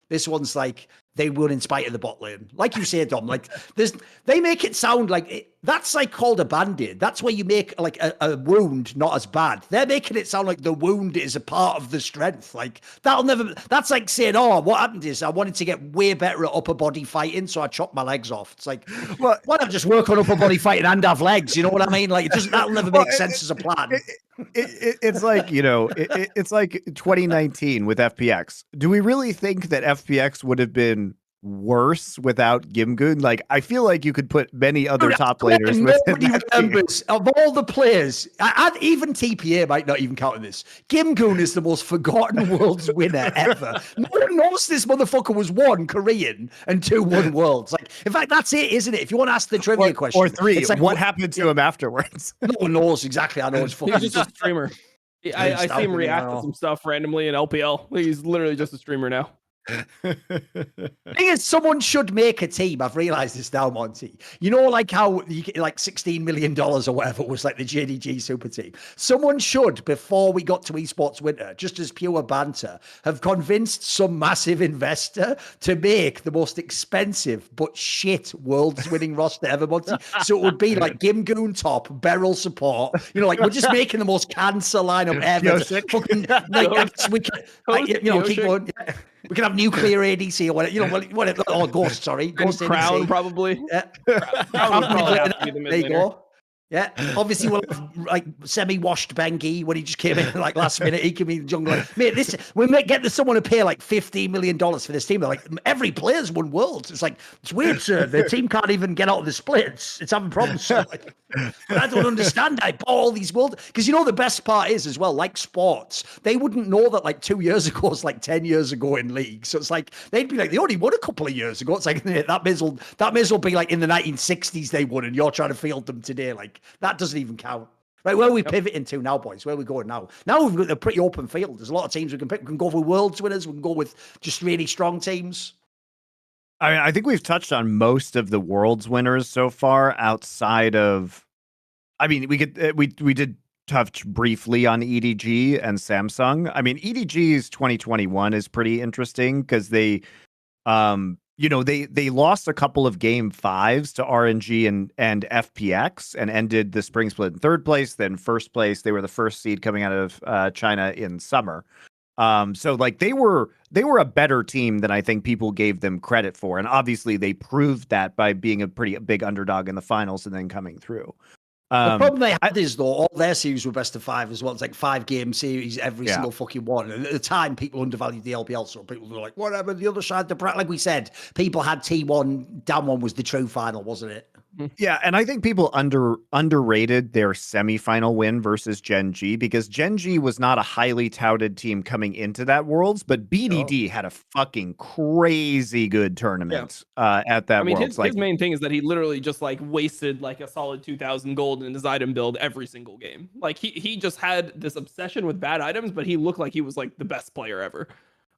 S1: This one's like, they won in spite of the bot lane. Like you say, Dom, like they make it sound like that's like called a band-aid. That's where you make like a wound not as bad. They're making it sound like the wound is a part of the strength. Like, that's like saying, oh, what happened is I wanted to get way better at upper body fighting, so I chopped my legs off. It's like, well, why not just work on upper body fighting and have legs? You know what I mean? Like, that'll never make sense as a plan.
S2: It's like, it's like 2019 with FPX. Do we really think that FPX would have been worse without Gimgoon? Like, I feel like you could put many other top laners within that
S1: remembers of all the players, and even TPA might not even count in this. Gimgoon is the most forgotten Worlds winner ever. No one knows this motherfucker was 1 Korean and 2 won Worlds. Like, in fact, that's it, isn't it? If you want to ask the trivia question,
S2: or 3,
S1: like,
S2: what happened to him afterwards?
S1: No one knows exactly. I know it's fucking.
S3: He's just a streamer. I see him react to some stuff randomly in LPL. He's literally just a streamer now.
S1: Thing is, someone should make a team. I've realized this now, Monty. You know, like how you get like $16 million or whatever was like the JDG super team. Someone should, before we got to esports winter, just as pure banter, have convinced some massive investor to make the most expensive but shit world's winning roster ever, Monty. So it would be like Gimgoon top, Beryl support. You know, like we're just making the most cancer lineup ever. Fucking, like, we can, keep going. Yeah. We can have nuclear ADC or whatever, you know, whatever. Oh, Ghost, sorry. Ghost
S3: Crown,
S1: ADC.
S3: probably.
S1: Yeah.
S3: Crown would probably have to be the mid
S1: There you
S3: laner.
S1: go. Yeah, obviously we'll have like semi-washed Bengi when he just came in like last minute. He can be the jungler. Mate, we might get someone to pay like $15 million for this team. They're like, every player's won worlds. It's like, it's weird, sir. Their team can't even get out of the splits. It's having problems. So like, I don't understand. I bought all these worlds because you know the best part is as well, like sports, they wouldn't know that like 2 years ago was like 10 years ago in league. So it's like they'd be like, they only won a couple of years ago. It's like that may as well be like in the 1960s they won, and you're trying to field them today. Like that doesn't even count. Right, where are we pivoting to now, boys? Where are we going now? Now we've got a pretty open field. There's a lot of teams we can pick. We can go for worlds winners. We can go with just really strong teams.
S2: I mean, I think we've touched on most of the world's winners so far. Outside of, I mean, we did touch briefly on EDG and Samsung. I mean, EDG's 2021 is pretty interesting because they lost a couple of game 5s to RNG and FPX and ended the spring split in 3rd place, then 1st place. They were the 1st seed coming out of China in summer. So like they were a better team than I think people gave them credit for. And obviously they proved that by being a pretty big underdog in the finals and then coming through.
S1: The problem they had is, though, all their series were best of 5 as well. It's like 5-game series, every single fucking one. And at the time, people undervalued the LPL, so people were like, whatever, the other side, like we said, people had T1, Damwon was the true final, wasn't it?
S2: Yeah, and I think people underrated their semifinal win versus Gen G because Gen G was not a highly touted team coming into that Worlds, but BDD had a fucking crazy good tournament at that Worlds.
S3: His main thing is that he literally just like wasted like a solid 2,000 gold in his item build every single game. Like he just had this obsession with bad items, but he looked like he was like the best player ever.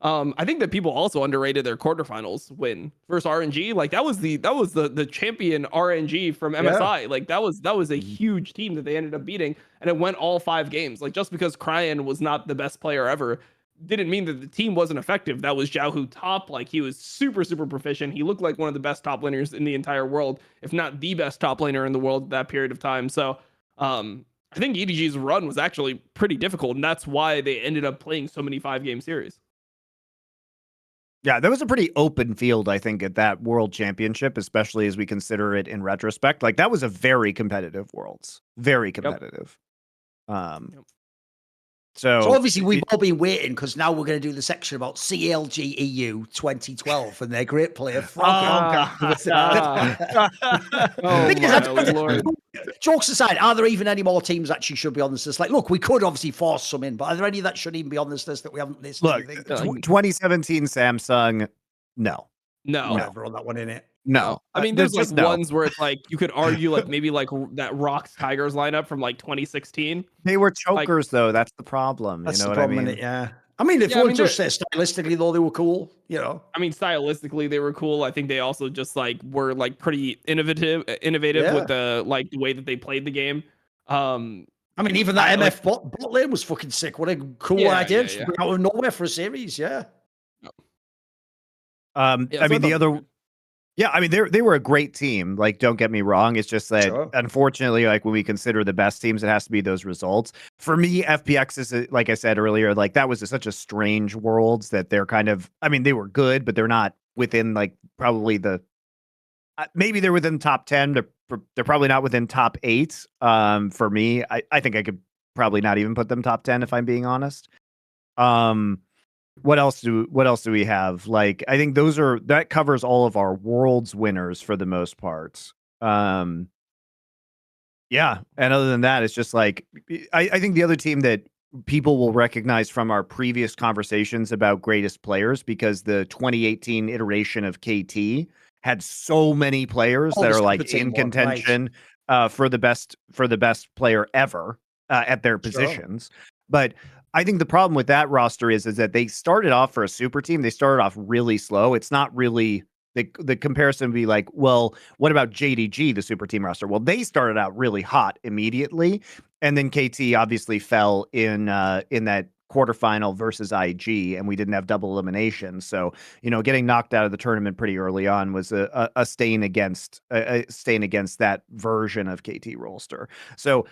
S3: I think that people also underrated their quarterfinals win versus RNG. Like that was the champion RNG from MSI. Like that was a huge team that they ended up beating, and it went all 5 games. Like just because Cryan was not the best player ever didn't mean that the team wasn't effective. That was Xiaohu top. Like he was super proficient. He looked like one of the best top laners in the entire world, if not the best top laner in the world at that period of time. So I think EDG's run was actually pretty difficult, and that's why they ended up playing so many 5-game series.
S2: Yeah, that was a pretty open field, I think, at that World Championship, especially as we consider it in retrospect. Like, that was a very competitive Worlds. Very competitive.
S1: So obviously, we've all been waiting because now we're going to do the section about CLG EU 2012 and their great player, Frog.
S3: Lord.
S1: Jokes aside, are there even any more teams that should be on this list? Like, look, we could obviously force some in, but are there any that should even be on this list that we haven't listed?
S2: Look, 2017 Samsung, no.
S1: Never on that one in it.
S2: No.
S3: I mean, there's like ones where it's like you could argue like maybe like that Rocks Tigers lineup from like 2016.
S2: They were chokers though. That's the problem.
S1: That's
S2: you know
S1: the
S2: what
S1: problem
S2: I mean?
S1: in it, yeah. I mean, if you just say stylistically though, they were cool. You know.
S3: I mean, stylistically they were cool. I think they also just like were like pretty innovative with the like the way that they played the game.
S1: I mean, even that MF bot lane was fucking sick. What a cool idea! Just out of nowhere for a series,
S2: I mean, the other. Yeah, I mean, they were a great team. Like, don't get me wrong. It's just that, unfortunately, like when we consider the best teams, it has to be those results. For me, FPX is, like I said earlier, like that was such a strange Worlds that they're kind of, I mean, they were good, but they're not within like probably the, maybe they're within top 10. They're probably not within top 8. For me, I think I could probably not even put them top 10 if I'm being honest. What else do we have? Like, I think that covers all of our Worlds winners for the most part. Yeah. And other than that, it's just like, I think the other team that people will recognize from our previous conversations about greatest players, because the 2018 iteration of KT had so many players that are like in contention for the best player ever at their positions. But I think the problem with that roster is that they started off for a super team. They started off really slow. It's not really the comparison would be like, well, what about JDG, the super team roster? Well, they started out really hot immediately, and then KT obviously fell in that quarterfinal versus IG, and we didn't have double elimination. So, getting knocked out of the tournament pretty early on was a stain against that version of KT roster. So,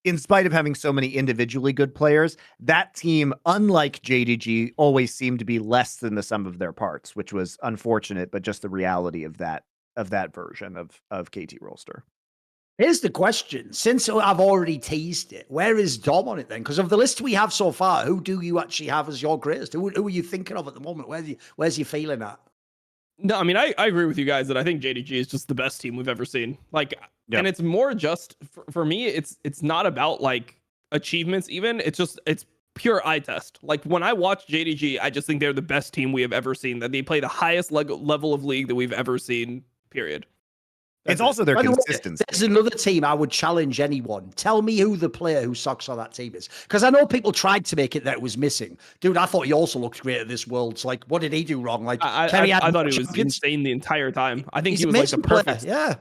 S2: in spite of having so many individually good players, that team, unlike JDG, always seemed to be less than the sum of their parts, which was unfortunate, but just the reality of that version of KT roster.
S1: Here's the question. Since I've already teased it, where is Dom on it then? Because of the list we have so far, who do you actually have as your greatest? Who are you thinking of at the moment? Where's your feeling at?
S3: No, I mean, I agree with you guys that I think JDG is just the best team we've ever seen. Like, and it's more just for me, it's not about like achievements even. It's pure eye test. Like when I watch JDG, I just think they're the best team we have ever seen. That they play the highest level of league that we've ever seen. Period.
S2: It's also their consistency.
S1: There's another team I would challenge anyone. Tell me who the player who sucks on that team is. Because I know people tried to make it that it was missing. Dude, I thought he also looked great at this Worlds. Like, what did he do wrong? Like,
S3: I thought he was insane the entire time. I think he was like the perfect.
S1: Yeah.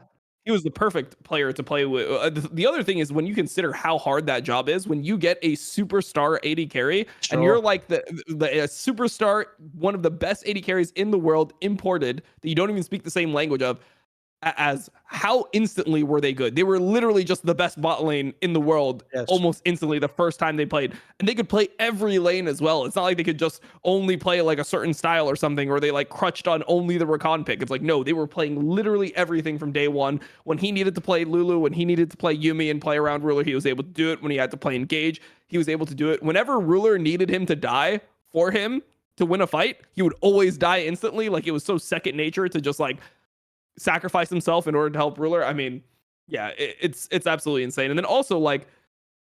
S3: He was the perfect player to play with. The other thing is when you consider how hard that job is, when you get a superstar AD carry and you're like the superstar, one of the best AD carries in the world, imported, that you don't even speak the same language of, as how instantly were they good? They were literally just the best bot lane in the world almost instantly the first time they played. And they could play every lane as well. It's not like they could just only play like a certain style or something, or they like crutched on only the Rakan pick. It's like, no, they were playing literally everything from day one. When he needed to play Lulu, when he needed to play Yuumi and play around Ruler, he was able to do it. When he had to play Engage, he was able to do it. Whenever Ruler needed him to die for him to win a fight, he would always die instantly. Like it was so second nature to just like sacrifice himself in order to help Ruler. I mean, yeah, it's absolutely insane. And then also like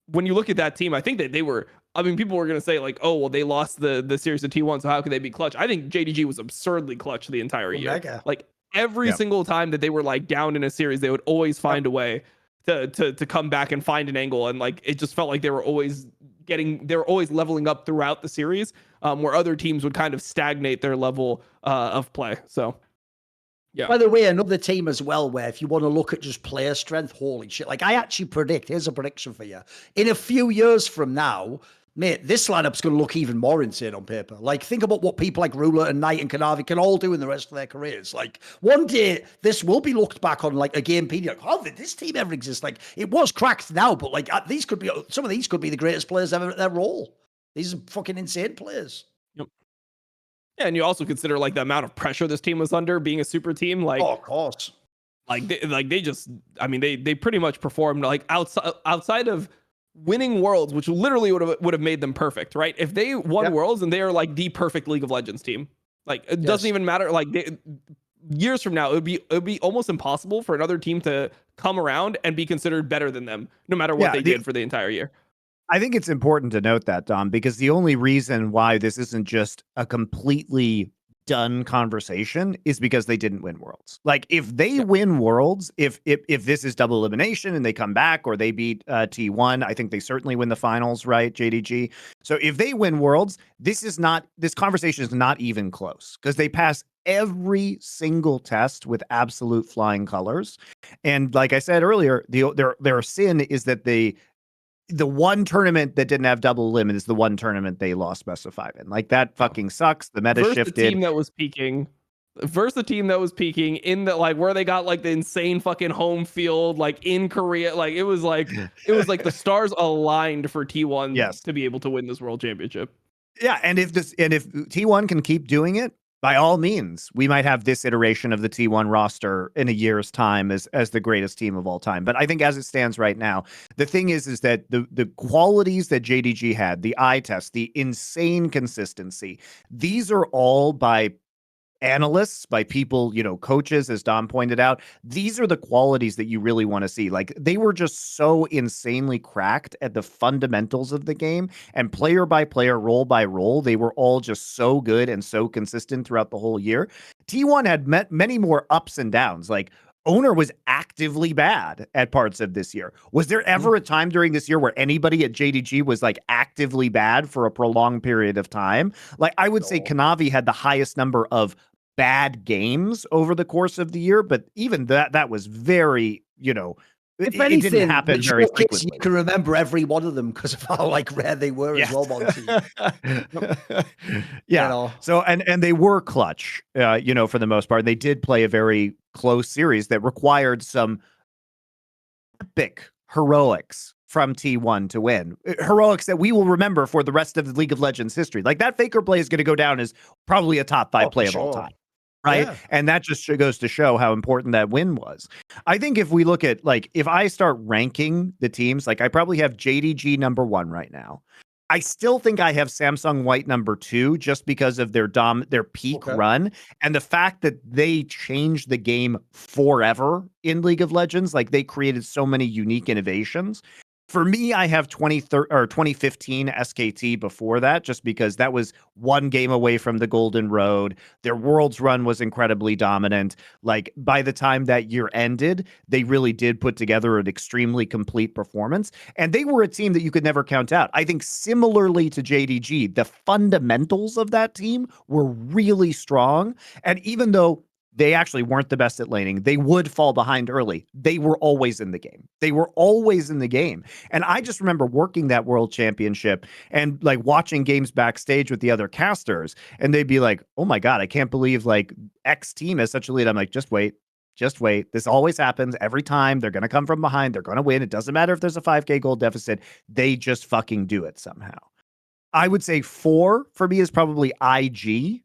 S3: when you look at that team, I think that they were, I mean, people were going to say like, oh, well, they lost the series to T1, so how could they be clutch? I think JDG was absurdly clutch the entire year. Like every single time that they were like down in a series, they would always find a way to come back and find an angle. And like, it just felt like they were always leveling up throughout the series, where other teams would kind of stagnate their level of play. So yeah.
S1: By the way, another team as well, where if you want to look at just player strength, holy shit. Like I actually predict, here's a prediction for you. In a few years from now, mate, this lineup's going to look even more insane on paper. Like think about what people like Ruler and Knight and Kanavi can all do in the rest of their careers. Like one day this will be looked back on like a gamepedia. Like, how did this team ever exist? Like it was cracked now, but like some of these could be the greatest players ever at their role. These are fucking insane players.
S3: Yep. Yeah, and you also consider like the amount of pressure this team was under being a super team. Like,
S1: oh, of course.
S3: Like they just, I mean, they pretty much performed like outside of winning Worlds, which literally would have made them perfect, right? If they won Worlds and they are like the perfect League of Legends team, like it doesn't even matter. Like years from now, it would be almost impossible for another team to come around and be considered better than them, no matter what they did for the entire year.
S2: I think it's important to note that, Dom, because the only reason why this isn't just a completely done conversation is because they didn't win Worlds. Like if they win Worlds, if this is double elimination and they come back or they beat T1, I think they certainly win the finals, right? JDG. So if they win Worlds, this conversation is not even close because they pass every single test with absolute flying colors. And like I said earlier, their sin is that the one tournament that didn't have double limit is the one tournament they lost best of 5 in. Like that fucking sucks. The meta shifted.
S3: The team that was peaking in the like where they got like the insane fucking home field like in Korea. Like it was like the stars aligned for T1 to be able to win this world championship.
S2: Yeah, and if T1 can keep doing it, by all means, we might have this iteration of the T1 roster in a year's time as the greatest team of all time. But I think as it stands right now, the thing is that the qualities that JDG had, the eye test, the insane consistency, these are all by analysts, by people, coaches, as Dom pointed out. These are the qualities that you really want to see. Like they were just so insanely cracked at the fundamentals of the game, and player by player, role by role, they were all just so good and so consistent throughout the whole year. T1 had met many more ups and downs. Like Owner was actively bad at parts of this year. Was there ever a time during this year where anybody at JDG was like actively bad for a prolonged period of time? Like I would say Kanavi had the highest number of bad games over the course of the year, but even that was very,
S1: If
S2: it
S1: anything,
S2: didn't happen
S1: the
S2: very
S1: showcase,
S2: frequently.
S1: you can remember every one of them because of how like rare they were as well, Monty.
S2: Yeah. So and they were clutch, for the most part. They did play a very close series that required some epic heroics from T1 to win. Heroics that we will remember for the rest of the League of Legends history. Like that Faker play is going to go down as probably a top 5 play of all time. Right. Yeah. And that just goes to show how important that win was. I think if we look at like, if I start ranking the teams, like I probably have JDG number 1 right now. I still think I have Samsung White number 2 just because of their peak run and the fact that they changed the game forever in League of Legends. Like they created so many unique innovations. For me, I have 2015 SKT before that, just because that was one game away from the Golden Road. Their Worlds run was incredibly dominant. Like by the time that year ended, they really did put together an extremely complete performance. And they were a team that you could never count out. I think similarly to JDG, the fundamentals of that team were really strong. And even though they actually weren't the best at laning, they would fall behind early. They were always in the game. And I just remember working that World Championship and like watching games backstage with the other casters. And they'd be like, oh my God, I can't believe like X team has such a lead. I'm like, just wait. This always happens every time. They're going to come from behind. They're going to win. It doesn't matter if there's a 5K gold deficit. They just fucking do it somehow. I would say 4 for me is probably IG.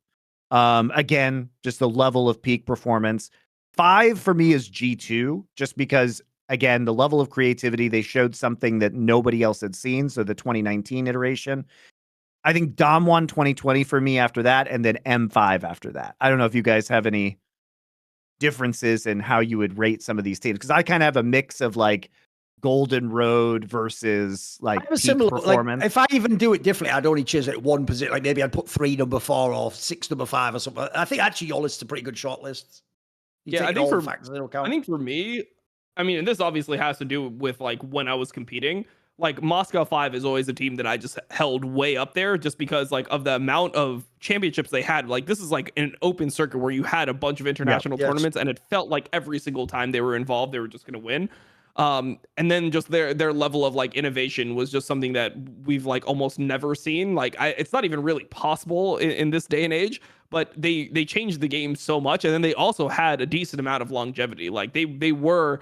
S2: Again, just the level of peak performance. 5 for me is G2, just because, again, the level of creativity, they showed something that nobody else had seen. So the 2019 iteration. I think Damwon 2020 for me after that, and then M5 after that. I don't know if you guys have any differences in how you would rate some of these teams, because I kind of have a mix of like Golden Road versus like peak
S1: similar
S2: performance.
S1: Like, if I even do it differently, I'd only choose it 1 position. Like maybe I'd put 3 number 4 or 6 number 5 or something. I think actually your list is a pretty good short list.
S3: I think for me, I mean, and this obviously has to do with like when I was competing. Like Moscow 5 is always a team that I just held way up there just because like of the amount of championships they had. Like this is like an open circuit where you had a bunch of international tournaments and it felt like every single time they were involved, they were just going to win. And then just their level of like innovation was just something that we've like almost never seen. Like it's not even really possible in this day and age, but they changed the game so much. And then they also had a decent amount of longevity. Like they were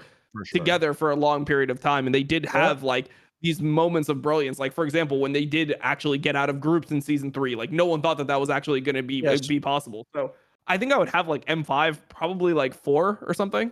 S3: together for a long period of time, and they did have like these moments of brilliance. Like for example, when they did actually get out of groups in season 3, like no one thought that was actually going to be possible. So I think I would have like M5 probably like 4 or something.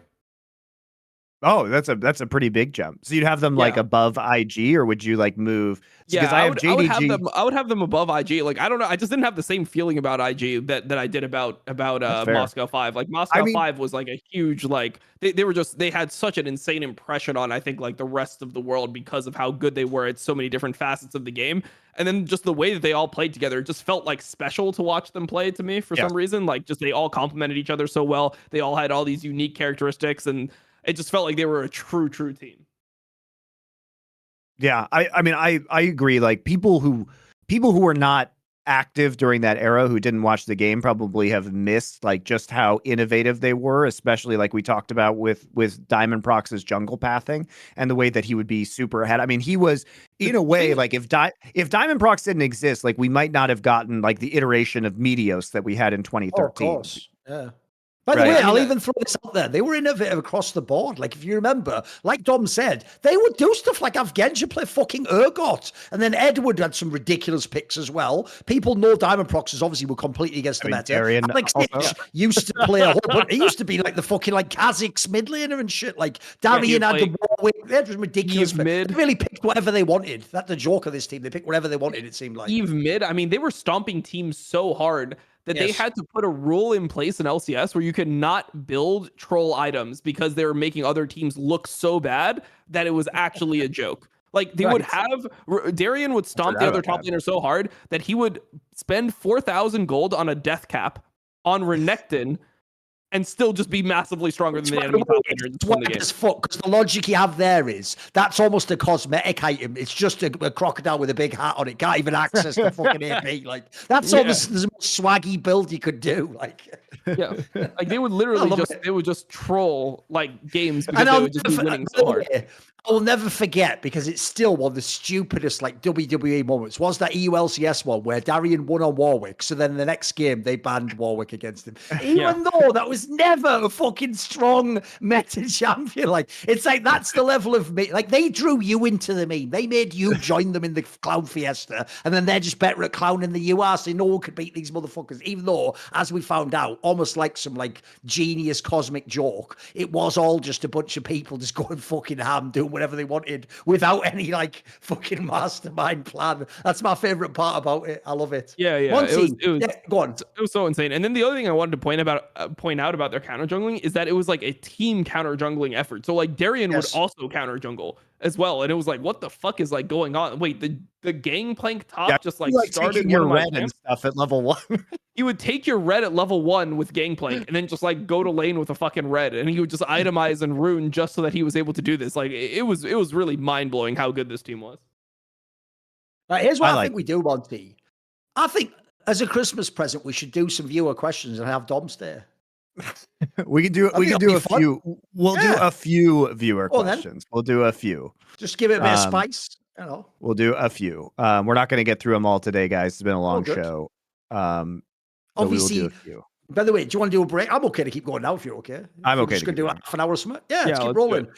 S2: Oh, that's a pretty big jump. So you'd have them like above IG, or would you like move? Because I have JDG.
S3: I would have them above IG. Like I don't know. I just didn't have the same feeling about IG that I did about Moscow 5. Like Moscow 5 was like a huge like they had such an insane impression on I think like the rest of the world because of how good they were at so many different facets of the game. And then just the way that they all played together, it just felt like special to watch them play to me for some reason. Like just they all complemented each other so well. They all had all these unique characteristics, and it just felt like they were a true team.
S2: Yeah, I mean, I agree. Like people who were not active during that era who didn't watch the game probably have missed like just how innovative they were, especially like we talked about with Diamond Prox's jungle pathing and the way that he would be super ahead. I mean, he was in a way like if Diamond Prox didn't exist, like we might not have gotten like the iteration of Meteos that we had in 2013.
S1: Oh, of course. Yeah. By the way, I'll even throw this out there. They were innovative across the board. Like, if you remember, like Dom said, they would do stuff like Avgenja play fucking Urgot. And then Edward had some ridiculous picks as well. People know Diamond Proxes obviously were completely against the meta. Alex used to play a whole bunch. He used to be like the fucking like Kha'Zix mid laner and shit. Like, Darian had the Warwick. That was ridiculous. They really picked whatever they wanted. That's the joke of this team. They picked whatever they wanted, it seemed like.
S3: Eve mid, I mean, they were stomping teams so hard that they had to put a rule in place in LCS where you could not build troll items because they were making other teams look so bad that it was actually a joke. Like they would have Darian would stomp the other top laner so hard that he would spend 4,000 gold on a death cap on Renekton and still just be massively stronger than the enemy top laner and just win the game.
S1: Because the logic you have there is that's almost a cosmetic item. It's just a crocodile with a big hat on it. Can't even access the fucking AP. Like that's almost the most swaggy build you could do. Like
S3: yeah, like they would literally just troll like games because they would just be winning so hard.
S1: I will never forget because it's still one of the stupidest like WWE moments. Was that EULCS one where Darian won on Warwick? So then the next game they banned Warwick against him, even though that was never a fucking strong meta champion. Like it's like that's the level of me. Like they drew you into the meme. They made you join them in the clown fiesta, and then they're just better at clowning than you are. So no one could beat these motherfuckers. Even though, as we found out, almost like some like genius cosmic joke, it was all just a bunch of people just going fucking ham doing whatever they wanted without any like fucking mastermind plan. That's my favorite part about it. I love it.
S3: Yeah.
S1: Go on.
S3: It was so insane. And then the other thing I wanted to point out about their counter jungling is that it was like a team counter jungling effort. So like Darian would also counter jungle as well, and it was like, what the fuck is like going on? Wait, the Gangplank top just like started
S2: your red and stuff at level 1.
S3: He would take your red at level 1 with Gangplank and then just like go to lane with a fucking red, and he would just itemize and rune just so that he was able to do this. Like it was really mind blowing how good this team was.
S1: Right, here's what I think we do, Monty. I think as a Christmas present, we should do some viewer questions and have Dom stay.
S2: We can do a few. We'll do a few viewer questions. We'll do a few.
S1: Just give it a bit of spice. You know.
S2: We'll do a few. We're not going to get through them all today, guys. It's been a long show.
S1: Obviously,
S2: we will do a few.
S1: By the way, do you want to do a break? I'm okay to keep going now if you're okay.
S2: I'm okay.
S1: Just going to do half an hour or something. Yeah, let's keep rolling.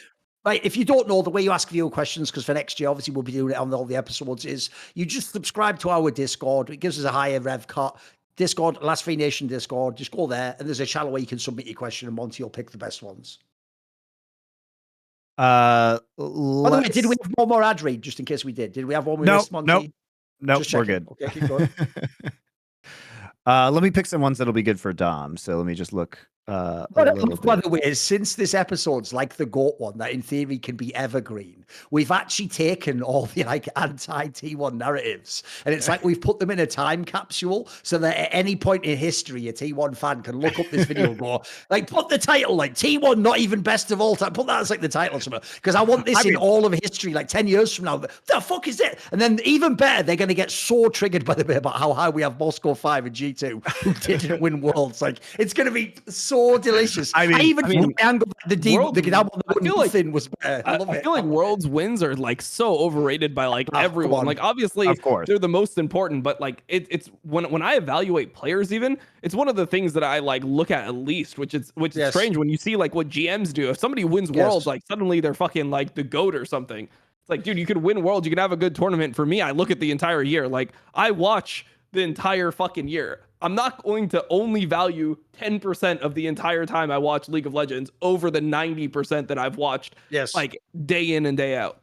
S1: Right, if you don't know, the way you ask viewer questions, because for next year, obviously, we'll be doing it on all the episodes, is you just subscribe to our Discord. It gives us a higher rev cut. Discord, Last Free Nation Discord. Just go there, and there's a channel where you can submit your question, and Monty will pick the best ones. By the way, did we have one more ad read, just in case we did? Did we have one we missed, Monty?
S2: Nope, we're good.
S1: Okay, keep going.
S2: Let me pick some ones that'll be good for Dom. So let me just look. By
S1: the way, since this episode's like the GOAT one that in theory can be evergreen, we've actually taken all the like anti-T1 narratives and it's like we've put them in a time capsule so that at any point in history a T1 fan can look up this video and go like put the title like T1 not even best of all time, put that as like the title somewhere, because I want this in all of history like 10 years from now. The fuck is it? And then even better, they're going to get so triggered by the bit about how high we have Moscow 5 and G2 who didn't win worlds. Like it's going to be so delicious. I feel
S3: like Worlds wins are like so overrated by like everyone. Like obviously
S2: of course
S3: they're the most important, but like it's when I evaluate players, even it's one of the things that I like look at least, which is strange when you see like what GMs do. If somebody wins Worlds, like suddenly they're fucking like the GOAT or something. It's like, dude, you could win Worlds, you can have a good tournament. For me, I look at the entire year. Like I watch the entire fucking year. I'm not going to only value 10% of the entire time I watch League of Legends over the 90% that I've watched like day in and day out.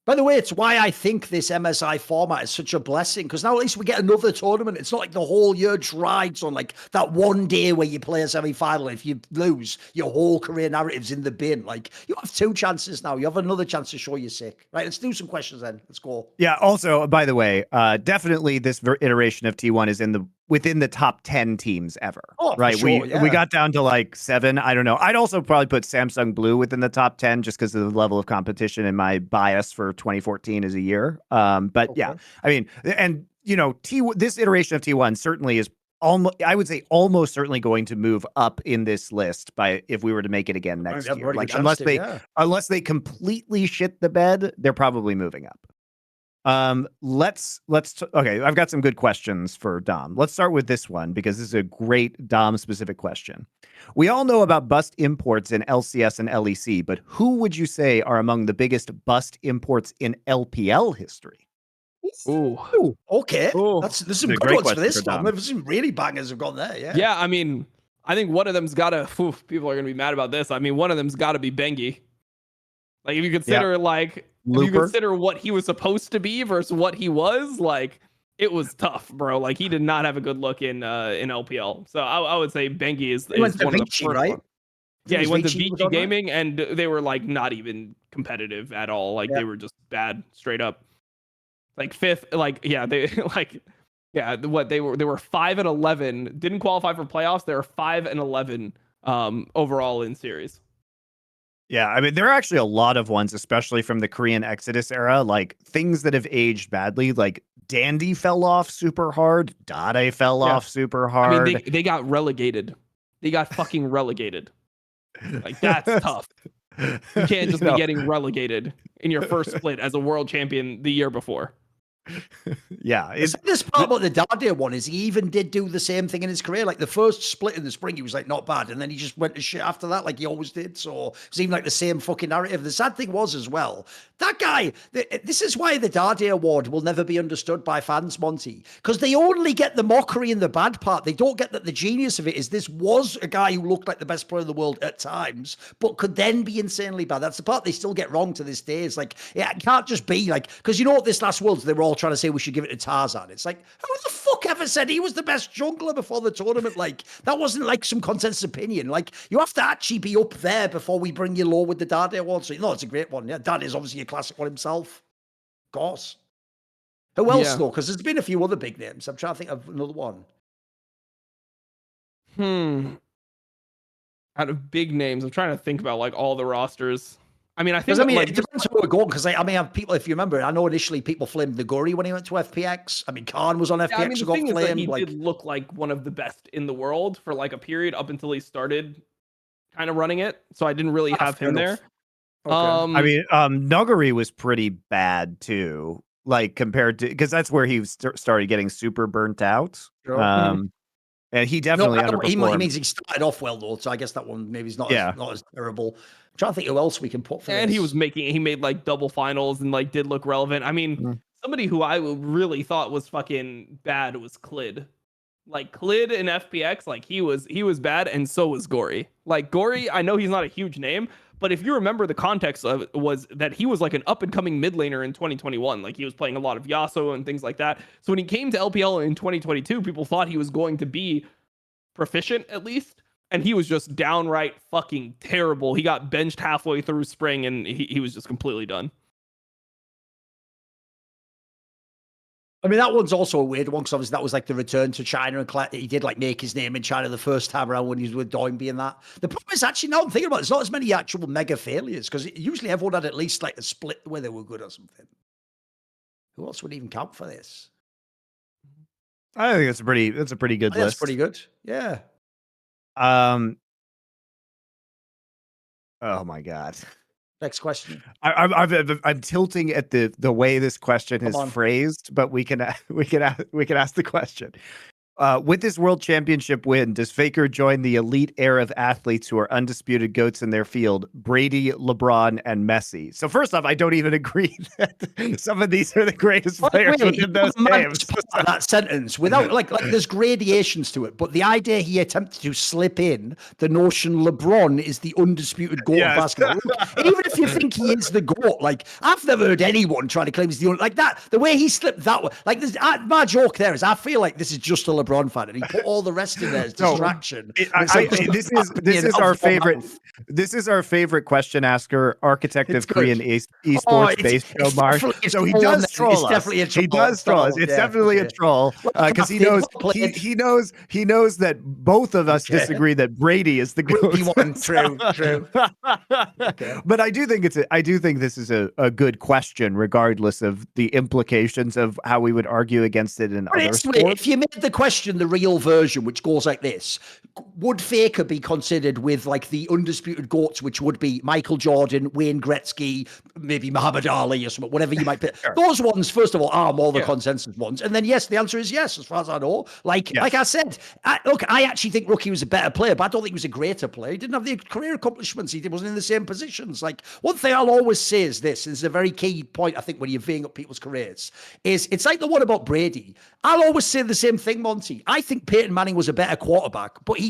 S1: By the way, it's why I think this MSI format is such a blessing, because now at least we get another tournament. It's not like the whole year rides on like that one day where you play a semi-final. If you lose, your whole career narrative's in the bin. Like you have 2 chances now. You have another chance to show you're sick. Right, let's do some questions then. Let's go.
S2: Yeah, also, by the way, definitely this iteration of T1 is within the top 10 teams ever.
S1: Oh,
S2: right.
S1: Sure,
S2: we got down to like 7. I don't know. I'd also probably put Samsung Blue within the top 10 just because of the level of competition and my bias for 2014 as a year. Yeah, I mean, and you know, this iteration of T1 certainly is almost certainly going to move up in this list if we were to make it again next year. Like unless they completely shit the bed, they're probably moving up. Okay, I've got some good questions for Dom. Let's start with this one because this is a great Dom specific question. We all know about bust imports in LCS and LEC, but who would you say are among the biggest bust imports in LPL history?
S1: Ooh, okay. There's some good ones for this one. There's some really bangers have gone there.
S3: Yeah, I mean, I think one of them's gotta people are gonna be mad about this. I mean, one of them's gotta be Bengi. Like if you consider if you consider what he was supposed to be versus what he was, like it was tough, bro. Like he did not have a good look in LPL. So I would say Bengi is one of the first ones. Yeah, he went to VG Gaming, and they were like not even competitive at all. Like they were just bad, straight up. Like 5th, they were 5-11, didn't qualify for playoffs. They were 5-11 overall in series.
S2: Yeah, I mean, there are actually a lot of ones, especially from the Korean Exodus era, like things that have aged badly. Like Dandy fell off super hard. Dade fell off super hard.
S3: I mean, they got relegated. They got fucking relegated. Like, that's tough. You can't just be getting relegated in your first split as a world champion the year before.
S2: Yeah.
S1: This part about the Dade one is he even did do the same thing in his career. Like the first split in the spring, he was like not bad, and then he just went to shit after that, like he always did. So it's even like the same fucking narrative. The sad thing was as well, that guy. This is why the Dade award will never be understood by fans, Monty, because they only get the mockery and the bad part. They don't get that the genius of it is this was a guy who looked like the best player in the world at times, but could then be insanely bad. That's the part they still get wrong to this day. It's like, yeah, it can't just be like, because you know what, this last Worlds they were all trying to say we should give it to Tarzan. It's like, who the fuck ever said he was the best jungler before the tournament? Like, that wasn't like some consensus opinion. Like, you have to actually be up there before we bring you low with the Dade award. So, no, it's a great one. Yeah, Dade is obviously a classic one himself. Of course. Who else, though? Because there's been a few other big names. I'm trying to think of another one.
S3: Out of big names, I'm trying to think about like all the rosters. I mean, I think
S1: it depends where we're going, because I mean, people, if you remember, I know initially people flamed the Guri when he went to FPX. I mean, Khan was on FPX and got flamed.
S3: He did look like one of the best in the world for like a period up until he started kind of running it. So I didn't really have him there.
S2: Okay. I mean, Nuguri was pretty bad too, like compared to, because that's where he started getting super burnt out.
S1: Sure.
S2: And he definitely underperformed.
S1: He means he started off well though, so I guess that one maybe is not as terrible. I'm trying to think who else we can put for this.
S3: And he made like double finals and like did look relevant. I mean, somebody who I really thought was fucking bad was Clid. Like Clid in FPX, like he was bad, and so was Gory. Like Gory, I know he's not a huge name, but if you remember, the context of it was that he was like an up and coming mid laner in 2021. Like he was playing a lot of Yasuo and things like that. So when he came to LPL in 2022, people thought he was going to be proficient at least, and he was just downright fucking terrible. He got benched halfway through spring, and he was just completely done.
S1: I mean, that one's also a weird one, because obviously that was like the return to China, and he did like make his name in China the first time around when he was with Doinby and that. The problem is actually, now I'm thinking about it, it's not as many actual mega failures, because usually everyone had at least like a split where they were good or something. Who else would even count for this?
S2: I think that's a pretty good list.
S1: That's pretty good. Yeah.
S2: Oh my God.
S1: Next question.
S2: I'm tilting at the way this question is phrased, but we can ask the question. With this world championship win, does Faker join the elite era of athletes who are undisputed GOATs in their field, Brady, LeBron, and Messi? So first off, I don't even agree that some of these are the greatest players within those games.
S1: That sentence, without like there's gradations to it, but the idea he attempted to slip in the notion LeBron is the undisputed GOAT of basketball. Even if you think he is the GOAT, like I've never heard anyone trying to claim he's the like that. The way he slipped that way, like this, my joke there is, I feel like this is just a LeBron fan, and he put all the rest in there as distraction.
S2: This is our favorite. This is our favorite question asker, architect of Korean esports based show, Marsh. So he does troll us. He does troll us. It's definitely a troll, because he knows that both of us disagree that Brady is the GOAT.
S1: True.
S2: But I do think this is a good question, regardless of the implications of how we would argue against it in other sports.
S1: If you made the question the real version, which goes like this: would Faker be considered with like the undisputed GOATs, which would be Michael Jordan, Wayne Gretzky, maybe Muhammad Ali or something, whatever you might pick? Sure. Those ones, first of all, are more the consensus ones. And then, yes, the answer is yes, as far as I know. Like I said, I actually think Rookie was a better player, but I don't think he was a greater player. He didn't have the career accomplishments. He wasn't in the same positions. Like, one thing I'll always say is this, and it's a very key point, I think, when you're weighing up people's careers, is it's like the one about Brady. I'll always say the same thing, Monty. I think Peyton Manning was a better quarterback, but he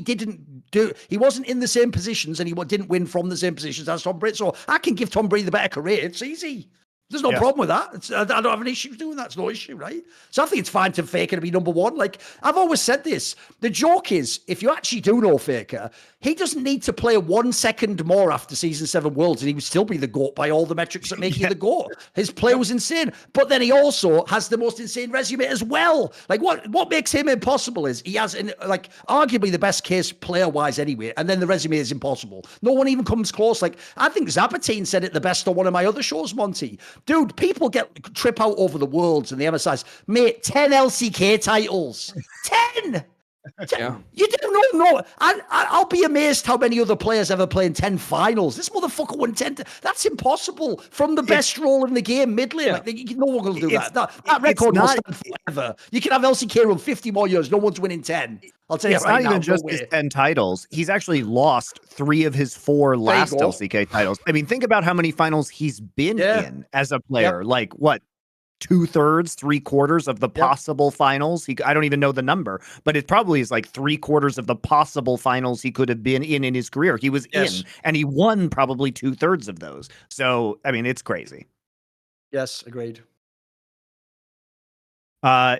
S1: wasn't in the same positions, and he didn't win from the same positions as Tom Brady. So I can give Tom Brady the better career. It's easy. There's no problem with that. I don't have an issue doing that. It's no issue, right? So I think it's fine to Faker to be number one. Like, I've always said this. The joke is, if you actually do know Faker, he doesn't need to play 1 second more after Season 7 Worlds, and he would still be the GOAT by all the metrics that make you the GOAT. His play was insane. But then he also has the most insane resume as well. Like, what makes him impossible is he has, like, arguably the best case player-wise anyway, and then the resume is impossible. No one even comes close. Like, I think Zabatine said it the best on one of my other shows, Monty. Dude, people trip out over the Worlds and the MSIs. Mate, 10 LCK titles. 10!
S3: Yeah.
S1: You do no. I'll be amazed how many other players ever play in 10 finals. This motherfucker won 10. That's impossible. From the best role in the game, mid lane. Like, no one will do that. That record will stand forever. You can have LCK run 50 more years. No one's winning 10. I'll tell you
S2: it's
S1: right now.
S2: It's not even just his 10 titles. He's actually lost 3 of his 4 last LCK titles. I mean, think about how many finals he's been in as a player. Like, what? 2/3, 3/4 of the possible finals. I don't even know the number, but it probably is like 3/4 of the possible finals he could have been in his career. He was in, and he won probably 2/3 of those. So, I mean, it's crazy.
S1: Yes, agreed.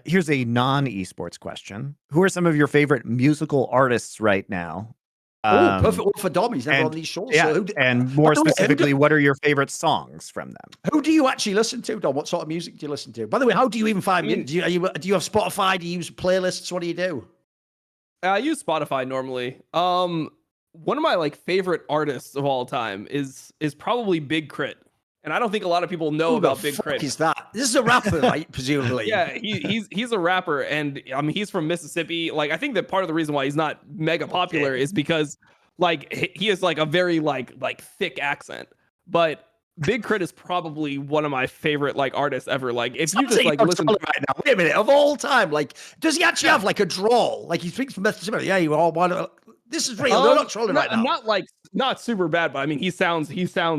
S2: Here's a non-esports question. Who are some of your favorite musical artists right now?
S1: Perfect one for Dom. He's never on these shows.
S2: Yeah,
S1: so
S2: and more specifically, what are your favorite songs from them?
S1: Who do you actually listen to, Dom? What sort of music do you listen to? By the way, how do you even find music? Do you have Spotify? Do you use playlists? What do you do?
S3: I use Spotify normally. One of my like favorite artists of all time is probably Big Crit. And I don't think a lot of people know about Big Crit.
S1: What is that? This is a rapper, right? Presumably.
S3: Yeah, he's a rapper, and I mean he's from Mississippi. Like, I think that part of the reason why he's not mega popular is because like he has like a very like thick accent. But Big Crit is probably one of my favorite like artists ever. Like, if you just like listen
S1: right now, wait a minute, of all time, like, does he actually have like a drawl? Like, he speaks from Mississippi. Yeah, you all want to. This is real. They're not trolling right now.
S3: Not super bad, but I mean he sounds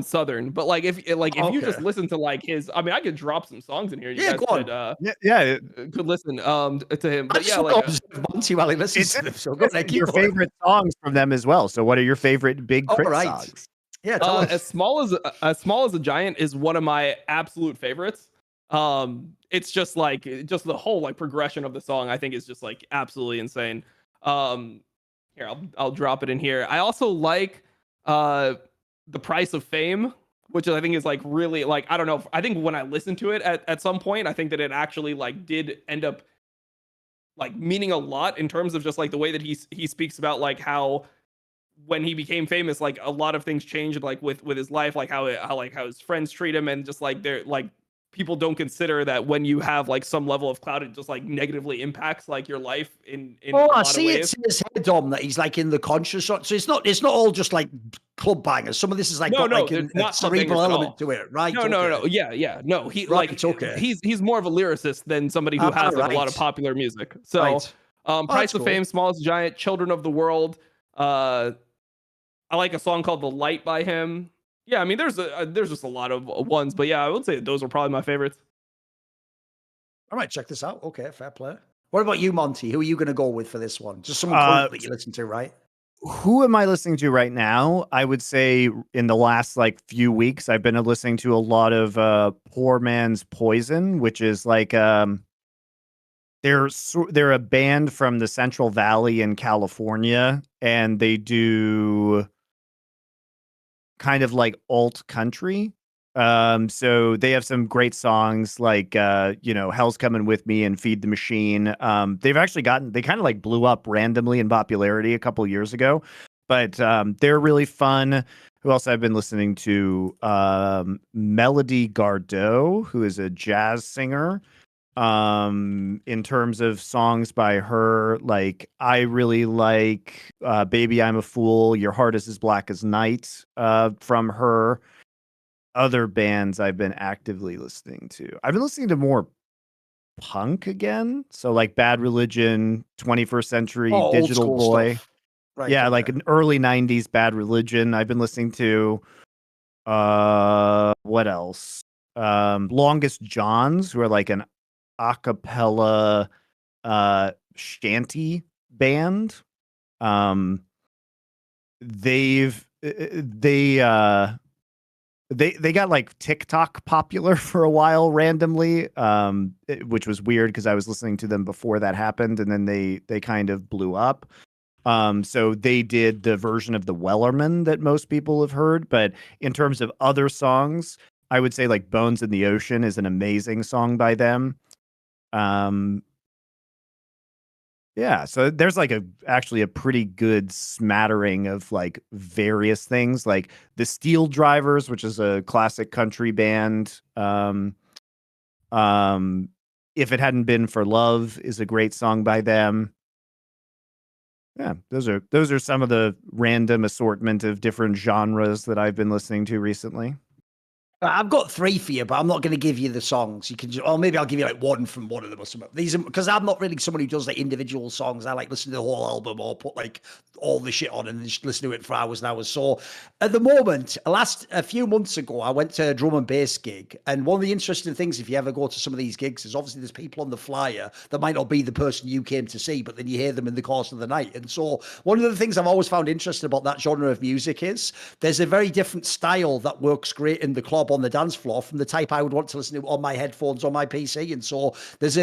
S3: Southern. But like if you just listen to like his, I mean I could drop some songs in here. You guys could listen to him. But
S1: Monty while he listens to them. So go ahead,
S2: your favorite songs from them as well. So what are your favorite Big Crit songs?
S3: Yeah, as small as a giant is one of my absolute favorites. It's just the whole like progression of the song I think is just like absolutely insane. Here, I'll drop it in here. I also like The Price of Fame, which I think is like really like, I don't know. I think when I listened to it at some point, I think that it actually like did end up like meaning a lot in terms of just like the way that he speaks about like how when he became famous, like a lot of things changed like with his life, like how his friends treat him, and just like they're like people don't consider that when you have like some level of clout, it just like negatively impacts like your life in a lot
S1: I
S3: of
S1: see
S3: ways.
S1: It's in his head, Dom, that he's like in the conscious. So it's not all just like club bangers. Some of this is like a cerebral element to it, right?
S3: No. Yeah. No, he he's more of a lyricist than somebody who has like a lot of popular music. So Price of Fame, Smallest Giant, Children of the World. I like a song called The Light by him. Yeah, I mean, there's just a lot of ones, but yeah, I would say those are probably my favorites.
S1: I might check this out. Okay, fair play. What about you, Monty? Who are you going to go with for this one? Just someone current that you listen to, right?
S2: Who am I listening to right now? I would say in the last like few weeks, I've been listening to a lot of Poor Man's Poison, which is like they're a band from the Central Valley in California, and they do kind of like alt country. So they have some great songs like Hell's Coming With Me and Feed the Machine. They kind of like blew up randomly in popularity a couple years ago, but they're really fun. Who else I've been listening to? Melody Gardot, who is a jazz singer. In terms of songs by her, like I really like Baby I'm a Fool, Your Heart Is As Black as Night from her. Other bands I've been actively listening to. I've been listening to more punk again. So like Bad Religion, 21st Century, Digital Boy.
S1: Stuff. Right,
S2: yeah, like an early 90s Bad Religion. I've been listening to what else? Longest Johns, who are like an a cappella shanty band. They they got like TikTok popular for a while randomly, which was weird because I was listening to them before that happened, and then they kind of blew up. So they did the version of the Wellerman that most people have heard, but in terms of other songs, I would say like Bones in the Ocean is an amazing song by them. Yeah, so there's like actually a pretty good smattering of like various things, like the Steel Drivers, which is a classic country band. If It Hadn't Been for Love is a great song by them. Yeah, those are some of the random assortment of different genres that I've been listening to recently.
S1: I've got 3 for you, but I'm not going to give you the songs. You can just, or maybe I'll give you like one from one of them or something. These are because I'm not really someone who does like individual songs. I like listen to the whole album or put like all the shit on and just listen to it for hours and hours. So at the moment, a few months ago, I went to a drum and bass gig. And one of the interesting things, if you ever go to some of these gigs, is obviously there's people on the flyer that might not be the person you came to see, but then you hear them in the course of the night. And so one of the things I've always found interesting about that genre of music is there's a very different style that works great in the club on the dance floor from the type I would want to listen to on my headphones on my PC. And so there's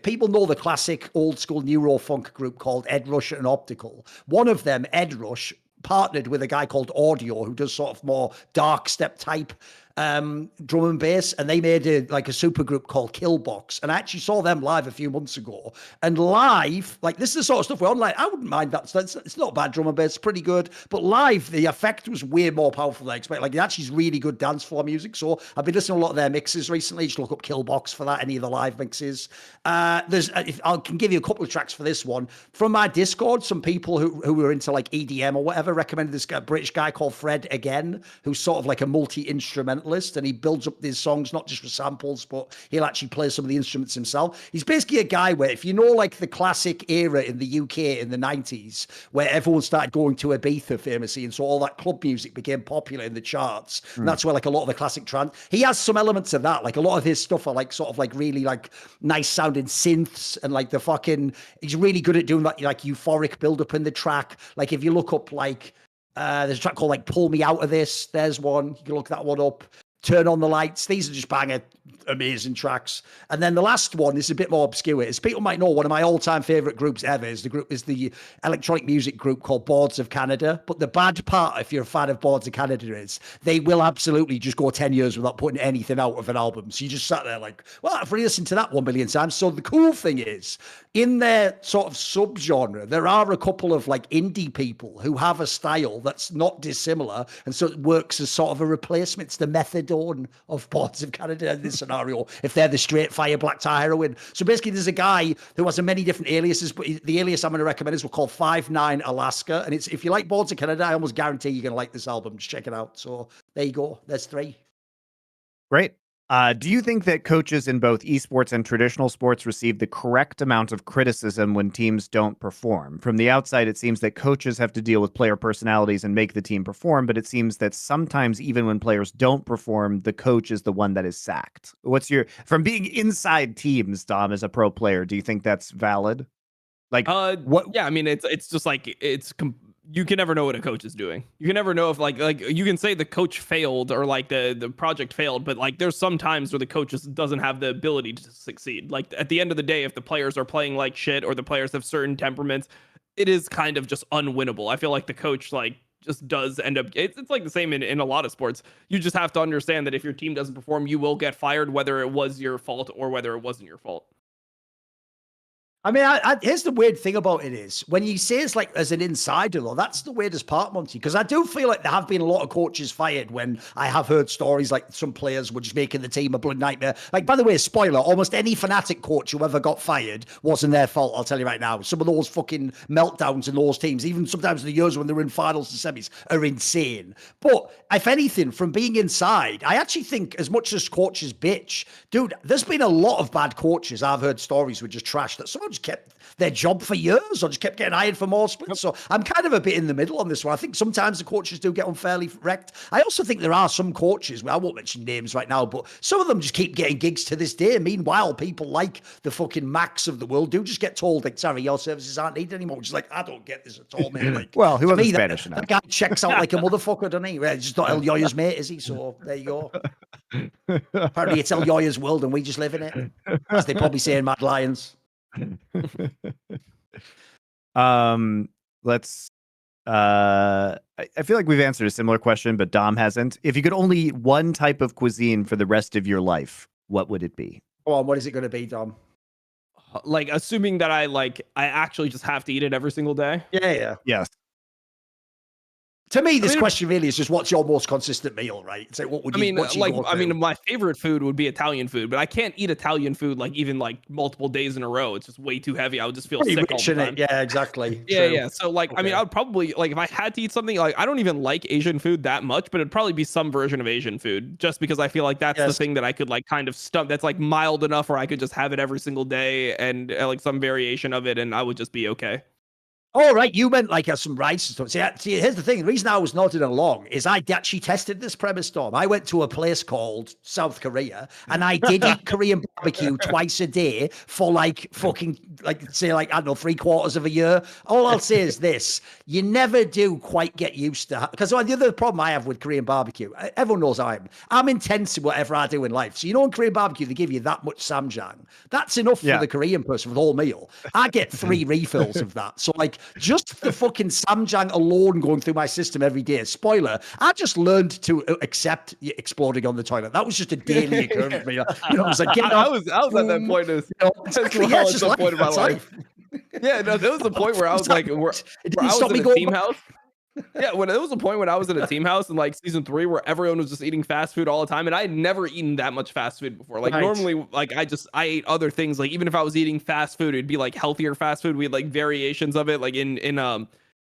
S1: people know the classic old school Neurofunk group called Ed Rush and Optical. One of them, Ed Rush, partnered with a guy called Audio who does sort of more dark step type drum and bass, and they made a super group called Killbox, and I actually saw them live a few months ago. And live, like this is the sort of stuff where I'm like, I wouldn't mind that. It's not bad drum and bass, it's pretty good. But live, the effect was way more powerful than I expected. Like it actually is really good dance floor music. So I've been listening to a lot of their mixes recently. Just look up Killbox for that. Any of the live mixes. I can give you a couple of tracks for this one from my Discord. Some people who were into like EDM or whatever recommended this British guy called Fred Again, who's sort of like a multi-instrumentalist, and he builds up these songs not just with samples, but he'll actually play some of the instruments himself. He's basically a guy where, if you know like the classic era in the UK in the 90s where everyone started going to Ibiza famously, and so all that club music became popular in the charts, and that's where like a lot of the classic trance, he has some elements of that. Like a lot of his stuff are like sort of like really like nice sounding synths, and like the fucking, he's really good at doing that like euphoric build up in the track. Like if you look up like there's a track called like Pull Me Out of This, there's one, you can look that one up. Turn On the Lights. These are just banger, amazing tracks. And then the last one is a bit more obscure. As people might know, one of my all-time favorite groups ever is the electronic music group called Boards of Canada. But the bad part, if you're a fan of Boards of Canada, is they will absolutely just go 10 years without putting anything out of an album. So you just sat there like, well, I've already listened to that 1 million times. So the cool thing is, in their sort of subgenre, there are a couple of like indie people who have a style that's not dissimilar, and so it works as sort of a replacement. It's the methadone of Boards of Canada in this scenario, if they're the straight fire black tar heroin. So basically there's a guy who has many different aliases, but the alias I'm going to recommend is called 59 Alaska, and it's, if you like Boards of Canada, I almost guarantee you're going to like this album. Just check it out. So there you go, there's 3.
S2: Great. Do you think that coaches in both esports and traditional sports receive the correct amount of criticism when teams don't perform? From the outside, it seems that coaches have to deal with player personalities and make the team perform, but it seems that sometimes even when players don't perform, the coach is the one that is sacked. From being inside teams, Dom, as a pro player, do you think that's valid? Like, what?
S3: Yeah, I mean, it's just like you can never know what a coach is doing. You can never know if like you can say the coach failed or like the project failed, but like there's some times where the coach just doesn't have the ability to succeed. Like at the end of the day, if the players are playing like shit or the players have certain temperaments, it is kind of just unwinnable. I feel like the coach like just does end up, it's like the same in a lot of sports. You just have to understand that if your team doesn't perform, you will get fired, whether it was your fault or whether it wasn't your fault.
S1: I mean, here's the weird thing about it is when you say it's like as an insider, though, that's the weirdest part, Monty, because I do feel like there have been a lot of coaches fired when I have heard stories like some players were just making the team a blood nightmare. Like, by the way, spoiler, almost any Fnatic coach who ever got fired wasn't their fault, I'll tell you right now. Some of those fucking meltdowns in those teams, even sometimes the years when they're in finals and semis, are insane. But if anything, from being inside, I actually think as much as coaches bitch, dude, there's been a lot of bad coaches I've heard stories were just trash that some of just kept their job for years or just kept getting hired for more splits. So I'm kind of a bit in the middle on this one. I think sometimes the coaches do get unfairly wrecked. I also think there are some coaches, well, I won't mention names right now, but some of them just keep getting gigs to this day. Meanwhile, people like the fucking Max of the world do just get told, like, sorry, your services aren't needed anymore. Which is like, I don't get this at all, man. Like,
S2: well, he wasn't
S1: me,
S2: Spanish
S1: that
S2: enough.
S1: guy checks out like a motherfucker, doesn't he? He's just not El Yoya's mate, is he? So there you go. Apparently it's El Yoya's world and we just live in it. As they probably say in Mad Lions.
S2: Let's I feel like we've answered a similar question, but Dom hasn't. If you could only eat one type of cuisine for the rest of your life, what would it be?
S1: Go on, what is it going to be, Dom?
S3: Like, assuming that I actually just have to eat it every single day.
S1: Yeah.
S2: Yes.
S1: To me, this question really is just what's your most consistent meal, right? It's like, what would you?
S3: My favorite food would be Italian food, but I can't eat Italian food like even like multiple days in a row. It's just way too heavy. I would just feel sick all the time.
S1: Yeah, exactly.
S3: Yeah. So like, okay. I mean, I would probably like if I had to eat something like I don't even like Asian food that much, but it'd probably be some version of Asian food, just because I feel like that's the thing that I could like kind of stump. That's like mild enough where I could just have it every single day and like some variation of it, and I would just be okay.
S1: Oh, right. You meant like some rice and stuff. See, here's the thing. The reason I was nodding along is I actually tested this premise, Tom. I went to a place called South Korea and I did eat Korean barbecue twice a day for like fucking, like, say, like, I don't know, 3/4 of a year. All I'll say is this. You never do quite get used to, because the other problem I have with Korean barbecue, everyone knows I'm intense in whatever I do in life. So, you know, in Korean barbecue, they give you that much samjang. That's enough for the Korean person for the whole meal. I get 3 refills of that. So, like, just the fucking samjang alone going through my system every day. Spoiler, I just learned to accept exploding on the toilet. That was just a daily occurrence for me. You know, I was like,
S3: I was at that point at some point in my life. Yeah, no, there was a point where I was like, where I was in a team house. Yeah, when there was a point when I was in a team house in like season 3 where everyone was just eating fast food all the time, and I had never eaten that much fast food before. Like normally, like I ate other things. Like even if I was eating fast food, it'd be like healthier fast food. We had like variations of it. Like in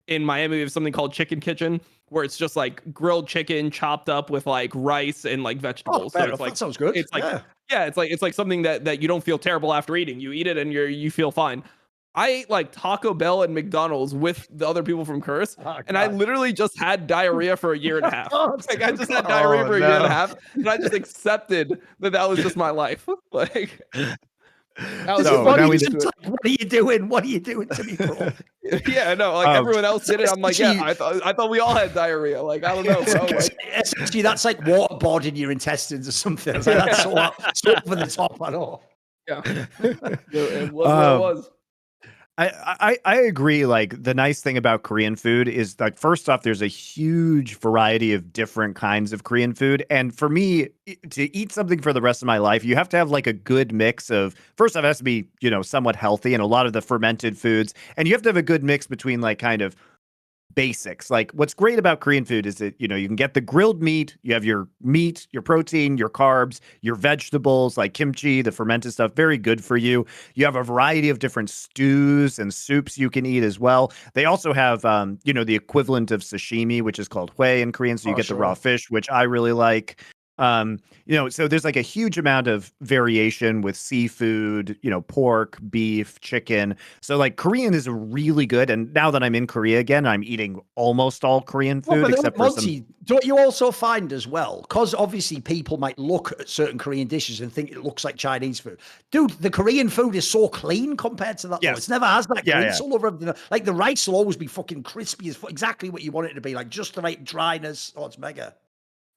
S3: Miami, we have something called Chicken Kitchen, where it's just like grilled chicken chopped up with like rice and like vegetables. So it's like
S1: that sounds good.
S3: It's like it's like something that you don't feel terrible after eating. You eat it and you feel fine. I ate like Taco Bell and McDonald's with the other people from Curse, and I literally just had diarrhea for a year and a half. Like I just had diarrhea for a year and a half, and I just accepted that was just my life. Like that was
S1: what are you doing? What are you doing to me, bro?
S3: Yeah, no, like everyone else did it. I'm like, I thought we all had diarrhea. Like I don't know, bro. Like,
S1: essentially, that's like waterboarding your intestines or something. Like, that's so over the top. I know.
S3: Yeah, it was what it was.
S2: I agree. Like the nice thing about Korean food is like, first off, there's a huge variety of different kinds of Korean food. And for me to eat something for the rest of my life, you have to have like a good mix of, first off, it has to be, you know, somewhat healthy and a lot of the fermented foods. And you have to have a good mix between like kind of basics. Like what's great about Korean food is that, you know, you can get the grilled meat, you have your meat, your protein, your carbs, your vegetables like kimchi, the fermented stuff, very good for you. You have a variety of different stews and soups you can eat as well. They also have, you know, the equivalent of sashimi, which is called hue in Korean. So you get the raw fish, which I really like. You know, so there's like a huge amount of variation with seafood, you know, pork, beef, chicken. So like Korean is really good. And now that I'm in Korea again, I'm eating almost all Korean food except for some.
S1: Don't you also find as well, because obviously people might look at certain Korean dishes and think it looks like Chinese food. Dude, the Korean food is so clean compared to that. Yes. It never has that grease all over everything. Like the rice will always be fucking crispy as exactly what you want it to be. Like just the right dryness. Oh, it's mega.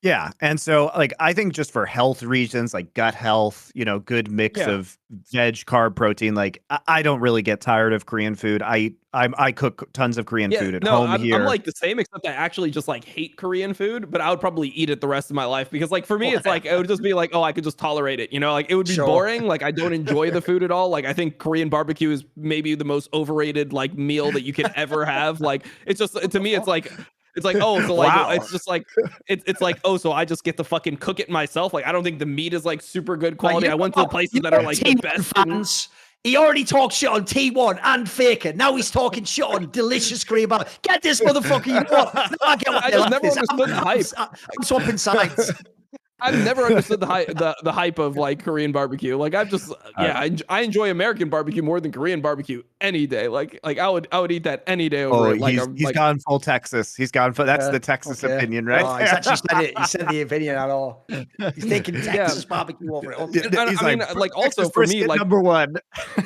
S2: Yeah. And so like I think just for health reasons, like gut health, you know, good mix of veg, carb, protein, like I don't really get tired of Korean food. I cook tons of Korean food at home here.
S3: I'm like the same, except I actually just like hate Korean food, but I would probably eat it the rest of my life because like for me, it's like it would just be like, oh, I could just tolerate it, you know, like it would be boring. Like I don't enjoy the food at all. Like I think Korean barbecue is maybe the most overrated like meal that you could ever have. Like it's just to me, it's like oh, so like it's just like it's like oh, so I just get to fucking cook it myself. Like I don't think the meat is like super good quality. I went to the places that are like the best
S1: fans. He already talked shit on T1 and Faker. Now he's talking shit on delicious Korean barbecue. Get this motherfucker. You know what? No, I get what
S3: I just never understood the hype.
S1: I'm swapping sides.
S3: I've never understood the hype of like Korean barbecue. Like I've just I enjoy American barbecue more than Korean barbecue any day. Like I would eat that any day over it. Like
S2: he's gone full Texas. He's gone full. That's the Texas opinion, right?
S1: Oh, he's actually said it. He said the opinion at all. He's taking Texas barbecue over it.
S3: Okay. I mean, like also
S2: Texas
S3: for me, like
S2: #1.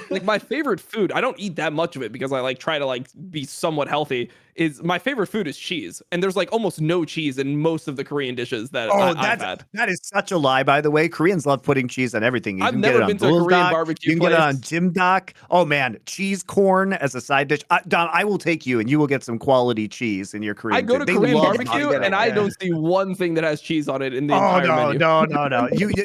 S3: like my favorite food. I don't eat that much of it because I like try to like be somewhat healthy. Is my favorite food is cheese, and there's like almost no cheese in most of the Korean dishes that I've had.
S2: That is such a lie, by the way. Koreans love putting cheese on everything.
S3: I've never been to a Korean barbecue
S2: You can get it on Jimdok. Oh man, cheese corn as a side dish. Don, I will take you, and you will get some quality cheese in your Korean.
S3: I go to Korean barbecue, and I don't see one thing that has cheese on it in the entire menu.
S2: No.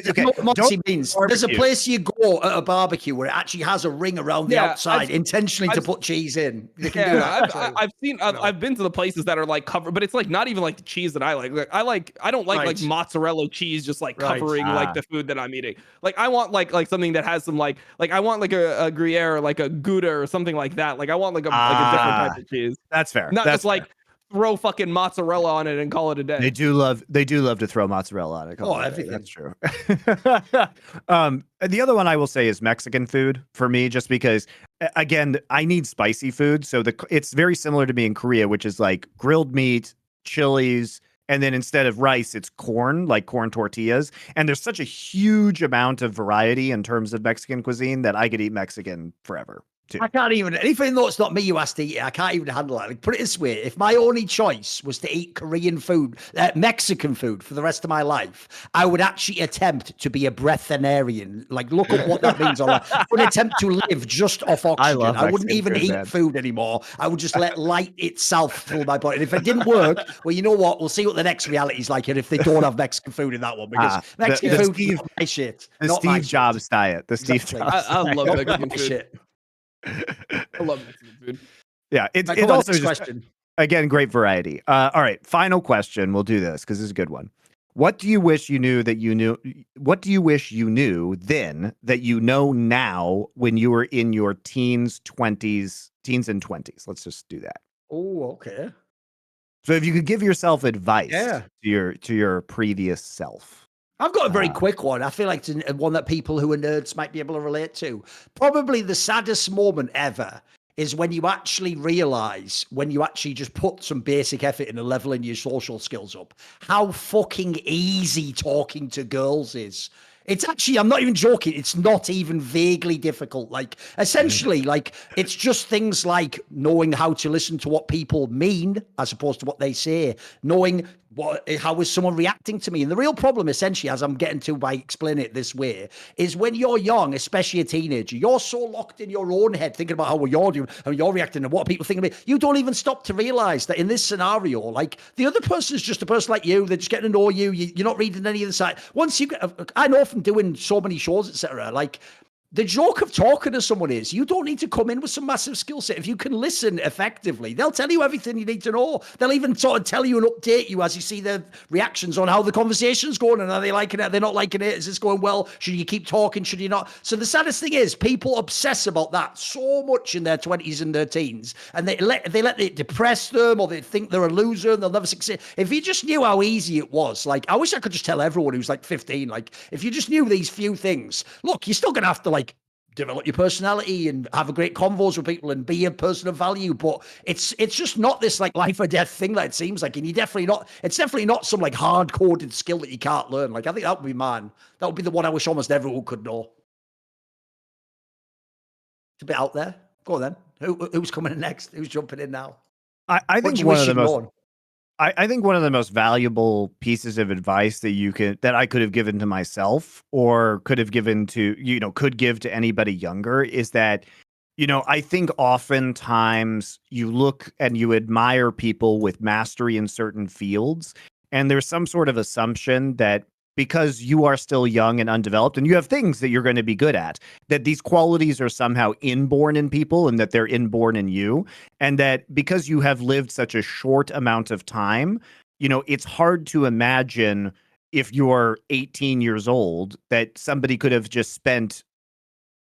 S2: Okay.
S1: Monty means there's a place you go at a barbecue where it actually has a ring around the outside intentionally to put cheese in. They can do that.
S3: I've been to the places that are like covered, but it's like not even like the cheese that I like. I don't like mozzarella cheese just like covering like the food that I'm eating. Like I want like something that has some like I want like a Gruyere, like a Gouda or something like that. Like I want like a different type of cheese.
S2: That's fair.
S3: Not just like throw fucking mozzarella on it and call it a day.
S2: They do love to throw mozzarella on it.
S1: Everything.
S2: That's true. The other one I will say is Mexican food for me, just because again, I need spicy food. So it's very similar to me in Korea, which is like grilled meat, chilies, and then instead of rice, it's corn, like corn tortillas. And there's such a huge amount of variety in terms of Mexican cuisine that I could eat Mexican forever.
S1: I can't even, even though it's not me who has to eat it, I can't even handle it. Like, put it this way, if my only choice was to eat Korean food, Mexican food for the rest of my life, I would actually attempt to be a breathanarian. Like, look at what that means. I would attempt to live just off oxygen. I wouldn't even eat food anymore. I would just let light itself fill my body. And if it didn't work, well, you know what? We'll see what the next reality is like and if they don't have Mexican food in that one. Because Mexican food is my shit.
S2: The Steve Jobs diet. The Steve Jobs.
S3: I love Mexican food. Shit. I love Mexican food.
S2: Yeah, it also just, again, great variety. All right, final question. We'll do this because this is a good one. What do you wish you knew that you knew? What do you wish you knew then that you know now when you were in your teens and 20s? Let's just do that.
S1: Oh, okay.
S2: So if you could give yourself advice to your previous self.
S1: I've got a very quick one. I feel like it's one that people who are nerds might be able to relate to. Probably the saddest moment ever is when you actually realize, when you actually just put some basic effort into leveling your social skills up, how fucking easy talking to girls is. It's actually, I'm not even joking. It's not even vaguely difficult. Like, essentially, like, it's just things like knowing how to listen to what people mean as opposed to what they say, knowing how is someone reacting to me. And the real problem, essentially, as I'm getting to by explaining it this way, is when you're young, especially a teenager, you're so locked in your own head thinking about how you're doing, how you're reacting, and what people think of me. You don't even stop to realize that in this scenario, like, the other person is just a person like you. They're just getting to know you. You're not reading any of the side. Once you get, I know from doing so many shows, etc., like, the joke of talking to someone is you don't need to come in with some massive skill set. If you can listen effectively, they'll tell you everything you need to know. They'll even sort of tell you and update you as you see their reactions on how the conversation's going and are they liking it, are they not liking it, is this going well, should you keep talking, should you not? So the saddest thing is people obsess about that so much in their 20s and their teens, and they let it depress them, or they think they're a loser and they'll never succeed. If you just knew how easy it was, like, I wish I could just tell everyone who's like 15, like, if you just knew these few things, look, you're still gonna have to like develop your personality and have a great convos with people and be a person of value, but it's just not this like life or death thing that it seems like. And it's definitely not some like hard-coded skill that you can't learn. Like, I think that would be mine. That would be the one I wish almost everyone could know. It's a bit out there. Go on then. Who's coming in next? Who's jumping in now?
S2: I think one of the most I think one of the most valuable pieces of advice that I could have given to myself, or could have given to, could give to anybody younger, is that, I think oftentimes you look and you admire people with mastery in certain fields, and there's some sort of assumption that because you are still young and undeveloped and you have things that you're going to be good at, that these qualities are somehow inborn in people and that they're inborn in you. And that because you have lived such a short amount of time, it's hard to imagine if you're 18 years old that somebody could have just spent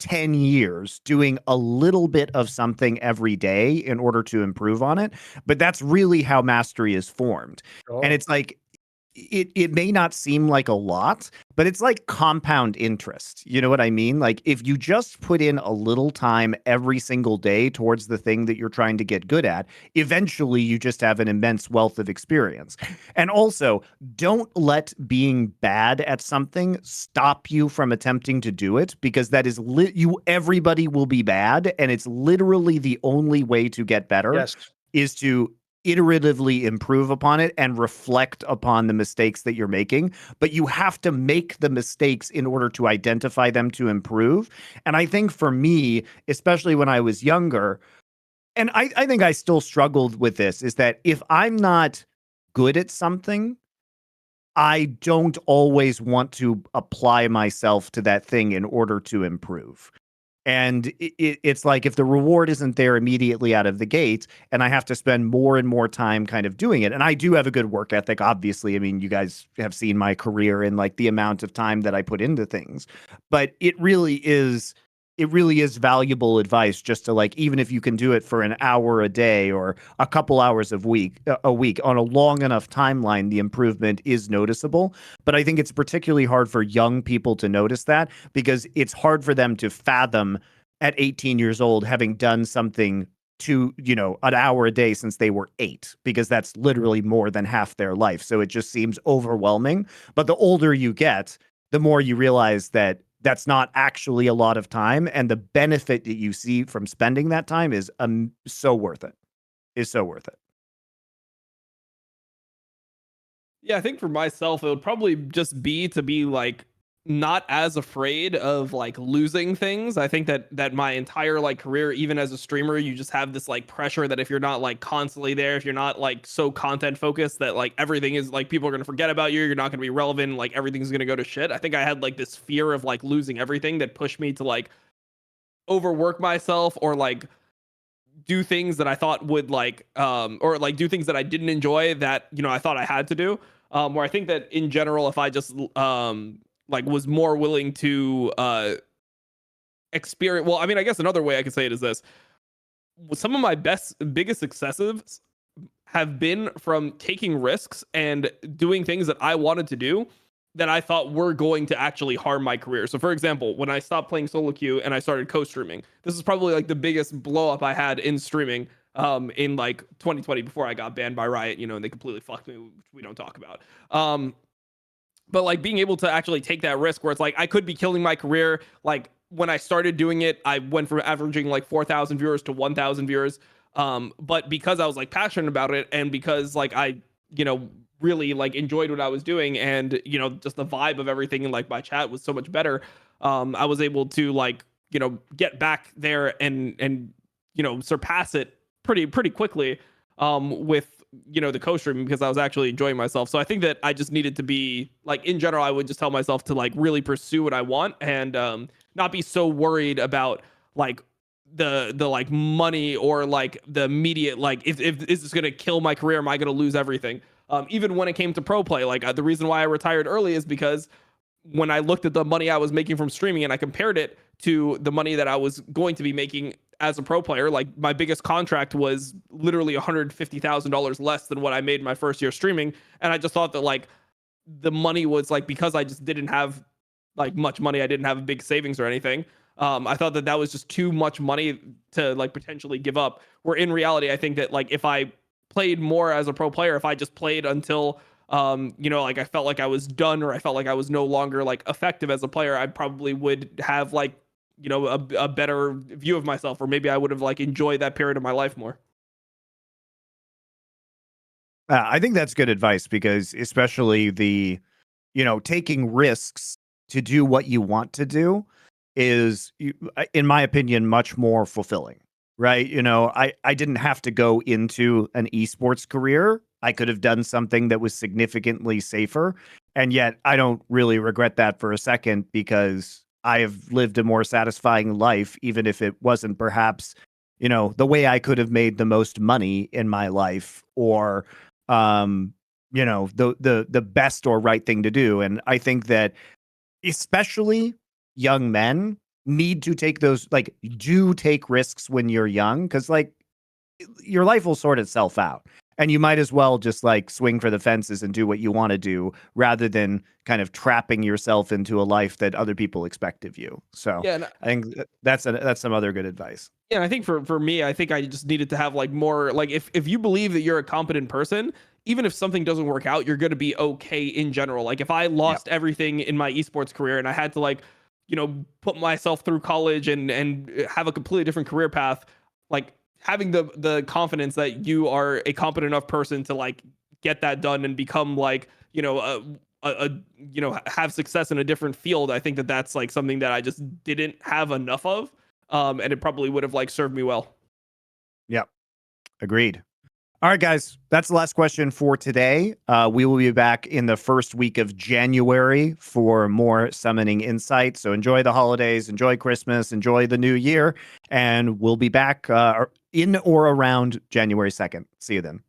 S2: 10 years doing a little bit of something every day in order to improve on it. But that's really how mastery is formed. Oh. And it's like, it may not seem like a lot, but it's like compound interest. You know what I mean? Like if you just put in a little time every single day towards the thing that you're trying to get good at, eventually you just have an immense wealth of experience. And also, don't let being bad at something stop you from attempting to do it, because that is everybody will be bad, and it's literally the only way to get better.
S1: Yes.
S2: Is to iteratively improve upon it and reflect upon the mistakes that you're making. But you have to make the mistakes in order to identify them to improve. And I think for me, especially when I was younger, and I think I still struggled with this, is that if I'm not good at something, I don't always want to apply myself to that thing in order to improve. And it's like if the reward isn't there immediately out of the gate, and I have to spend more and more time kind of doing it. And I do have a good work ethic, obviously. I mean, you guys have seen my career and like the amount of time that I put into things. But it really is valuable advice just to, like, even if you can do it for an hour a day or a couple hours a week on a long enough timeline, the improvement is noticeable. But I think it's particularly hard for young people to notice that, because it's hard for them to fathom at 18 years old having done something to, an hour a day since they were 8, because that's literally more than half their life. So it just seems overwhelming. But the older you get, the more you realize that that's not actually a lot of time, and the benefit that you see from spending that time is so worth it.
S3: Yeah, I think for myself, it would probably just be to be like not as afraid of like losing things. I think that my entire like career, even as a streamer, you just have this like pressure that if you're not like constantly there, if you're not like so content focused, that like everything is like people are gonna forget about you, you're not gonna be relevant, like everything's gonna go to shit. I think I had like this fear of like losing everything that pushed me to like overwork myself, or like do things that I thought would like or like do things that I didn't enjoy that I thought I had to do. Where I think that in general, if I just like was more willing to experience, well, I mean, I guess another way I could say it is this: some of my biggest successes have been from taking risks and doing things that I wanted to do that I thought were going to actually harm my career. So for example, when I stopped playing solo queue and I started co-streaming, this is probably like the biggest blow up I had in streaming in like 2020, before I got banned by Riot, and they completely fucked me, which we don't talk about. But like being able to actually take that risk where it's like I could be killing my career. Like when I started doing it, I went from averaging like 4,000 viewers to 1,000 viewers. But because I was like passionate about it, and because like I, really like enjoyed what I was doing, and just the vibe of everything in like my chat was so much better, I was able to like get back there and surpass it pretty quickly with the co-streaming, because I was actually enjoying myself. So I think that I just needed to be like, in general, I would just tell myself to like really pursue what I want, and not be so worried about like the like money, or like the immediate like if is this gonna kill my career, am I gonna lose everything. Even when it came to pro play, like the reason why I retired early is because when I looked at the money I was making from streaming and I compared it to the money that I was going to be making as a pro player, like my biggest contract was literally $150,000 less than what I made my first year streaming. And I just thought that like the money was like, because I just didn't have like much money, I didn't have big savings or anything. I thought that was just too much money to like potentially give up. Where in reality, I think that like if I played more as a pro player, if I just played until like I felt like I was done, or I felt like I was no longer like effective as a player, I probably would have like a better view of myself, or maybe I would have like enjoyed that period of my life more.
S2: I think that's good advice, because especially the taking risks to do what you want to do is, in my opinion, much more fulfilling, right? I didn't have to go into an esports career. I could have done something that was significantly safer. And yet I don't really regret that for a second, because I have lived a more satisfying life, even if it wasn't perhaps, the way I could have made the most money in my life, or, the best or right thing to do. And I think that especially young men need to take those, like, do take risks when you're young, because like your life will sort itself out. And you might as well just like swing for the fences and do what you want to do rather than kind of trapping yourself into a life that other people expect of you. So
S3: Yeah, and
S2: I think that's some other good advice.
S3: yeah, I think for me, I think I just needed to have like more like if you believe that you're a competent person, even if something doesn't work out, you're going to be okay in general. Like if I lost everything in my esports career and I had to like, put myself through college and have a completely different career path, like having the confidence that you are a competent enough person to like get that done and become like, have success in a different field. I think that that's like something that I just didn't have enough of. And it probably would have like served me well.
S2: Yep. Agreed. All right, guys, that's the last question for today. We will be back in the first week of January for more summoning insights. So enjoy the holidays, enjoy Christmas, enjoy the new year, and we'll be back in or around January 2nd. See you then.